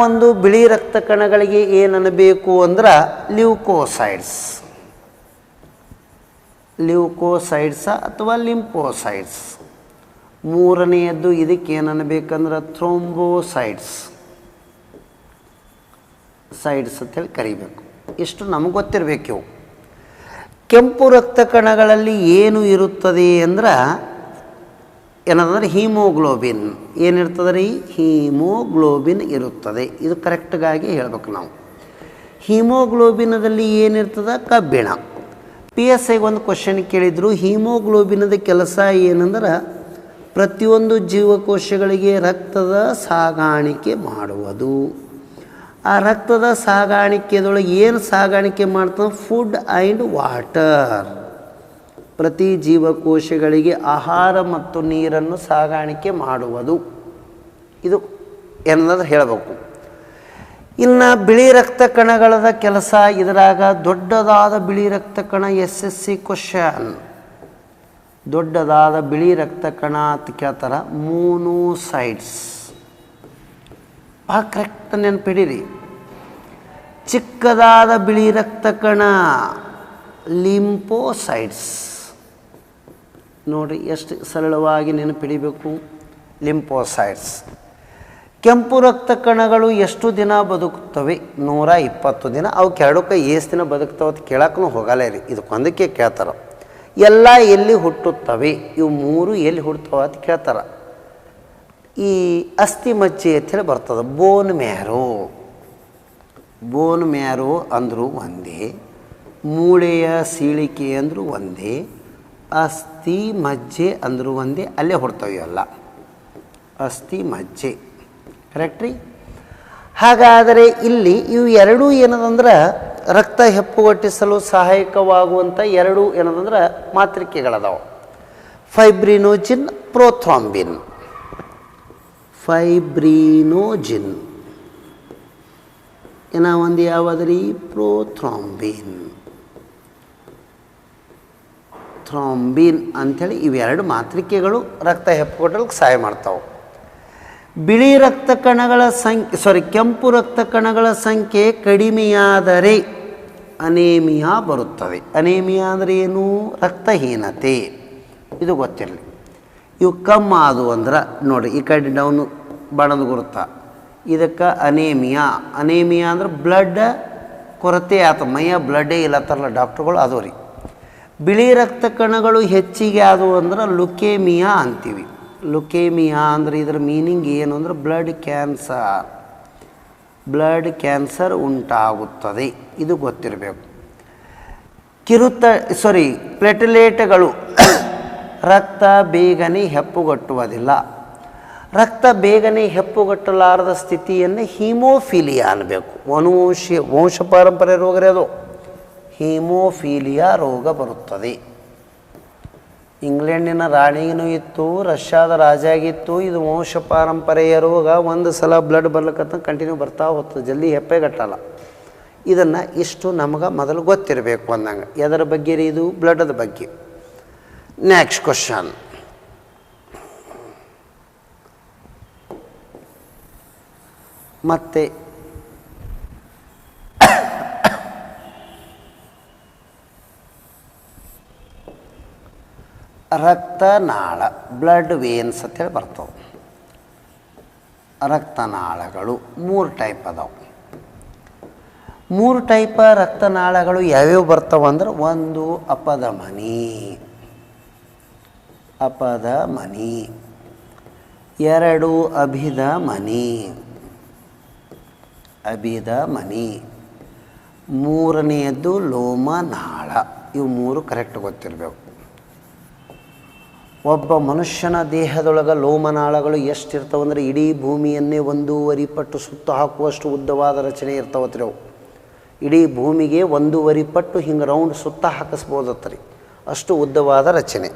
ಒಂದು ಬಿಳಿ ರಕ್ತ ಕಣಗಳಿಗೆ ಏನನ್ನಬೇಕು ಅಂದ್ರೆ ಲ್ಯೂಕೋಸೈಡ್ಸ್. ಲ್ಯೂಕೋಸೈಡ್ಸ ಅಥವಾ ಲಿಂಫೋಸೈಡ್ಸ್. ಮೂರನೆಯದ್ದು ಇದಕ್ಕೆ ಏನನ್ನಬೇಕಂದ್ರೆ ಥ್ರೋಂಬೋಸೈಡ್ಸ್ ಅಂತೇಳಿ ಕರಿಬೇಕು. ಇಷ್ಟು ನಮಗೆ ಗೊತ್ತಿರಬೇಕು. ಇವು ಕೆಂಪು ರಕ್ತ ಕಣಗಳಲ್ಲಿ ಏನು ಇರುತ್ತದೆ ಅಂದ್ರೆ ಏನಂದ್ರೆ ಹೀಮೋಗ್ಲೋಬಿನ್. ಏನಿರ್ತದೆ ರೀ? ಹೀಮೋಗ್ಲೋಬಿನ್ ಇರುತ್ತದೆ. ಇದು ಕರೆಕ್ಟಾಗಿ ಹೇಳ್ಬೇಕು ನಾವು. ಹೀಮೋಗ್ಲೋಬಿನದಲ್ಲಿ ಏನಿರ್ತದೆ? ಕಬ್ಬಿಣ. PSI ಒಂದು ಕ್ವಶನ್ ಕೇಳಿದರು. ಹೀಮೋಗ್ಲೋಬಿನದ ಕೆಲಸ ಏನಂದ್ರೆ ಪ್ರತಿಯೊಂದು ಜೀವಕೋಶಗಳಿಗೆ ರಕ್ತದ ಸಾಗಾಣಿಕೆ ಮಾಡುವುದು. ಆ ರಕ್ತದ ಸಾಗಾಣಿಕೆದೊಳಗೆ ಏನು ಸಾಗಾಣಿಕೆ ಮಾಡ್ತದೆ? Food and water. ಪ್ರತಿ ಜೀವಕೋಶಗಳಿಗೆ ಆಹಾರ ಮತ್ತು ನೀರನ್ನು ಸಾಗಾಣಿಕೆ ಮಾಡುವುದು. ಇದು ಏನಂದ್ರೆ ಹೇಳಬೇಕು. ಇನ್ನು ಬಿಳಿ ರಕ್ತ ಕಣಗಳ ಕೆಲಸ ಇದರಾಗ ದೊಡ್ಡದಾದ ಬಿಳಿ ರಕ್ತ ಕಣ SSC ಕ್ವಶನ್. ದೊಡ್ಡದಾದ ಬಿಳಿ ರಕ್ತ ಕಣ ಅಂತ ಕೇಳ್ತಾರೆ. ಮೋನೋಸೈಟ್ಸ್. ಕರೆಕ್ಟ್ ನೆನಪಿಡಿರಿ. ಚಿಕ್ಕದಾದ ಬಿಳಿ ರಕ್ತ ಕಣ ಲಿಂಫೋಸೈಟ್ಸ್. ನೋಡಿ ಎಷ್ಟು ಸರಳವಾಗಿ ನೆನಪಿಡಿಬೇಕು. ಲಿಂಫೋಸೈಟ್ಸ್. ಕೆಂಪು ರಕ್ತ ಕಣಗಳು ಎಷ್ಟು ದಿನ ಬದುಕುತ್ತವೆ? 120 ದಿನ. ಅವು ಕೆರಡಕ್ಕೆ ಎಷ್ಟು ದಿನ ಬದುಕ್ತಾವೆ ಅಂತ ಕೇಳಕ್ಕೂ ಹೋಗಲ್ಲ ರೀ. ಇದಕ್ಕೊಂದಕ್ಕೆ ಕೇಳ್ತಾರೆ. ಎಲ್ಲ ಎಲ್ಲಿ ಹುಟ್ಟುತ್ತವೆ? ಇವು ಮೂರು ಎಲ್ಲಿ ಹುಟ್ಟುತ್ತವೆ ಅಂತ ಕೇಳ್ತಾರೆ. ಈ ಅಸ್ಥಿ ಮಜ್ಜೆ ಅಂತೇಳಿ ಬರ್ತದೆ. ಬೋನ್ ಮ್ಯಾರೋ ಅಂದರೂ ಒಂದೇ, ಮೂಳೆಯ ಸೀಳಿಕೆ ಅಂದರೂ ಒಂದೇ, ಅಸ್ಥಿ ಮಜ್ಜೆ ಅಂದರೂ ಒಂದೇ. ಅಲ್ಲೇ ಹುಡ್ತವೆ ಅಲ್ಲ. ಅಸ್ಥಿ ಮಜ್ಜೆ ಕರೆಕ್ಟ್ ರೀ. ಹಾಗಾದರೆ ಇಲ್ಲಿ ಇವು ಎರಡೂ ಏನದಂದ್ರೆ ರಕ್ತ ಹೆಪ್ಪುಗಟ್ಟಿಸಲು ಸಹಾಯಕವಾಗುವಂಥ ಎರಡು ಏನದಂದ್ರೆ ಮಾತೃಕೆಗಳದಾವೆ. ಫೈಬ್ರಿನೋಜಿನ್, ಪ್ರೋಥ್ರಾಂಬಿನ್. ಫೈಬ್ರಿನೋಜಿನ್ ಇನ್ನು ಒಂದು ಯಾವುದ್ರಿ? ಪ್ರೋಥ್ರಾಂಬಿನ್. ಥ್ರಾಂಬಿನ್ ಅಂಥೇಳಿ ಇವೆರಡು ಮಾತೃಕೆಗಳು ರಕ್ತ ಹೆಪ್ಪುಗಟ್ಟಲಿಕ್ಕೆ ಸಹಾಯ ಮಾಡ್ತಾವೆ. ಬಿಳಿ ರಕ್ತ ಕಣಗಳ ಕೆಂಪು ರಕ್ತ ಕಣಗಳ ಸಂಖ್ಯೆ ಕಡಿಮೆಯಾದರೆ ಅನೇಮಿಯಾ ಬರುತ್ತದೆ. ಅನೇಮಿಯಾ ಅಂದರೆ ಏನು? ರಕ್ತಹೀನತೆ. ಇದು ಗೊತ್ತಿರಲಿ. ಇವು ಕಮ್ಮಿ ಆದವು ಅಂದ್ರೆ ನೋಡಿ ಈ ಕಡೆ ಡೌನು ಬಣದ ಗುರುತ. ಇದಕ್ಕೆ ಅನೇಮಿಯಾ. ಅನೇಮಿಯಾ ಅಂದ್ರೆ ಬ್ಲಡ್ ಕೊರತೆ ಆತ. ಮೈಯ ಬ್ಲಡ್ಡೇ ಇಲ್ಲತ್ತಾರಲ್ಲ ಡಾಕ್ಟ್ರುಗಳು, ಅದು ರೀ. ಬಿಳಿ ರಕ್ತ ಕಣಗಳು ಹೆಚ್ಚಿಗೆ ಆದವು ಅಂದ್ರೆ ಲುಕೇಮಿಯಾ ಅಂತೀವಿ. ಲುಕೇಮಿಯಾ ಅಂದರೆ ಇದರ ಮೀನಿಂಗ್ ಏನು ಅಂದರೆ ಬ್ಲಡ್ ಕ್ಯಾನ್ಸರ್ ಉಂಟಾಗುತ್ತದೆ. ಇದು ಗೊತ್ತಿರಬೇಕು. ಪ್ಲೇಟ್ಲೆಟ್ಗಳು ರಕ್ತ ಬೇಗನೆ ಹೆಪ್ಪುಗಟ್ಟುವುದಿಲ್ಲ. ರಕ್ತ ಬೇಗನೆ ಹೆಪ್ಪುಗಟ್ಟಲಾರದ ಸ್ಥಿತಿಯನ್ನು ಹೀಮೋಫೀಲಿಯಾ ಅನ್ನಬೇಕು. ವಂಶ ಪಾರಂಪರ್ಯ ರೋಗ ರೀ ಅದು. ಹೀಮೋಫೀಲಿಯಾ ರೋಗ ಬರುತ್ತದೆ. ಇಂಗ್ಲೆಂಡಿನ ರಾಣಿನೂ ಇತ್ತು, ರಷ್ಯಾದ ರಾಜ ಆಗಿತ್ತು. ಇದು ವಂಶ ಪಾರಂಪರ್ಯ ರೋಗ. ಒಂದು ಸಲ ಬ್ಲಡ್ ಬರ್ಲಿಕ್ಕಂತ ಕಂಟಿನ್ಯೂ ಬರ್ತಾ ಹೋಗ್ತದೆ, ಜಲ್ದಿ ಹೆಪ್ಪೆಗಟ್ಟಲ್ಲ. ಇದನ್ನು ಇಷ್ಟು ನಮಗೆ ಮೊದಲು ಗೊತ್ತಿರಬೇಕು ಅಂದಂಗೆ. ಎದರ ಬಗ್ಗೆ ರೀ? ಇದು ಬ್ಲಡ್ದ ಬಗ್ಗೆ. Next question. ಮತ್ತೆ ರಕ್ತನಾಳ, ಬ್ಲಡ್ ವೇನ್ಸ್ ಅಂತೇಳಿ ಬರ್ತವೆ. ರಕ್ತನಾಳಗಳು 3 ಟೈಪ್ ಅದಾವೆ. 3 ಟೈಪ್ ರಕ್ತನಾಳಗಳು ಯಾವ್ಯಾವ ಬರ್ತಾವೆ ಅಂದ್ರೆ, ಒಂದು ಅಪಧಮನಿ, 2 ಅಭಿಧಮನಿ, 3ನೇದ್ದು ಲೋಮನಾಳ. ಇವು 3 ಕರೆಕ್ಟ್ ಗೊತ್ತಿರಬೇಕು. ಒಬ್ಬ ಮನುಷ್ಯನ ದೇಹದೊಳಗೆ ಲೋಮನಾಳಗಳು ಎಷ್ಟಿರ್ತಾವೆ ಅಂದರೆ ಇಡೀ ಭೂಮಿಯನ್ನೇ 1.5 ಪಟ್ಟು ಸುತ್ತ ಹಾಕುವಷ್ಟು ಉದ್ದವಾದ ರಚನೆ ಇರ್ತಾವತ್ರಿ ಅವು. ಇಡೀ ಭೂಮಿಗೆ 1.5 ಪಟ್ಟು ಹಿಂಗೆ ರೌಂಡ್ ಸುತ್ತ ಹಾಕಿಸ್ಬೋದತ್ರಿ, ಅಷ್ಟು ಉದ್ದವಾದ ರಚನೆ.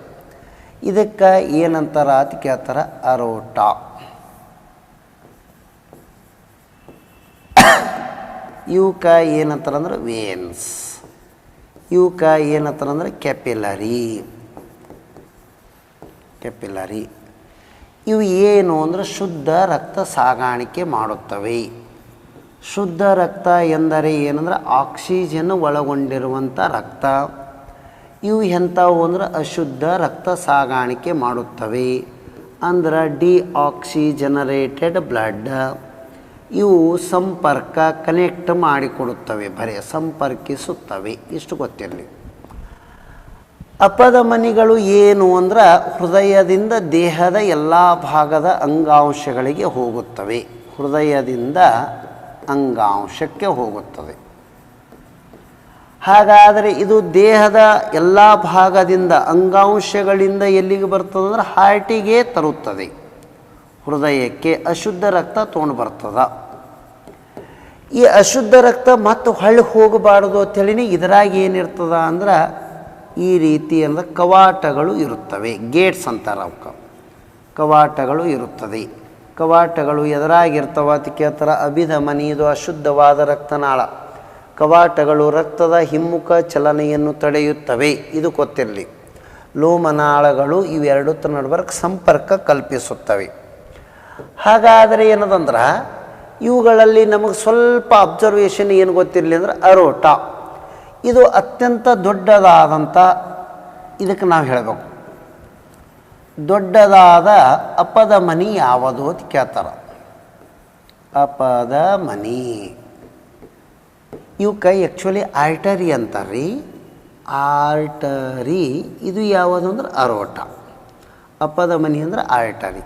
ಇದಕ್ಕೆ ಏನಂತಾರ ಅಂತ ಕೇಳ್ತಾರೆ? ಅರೋಟ. ಇವಕ್ಕೆ ಏನಂತಾರಂದ್ರೆ ವೇನ್ಸ್. ಇವಕ್ಕೆ ಏನಂತಾರಂದ್ರೆ ಕ್ಯಾಪಿಲರಿ. ಇವು ಏನು ಅಂದರೆ ಶುದ್ಧ ರಕ್ತ ಸಾಗಾಣಿಕೆ ಮಾಡುತ್ತವೆ. ಶುದ್ಧ ರಕ್ತ ಎಂದರೆ ಏನಂದರೆ ಆಕ್ಸಿಜನ್ ಒಳಗೊಂಡಿರುವಂಥ ರಕ್ತ. ಇವು ಎಂಥವು ಅಂದ್ರೆ ಅಶುದ್ಧ ರಕ್ತ ಸಾಗಾಣಿಕೆ ಮಾಡುತ್ತವೆ. ಅಂದ್ರೆ ಡಿಆಕ್ಸಿಜನರೇಟೆಡ್ ಬ್ಲಡ್. ಇವು ಸಂಪರ್ಕ ಕನೆಕ್ಟ್ ಮಾಡಿಕೊಡುತ್ತವೆ, ಬರೀ ಸಂಪರ್ಕಿಸುತ್ತವೆ. ಇಷ್ಟು ಗೊತ್ತಿರಲಿ. ಅಪಧಮನಿಗಳು ಏನು ಅಂದ್ರೆ ಹೃದಯದಿಂದ ದೇಹದ ಎಲ್ಲ ಭಾಗದ ಅಂಗಾಂಶಗಳಿಗೆ ಹೋಗುತ್ತವೆ. ಹೃದಯದಿಂದ ಅಂಗಾಂಶಕ್ಕೆ ಹೋಗುತ್ತದೆ. ಹಾಗಾದರೆ ಇದು ದೇಹದ ಎಲ್ಲ ಭಾಗದಿಂದ ಅಂಗಾಂಶಗಳಿಂದ ಎಲ್ಲಿಗೆ ಬರ್ತದೆ ಅಂದ್ರೆ ಹಾರ್ಟಿಗೆ ತರುತ್ತದೆ. ಹೃದಯಕ್ಕೆ ಅಶುದ್ಧ ರಕ್ತ ತೊಗೊಂಡು ಬರ್ತದೆ. ಈ ಅಶುದ್ಧ ರಕ್ತ ಮತ್ತು ಹೊಳ್ಳಿ ಹೋಗಬಾರ್ದು ಅಂತೇಳಿ ಇದರಾಗ ಏನಿರ್ತದ ಅಂದ್ರೆ ಈ ರೀತಿ ಅಂದರೆ ಕವಾಟಗಳು ಇರುತ್ತವೆ. ಗೇಟ್ಸ್ ಅಂತಾರೆ ಅವಕ್ಕೆ. ಕವಾಟಗಳು ಇರುತ್ತದೆ. ಕವಾಟಗಳು ಎದುರಾಗಿರ್ತವೆ ಅಂತ ಕೇಳ್ತಾರೆ. ಅಭಿಧಮನಿ ಇದು ಅಶುದ್ಧವಾದ ರಕ್ತನಾಳ. ಕವಾಟಗಳು ರಕ್ತದ ಹಿಮ್ಮುಖ ಚಲನೆಯನ್ನು ತಡೆಯುತ್ತವೆ. ಇದು ಗೊತ್ತಿರಲಿ. ಲೋಮನಾಳಗಳು ಇವೆರಡು ನಡುವರ್ಗೆ ಸಂಪರ್ಕ ಕಲ್ಪಿಸುತ್ತವೆ. ಹಾಗಾದರೆ ಏನದಂದ್ರೆ ಇವುಗಳಲ್ಲಿ ನಮಗೆ ಸ್ವಲ್ಪ ಅಬ್ಸರ್ವೇಷನ್ ಏನು ಗೊತ್ತಿರಲಿ ಅಂದ್ರೆ ಅರೋಟ ಇದು ಅತ್ಯಂತ ದೊಡ್ಡದಾದಂಥ, ಇದಕ್ಕೆ ನಾವು ಹೇಳಬೇಕು ದೊಡ್ಡದಾದ ಅಪಧಮನಿ ಯಾವುದು ಅಂತ ಕೇಳ್ತಾರೆ. ಅಪಧಮನಿ ಇವಕ್ಕೆ ಆ್ಯಕ್ಚುಲಿ ಆರ್ಟರಿ ಅಂತಾರೆ ರೀ. ಆರ್ಟರಿ ಇದು ಯಾವುದು ಅಂದ್ರೆ ಅರೋಟ. ಅಪಧಮನಿ ಅಂದ್ರೆ ಆರ್ಟರಿ.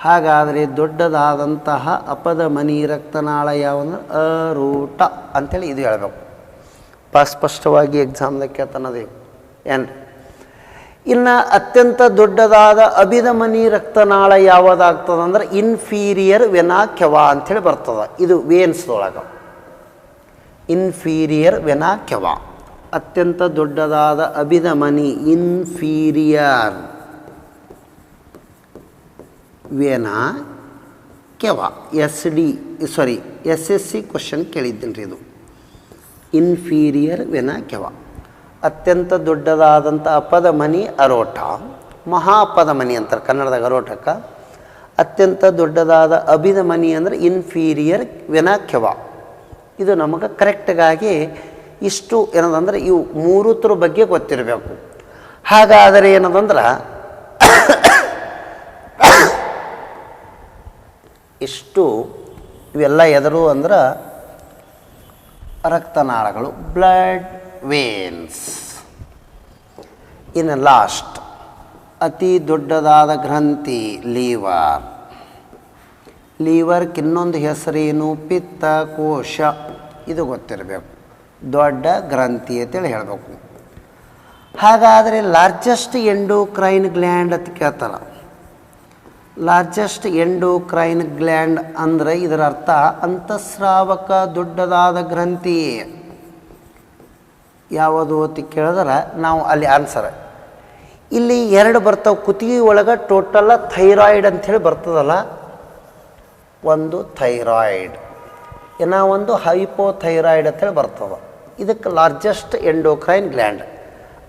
ಹಾಗಾದರೆ ದೊಡ್ಡದಾದಂತಹ ಅಪಧಮನಿ ರಕ್ತನಾಳ ಯಾವಂದ್ರೆ ಅರೋಟ ಅಂಥೇಳಿ ಇದು ಹೇಳಬೇಕು. ಸ್ಪಷ್ಟವಾಗಿ ಎಕ್ಸಾಮ್ದಾಗ ಕೇಳ್ತಾನದೇ ಏನು. ಇನ್ನು ಅತ್ಯಂತ ದೊಡ್ಡದಾದ ಅಭಿಧಮನಿ ರಕ್ತನಾಳ ಯಾವುದಾಗ್ತದಂದ್ರೆ ಇನ್ಫೀರಿಯರ್ ವೆನಾ ಕೆವಾ ಅಂಥೇಳಿ ಬರ್ತದೆ. ಇದು ವೇನ್ಸ್ದೊಳಗೆ ಇನ್ಫೀರಿಯರ್ ವೆನಾ ಕೆವಾ. ಅತ್ಯಂತ ದೊಡ್ಡದಾದ ಅಭಿಧಮನಿ ಇನ್ಫೀರಿಯರ್ ವೆನಾ ಕೆವಾ. SSC ಕ್ವಶನ್ ಕೇಳಿದ್ದೀನಿ ರೀ ಇದು. ಇನ್ಫೀರಿಯರ್ ವೆನಾ ಕೆವಾ ಅತ್ಯಂತ ದೊಡ್ಡದಾದಂಥ ಅಪಧಮನಿ ಅರೋಟ. ಮಹಾ ಅಪಧಮನಿ ಅಂತಾರೆ ಕನ್ನಡದಾಗ ಅರೋಟಕ್ಕೆ. ಅತ್ಯಂತ ದೊಡ್ಡದಾದ ಅಭಿಧಮನಿ ಅಂದರೆ ಇನ್ಫೀರಿಯರ್ ವೆನಾ ಕೆವಾ. ಇದು ನಮಗೆ ಕರೆಕ್ಟಾಗಿ ಇಷ್ಟು ಏನದಂದ್ರೆ ಇವು ಮೂರುತ್ರ ಬಗ್ಗೆ ಗೊತ್ತಿರಬೇಕು. ಹಾಗಾದರೆ ಏನದಂದ್ರೆ ಇಷ್ಟು ಇವೆಲ್ಲ ಎದರು ಅಂದ್ರೆ ರಕ್ತನಾಳಗಳು, ಬ್ಲಡ್ ವೇನ್ಸ್. ಇನ್ನು ಲಾಸ್ಟ್ ಅತಿ ದೊಡ್ಡದಾದ ಗ್ರಂಥಿ ಲೀವರ್. ಲೀವರ್ಗೆ ಇನ್ನೊಂದು ಹೆಸರೇನು ಪಿತ್ತಕೋಶ. ಇದು ಗೊತ್ತಿರಬೇಕು. ದೊಡ್ಡ ಗ್ರಂಥಿ ಅಂತೇಳಿ ಹೇಳಬೇಕು. ಹಾಗಾದರೆ ಲಾರ್ಜೆಸ್ಟ್ ಎಂಡೋಕ್ರೈನ್ ಗ್ಲ್ಯಾಂಡ್ ಅಂತ ಕೇಳ್ತಾರೆ. ಲಾರ್ಜೆಸ್ಟ್ ಎಂಡೋಕ್ರೈನ್ ಗ್ಲ್ಯಾಂಡ್ ಅಂದರೆ ಇದರ ಅರ್ಥ ಅಂತಸ್ರಾವಕ ದೊಡ್ಡದಾದ ಗ್ರಂಥಿ ಯಾವುದು ಅಂತ ಕೇಳಿದ್ರೆ ನಾವು ಅಲ್ಲಿ ಆನ್ಸರ್ ಇಲ್ಲಿ ಎರಡು ಬರ್ತಾವೆ. ಕುತ್ತಿಗೆ ಒಳಗೆ ಟೋಟಲ್ಲ ಥೈರಾಯ್ಡ್ ಅಂಥೇಳಿ ಬರ್ತದಲ್ಲ, ಒಂದು ಥೈರಾಯ್ಡ್, ಇನ್ನು ಒಂದು ಹೈಪೋಥೈರಾಯ್ಡ್ ಅಂತೇಳಿ ಬರ್ತದೆ. ಇದಕ್ಕೆ ಲಾರ್ಜೆಸ್ಟ್ ಎಂಡೋಕ್ರೈನ್ ಗ್ಲ್ಯಾಂಡ್,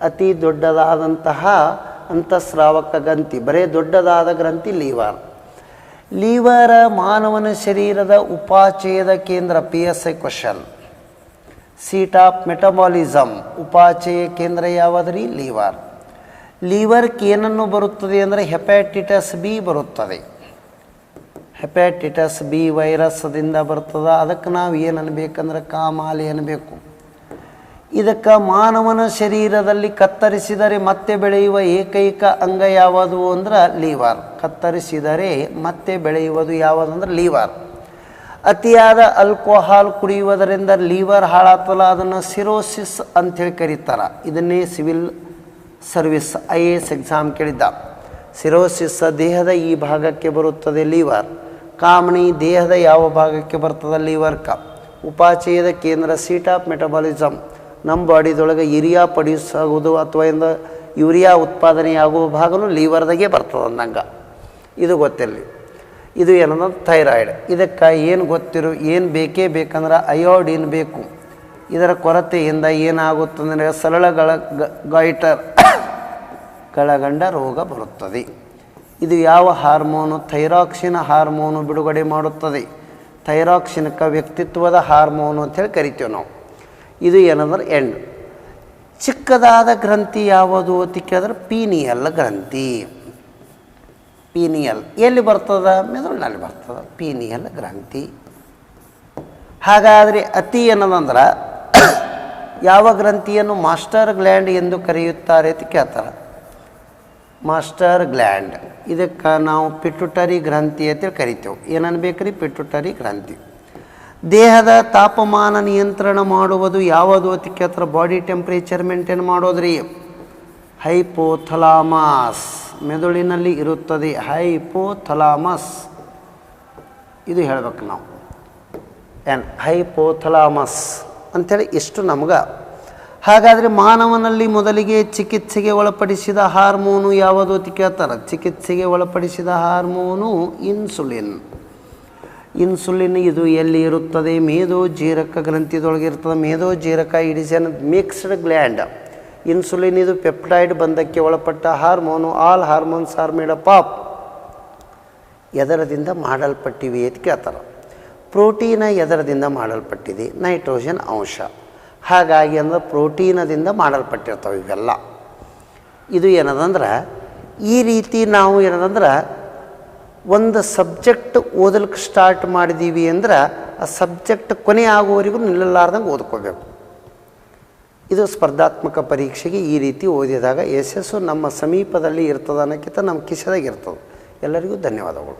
ಅತಿ ದೊಡ್ಡದಾದಂತಹ ಅಂತಸ್ರಾವಕ ಗ್ರಂಥಿ, ಬರೀ ದೊಡ್ಡದಾದ ಗ್ರಂಥಿ ಲೀವರ್. ಲೀವರ ಮಾನವನ ಶರೀರದ ಉಪಾಚಯದ ಕೇಂದ್ರ. PSI question. Seat of metabolism ಉಪಾಚಯ ಕೇಂದ್ರ ಯಾವುದ್ರಿ? ಲೀವರ್. ಲೀವರ್ಗೆ ಏನನ್ನು ಬರುತ್ತದೆ ಅಂದರೆ ಹೆಪಟೈಟಿಸ್ ಬಿ ಬರುತ್ತದೆ. ಹೆಪಟೈಟಿಸ್ ಬಿ ವೈರಸ್ದಿಂದ ಬರ್ತದೆ. ಅದಕ್ಕೆ ನಾವು ಏನು ಅನ್ಬೇಕಂದ್ರೆ ಕಾಮಾಲೆ ಅನ್ನಬೇಕು. ಇದಕ್ಕೆ ಮಾನವನ ಶರೀರದಲ್ಲಿ ಕತ್ತರಿಸಿದರೆ ಮತ್ತೆ ಬೆಳೆಯುವ ಏಕೈಕ ಅಂಗ ಯಾವುದು ಅಂದ್ರೆ ಲೀವರ್. ಕತ್ತರಿಸಿದರೆ ಮತ್ತೆ ಬೆಳೆಯುವುದು ಯಾವುದು ಅಂದ್ರೆ ಲೀವರ್. ಅತಿಯಾದ ಆಲ್ಕೋಹಾಲ್ ಕುಡಿಯುವುದರಿಂದ ಲೀವರ್ ಹಾಳಾತಲ್ಲ, ಅದನ್ನು ಸಿರೋಸಿಸ್ ಅಂಥೇಳಿ ಕರೀತಾರೆ. ಇದನ್ನೇ ಸಿವಿಲ್ ಸರ್ವಿಸ್ IAS ಎಕ್ಸಾಮ್ ಕೇಳಿದ್ದ. ಸಿರೋಸಿಸ್ ದೇಹದ ಈ ಭಾಗಕ್ಕೆ ಬರುತ್ತದೆ ಲೀವರ್. ಕಾಮಣಿ ದೇಹದ ಯಾವ ಭಾಗಕ್ಕೆ ಬರ್ತದೆ? ಲೀವರ್ಕ. ಉಪಾಚಯದ ಕೇಂದ್ರ ಸೀಟ್ ಆಫ್ ಮೆಟಬಾಲಿಸಮ್. ನಮ್ಮ ಬಾಡಿದೊಳಗೆ ಯೂರಿಯಾ ಪ್ರೊಡ್ಯೂಸ್ ಆಗೋದು ಅಥವಾ ಯೂರಿಯಾ ಉತ್ಪಾದನೆ ಆಗುವ ಭಾಗನೂ ಲೀವರ್ದಾಗೆ ಬರ್ತದೆ ಅಂದಂಗೆ. ಇದು ಗೊತ್ತಿರಲಿ. ಇದು ಏನಂದ್ರೆ ಥೈರಾಯ್ಡ್. ಇದಕ್ಕೆ ಏನು ಏನು ಬೇಕೇ ಬೇಕಂದ್ರೆ ಅಯೋಡಿನ್ ಬೇಕು. ಇದರ ಕೊರತೆಯಿಂದ ಏನಾಗುತ್ತಂದರೆ ಸರಳಗಳ ಗೈಟರ್ ಕೆಳಗಂಡ ರೋಗ ಬರುತ್ತದೆ. ಇದು ಯಾವ ಹಾರ್ಮೋನು? ಥೈರಾಕ್ಸಿನ್ ಹಾರ್ಮೋನು ಬಿಡುಗಡೆ ಮಾಡುತ್ತದೆ. ಥೈರಾಕ್ಸಿನ್ಕ ವ್ಯಕ್ತಿತ್ವದ ಹಾರ್ಮೋನು ಅಂಥೇಳಿ ಕರಿತೀವಿ ನಾವು. ಇದು ಏನಂದ್ರೆ ಎಂಡ್. ಚಿಕ್ಕದಾದ ಗ್ರಂಥಿ ಯಾವುದು ಅಂತ ಕೇಳಿದ್ರೆ ಪೀನಿಯಲ್ ಗ್ರಂಥಿ. ಪೀನಿಯಲ್ ಎಲ್ಲಿ ಬರ್ತದ? ಮೆದುಳಿನಲ್ಲಿ ಬರ್ತದ ಪೀನಿಯಲ್ ಗ್ರಂಥಿ. ಹಾಗಾದರೆ ಅತಿ ಅನ್ನೋದಂದ್ರೆ ಯಾವ ಗ್ರಂಥಿಯನ್ನು ಮಾಸ್ಟರ್ ಗ್ಲ್ಯಾಂಡ್ ಎಂದು ಕರೆಯುತ್ತಾರೆ ಅಂತ ಕೇಳ್ತಾರೆ. ಮಾಸ್ಟರ್ ಗ್ಲ್ಯಾಂಡ್, ಇದಕ್ಕೆ ನಾವು ಪಿಟ್ಯುಟರಿ ಗ್ರಂಥಿ ಅಂತೇಳಿ ಕರಿತೇವೆ. ಏನನ್ಬೇಕ್ರಿ? ಪಿಟ್ಯುಟರಿ ಗ್ರಂಥಿ. ದೇಹದ ತಾಪಮಾನ ನಿಯಂತ್ರಣ ಮಾಡುವುದು ಯಾವುದು ಅಂತ ಕೇಳ್ತಾರೆ? ಬಾಡಿ ಟೆಂಪ್ರೇಚರ್ ಮೇಂಟೈನ್ ಮಾಡೋದ್ರಿ ಹೈಪೋಥಲಾಮಸ್, ಮೆದುಳಿನಲ್ಲಿ ಇರುತ್ತದೆ ಹೈಪೋಥಲಾಮಸ್. ಇದು ಹೇಳ್ಬೇಕು ನಾವು ಹೈಪೋಥಲಾಮಸ್ ಅಂಥೇಳಿ ಇಷ್ಟು ನಮ್ಗೆ. ಹಾಗಾದರೆ ಮಾನವನಲ್ಲಿ ಮೊದಲಿಗೆ ಚಿಕಿತ್ಸೆಗೆ ಒಳಪಡಿಸಿದ ಹಾರ್ಮೋನು ಯಾವುದು ಅಂತ ಕೇಳ್ತಾರೆ? ಚಿಕಿತ್ಸೆಗೆ ಒಳಪಡಿಸಿದ ಹಾರ್ಮೋನು ಇನ್ಸುಲಿನ್. ಇನ್ಸುಲಿನ್ ಇದು ಎಲ್ಲಿ ಇರುತ್ತದೆ? ಮೇದೋಜೀರಕ ಗ್ರಂಥಿದೊಳಗೆ ಇರ್ತದೆ. ಮೇದೋಜೀರಕ it is an mixed gland. Insulin ಇದು ಪೆಪ್ಟೈಡ್ ಬಂಧಕ್ಕೆ ಒಳಪಟ್ಟ hormone. All hormones are made up of, ಎದರದಿಂದ ಮಾಡಲ್ಪಟ್ಟಿವೆ ಅಂತ ಕೇಳ್ತಾರೆ? ಪ್ರೋಟೀನ ಎದರದಿಂದ ಮಾಡಲ್ಪಟ್ಟಿದೆ? ನೈಟ್ರೋಜನ್ ಅಂಶ. ಹಾಗಾಗಿ ಅಂದ್ರೆ ಪ್ರೋಟೀನದಿಂದ ಮಾಡಲ್ಪಟ್ಟಿರ್ತವೆ ಇವೆಲ್ಲ. ಇದು ಏನದಂದ್ರೆ ಈ ರೀತಿ ನಾವು ಏನದಂದ್ರೆ ಒಂದು ಸಬ್ಜೆಕ್ಟ್ ಓದಲಿಕ್ಕೆ ಸ್ಟಾರ್ಟ್ ಮಾಡಿದ್ದೀವಿ ಅಂದ್ರೆ ಆ ಸಬ್ಜೆಕ್ಟ್ ಕೊನೆ ಆಗುವವರೆಗೂ ನಿಲ್ಲಲಾರ್ದಂಗೆ ಓದ್ಕೋಬೇಕು. ಇದು ಸ್ಪರ್ಧಾತ್ಮಕ ಪರೀಕ್ಷೆಗೆ ಈ ರೀತಿ ಓದಿದಾಗ ಯಶಸ್ಸು ನಮ್ಮ ಸಮೀಪದಲ್ಲಿ ಇರ್ತದೆ ಅನ್ನೋಕ್ಕಿಂತ ನಮ್ಮ ಕಿಸೆದಾಗ ಇರ್ತದೆ. ಎಲ್ಲರಿಗೂ ಧನ್ಯವಾದಗಳು.